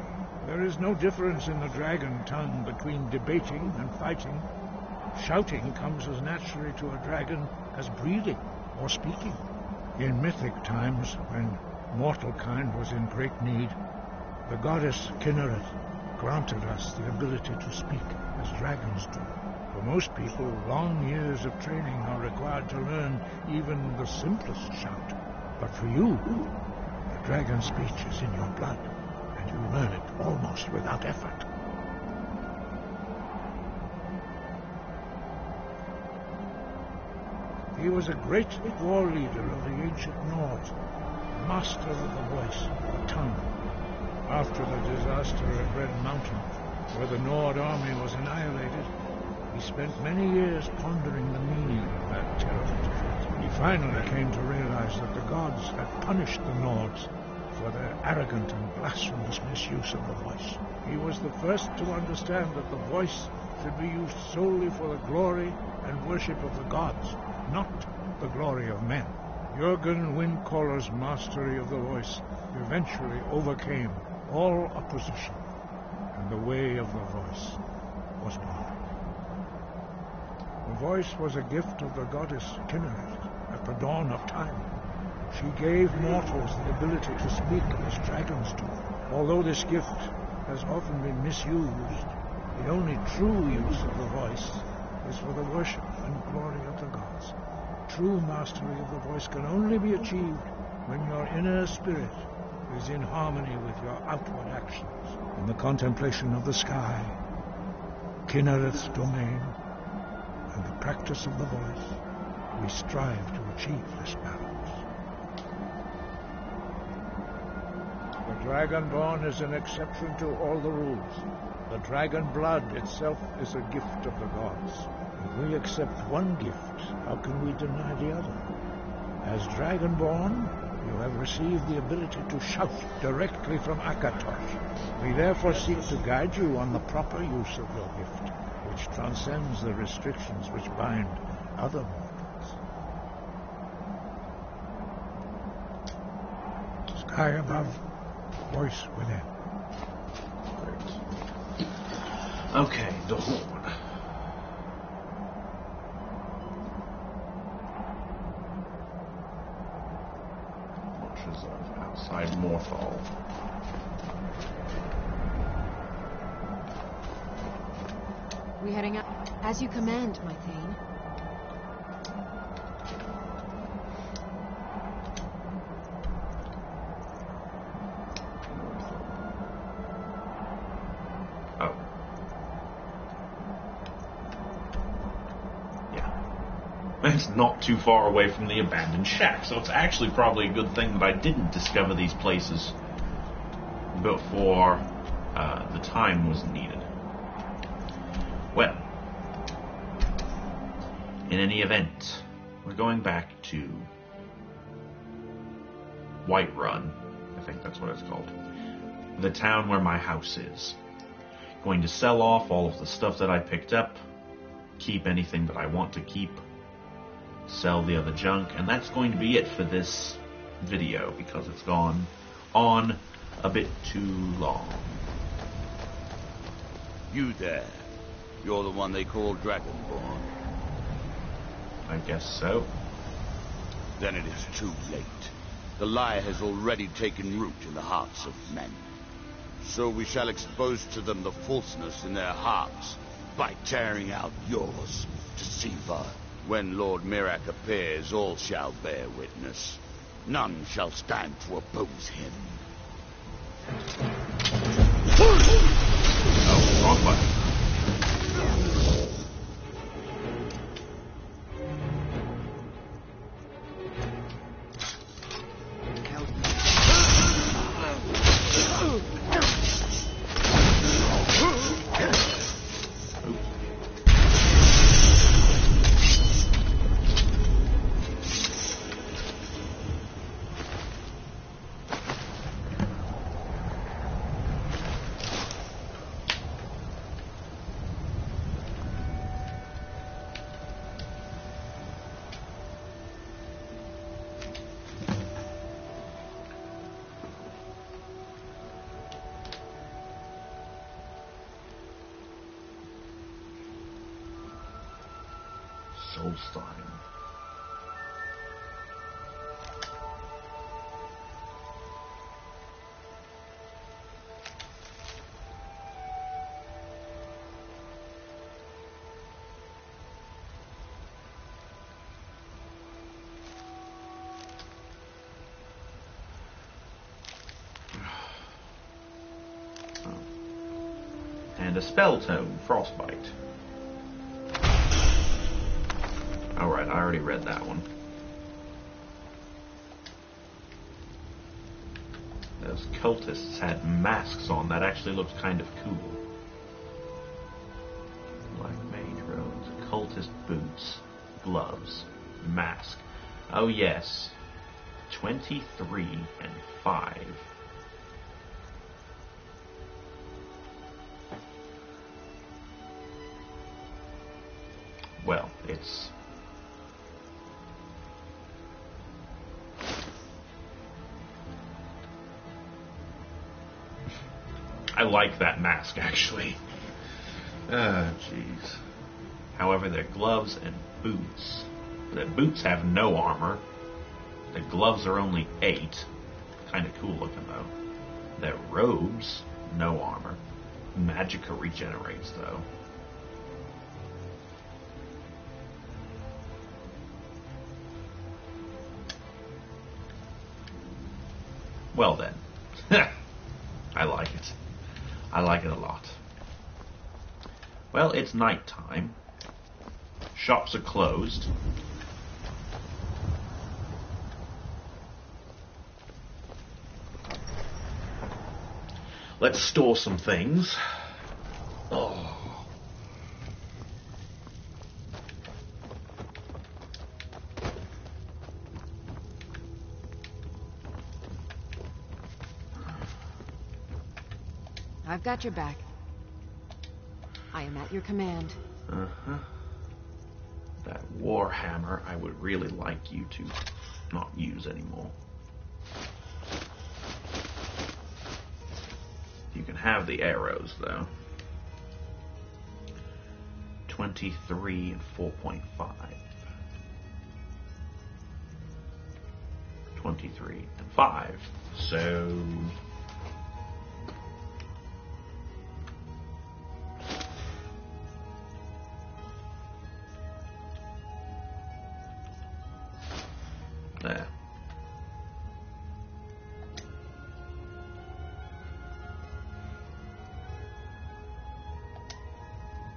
There is no difference in the dragon tongue between debating and fighting. Shouting comes as naturally to a dragon as breathing or speaking. In mythic times, when mortal kind was in great need, the goddess Kinneret granted us the ability to speak as dragons do. For most people, long years of training are required to learn even the simplest shout. But for you, the dragon speech is in your blood, and you learn it almost without effort. He was a great war leader of the ancient Nords, master of the voice, the tongue. After the disaster at Red Mountain, where the Nord army was annihilated, he spent many years pondering the meaning of that terrible defeat. He finally came to realize that the gods had punished the Nords for their arrogant and blasphemous misuse of the voice. He was the first to understand that the voice should be used solely for the glory and worship of the gods, not the glory of men. Jürgen Windcaller's mastery of the voice eventually overcame all opposition, and the way of the voice was born. The voice was a gift of the goddess Kinneret at the dawn of time. She gave mortals the ability to speak as dragons do. Although this gift has often been misused, the only true use of the voice is for the worship and glory of the gods. True mastery of the voice can only be achieved when your inner spirit is in harmony with your outward actions. In the contemplation of the sky, Kinneret's domain, and the practice of the voice, we strive to achieve this balance. The Dragonborn is an exception to all the rules. The dragon blood itself is a gift of the gods. If we accept one gift, how can we deny the other? As Dragonborn, you have received the ability to shout directly from Akatosh. We therefore seek to guide you on the proper use of your gift, which transcends the restrictions which bind other mortals. Sky above, voice within. Okay, the Horde. Watchers of outside Morthal. We heading out? As you command, my Thane. Oh. Yeah. It's not too far away from the abandoned shack, so it's actually probably a good thing that I didn't discover these places before the time was needed. Well, in any event, we're going back to Whiterun, I think that's what it's called. The town where my house is. Going to sell off all of the stuff that I picked up, keep anything that I want to keep, sell the other junk, and that's going to be it for this video because it's gone on a bit too long. You there. You're the one they call Dragonborn. I guess so. Then it is too late. The lie has already taken root in the hearts of men. So we shall expose to them the falseness in their hearts by tearing out yours, deceiver. When Lord Mirak appears, all shall bear witness. None shall stand to oppose him. Oh, wrong button. Solstein. And a spell tome, Frostbite. Alright, I already read that one. Those cultists had masks on. That actually looks kind of cool. Black mage robes, cultist boots, gloves, mask. Oh yes. 23 and 5. Well, it's... I like that mask, actually. Ah, jeez. However, their gloves and boots. The boots have no armor. The gloves are only 8. Kind of cool looking, though. Their robes, no armor. Magicka regenerates, though. Well then. I like it. I like it a lot. Well, it's night time. Shops are closed. Let's store some things. Oh. I've got your back. I am at your command. Uh-huh. That warhammer I would really like you to not use anymore. You can have the arrows, though. 23 and 4.5. 23 and 5. So... there.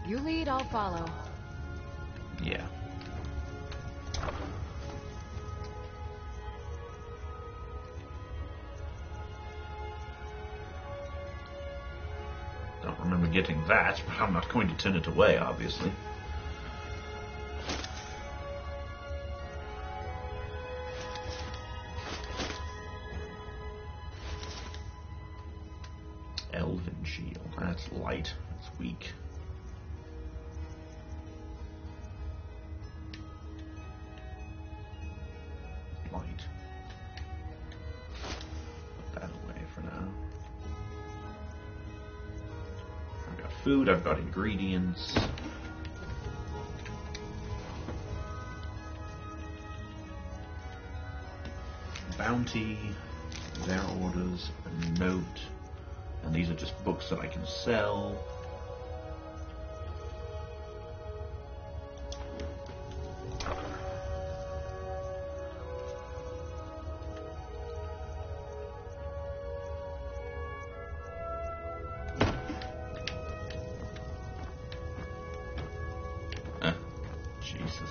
You lead, I'll follow. Yeah. Don't remember getting that, but I'm not going to turn it away, obviously. Elven shield. That's light. That's weak. Light. Put that away for now. I've got food. I've got ingredients. Bounty. Their orders. A note. And these are just books that I can sell. Jesus.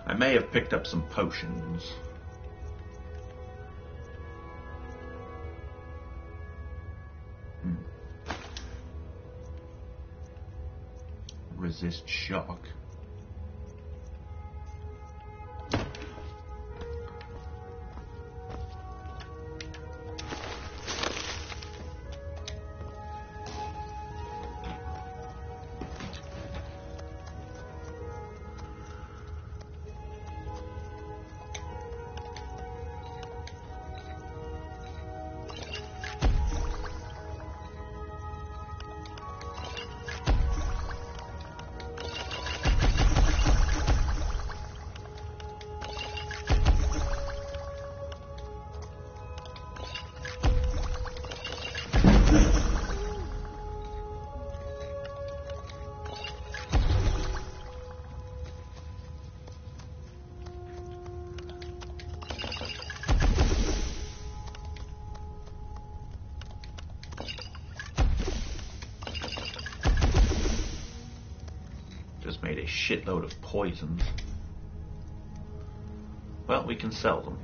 I may have picked up some potions. Resist shock. shitload of poisons. Well, we can sell them.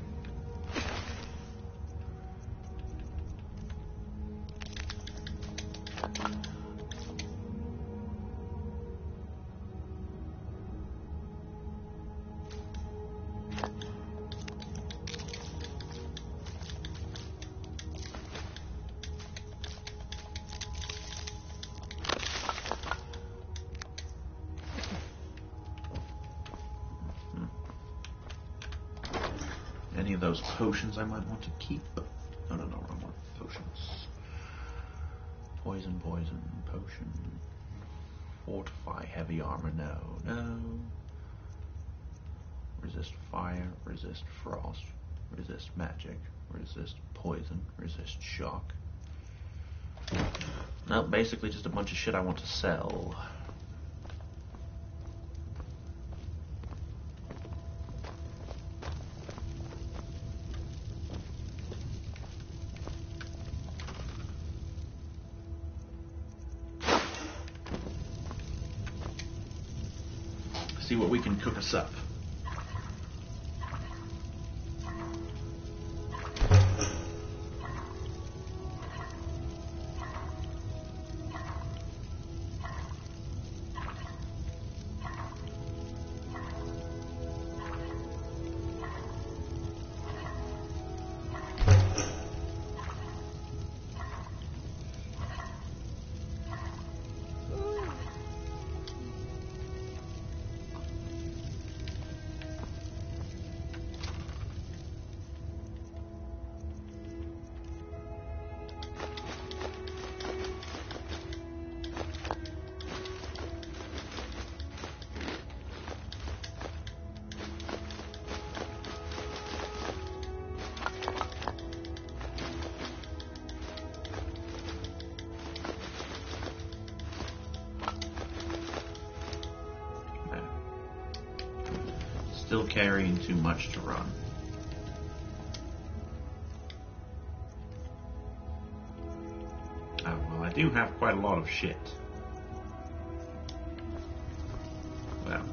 Any of those potions I might want to keep. No, wrong one. Potions. Poison, potion. Fortify, heavy armor, no. Resist fire, resist frost, resist magic, resist poison, resist shock. No, basically just a bunch of shit I want to sell. See what we can cook us up. Still carrying too much to run. Oh, well, I do have quite a lot of shit. Well.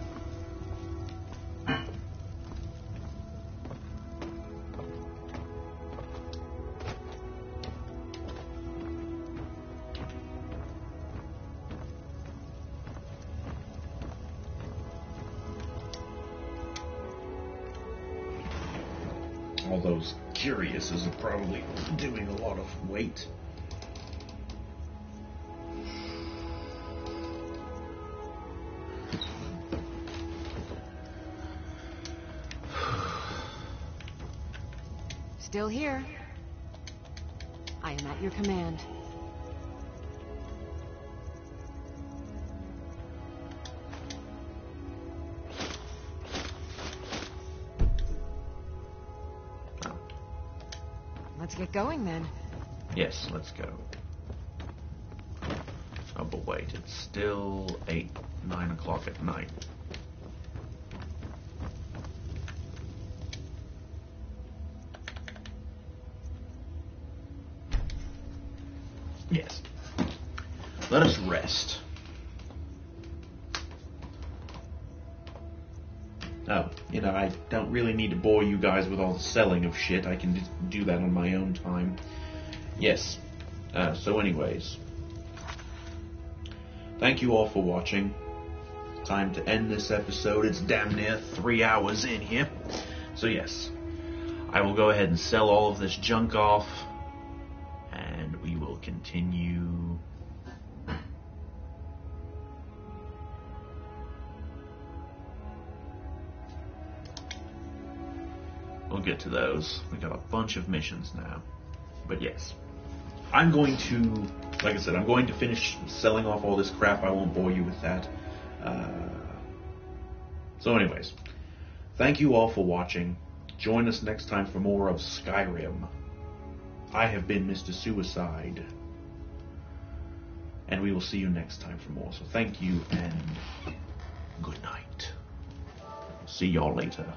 All those Curiouses are probably doing a lot of weight. Still here. I am at your command. Let's get going then. Yes, let's go. Oh, but wait, it's still 9 o'clock at night. Yes. Let us rest. Oh, I don't really need to bore you guys with all the selling of shit. I can just do that on my own time. Yes. So anyways. Thank you all for watching. Time to end this episode. It's damn near 3 hours in here. So yes. I will go ahead and sell all of this junk off. And we will continue... We'll get to those. We got a bunch of missions now. But yes. I'm going to, like I said, I'm going to finish selling off all this crap. I won't bore you with that. So anyways. Thank you all for watching. Join us next time for more of Skyrim. I have been Mr. Suicide. And we will see you next time for more. So thank you and good night. See y'all later.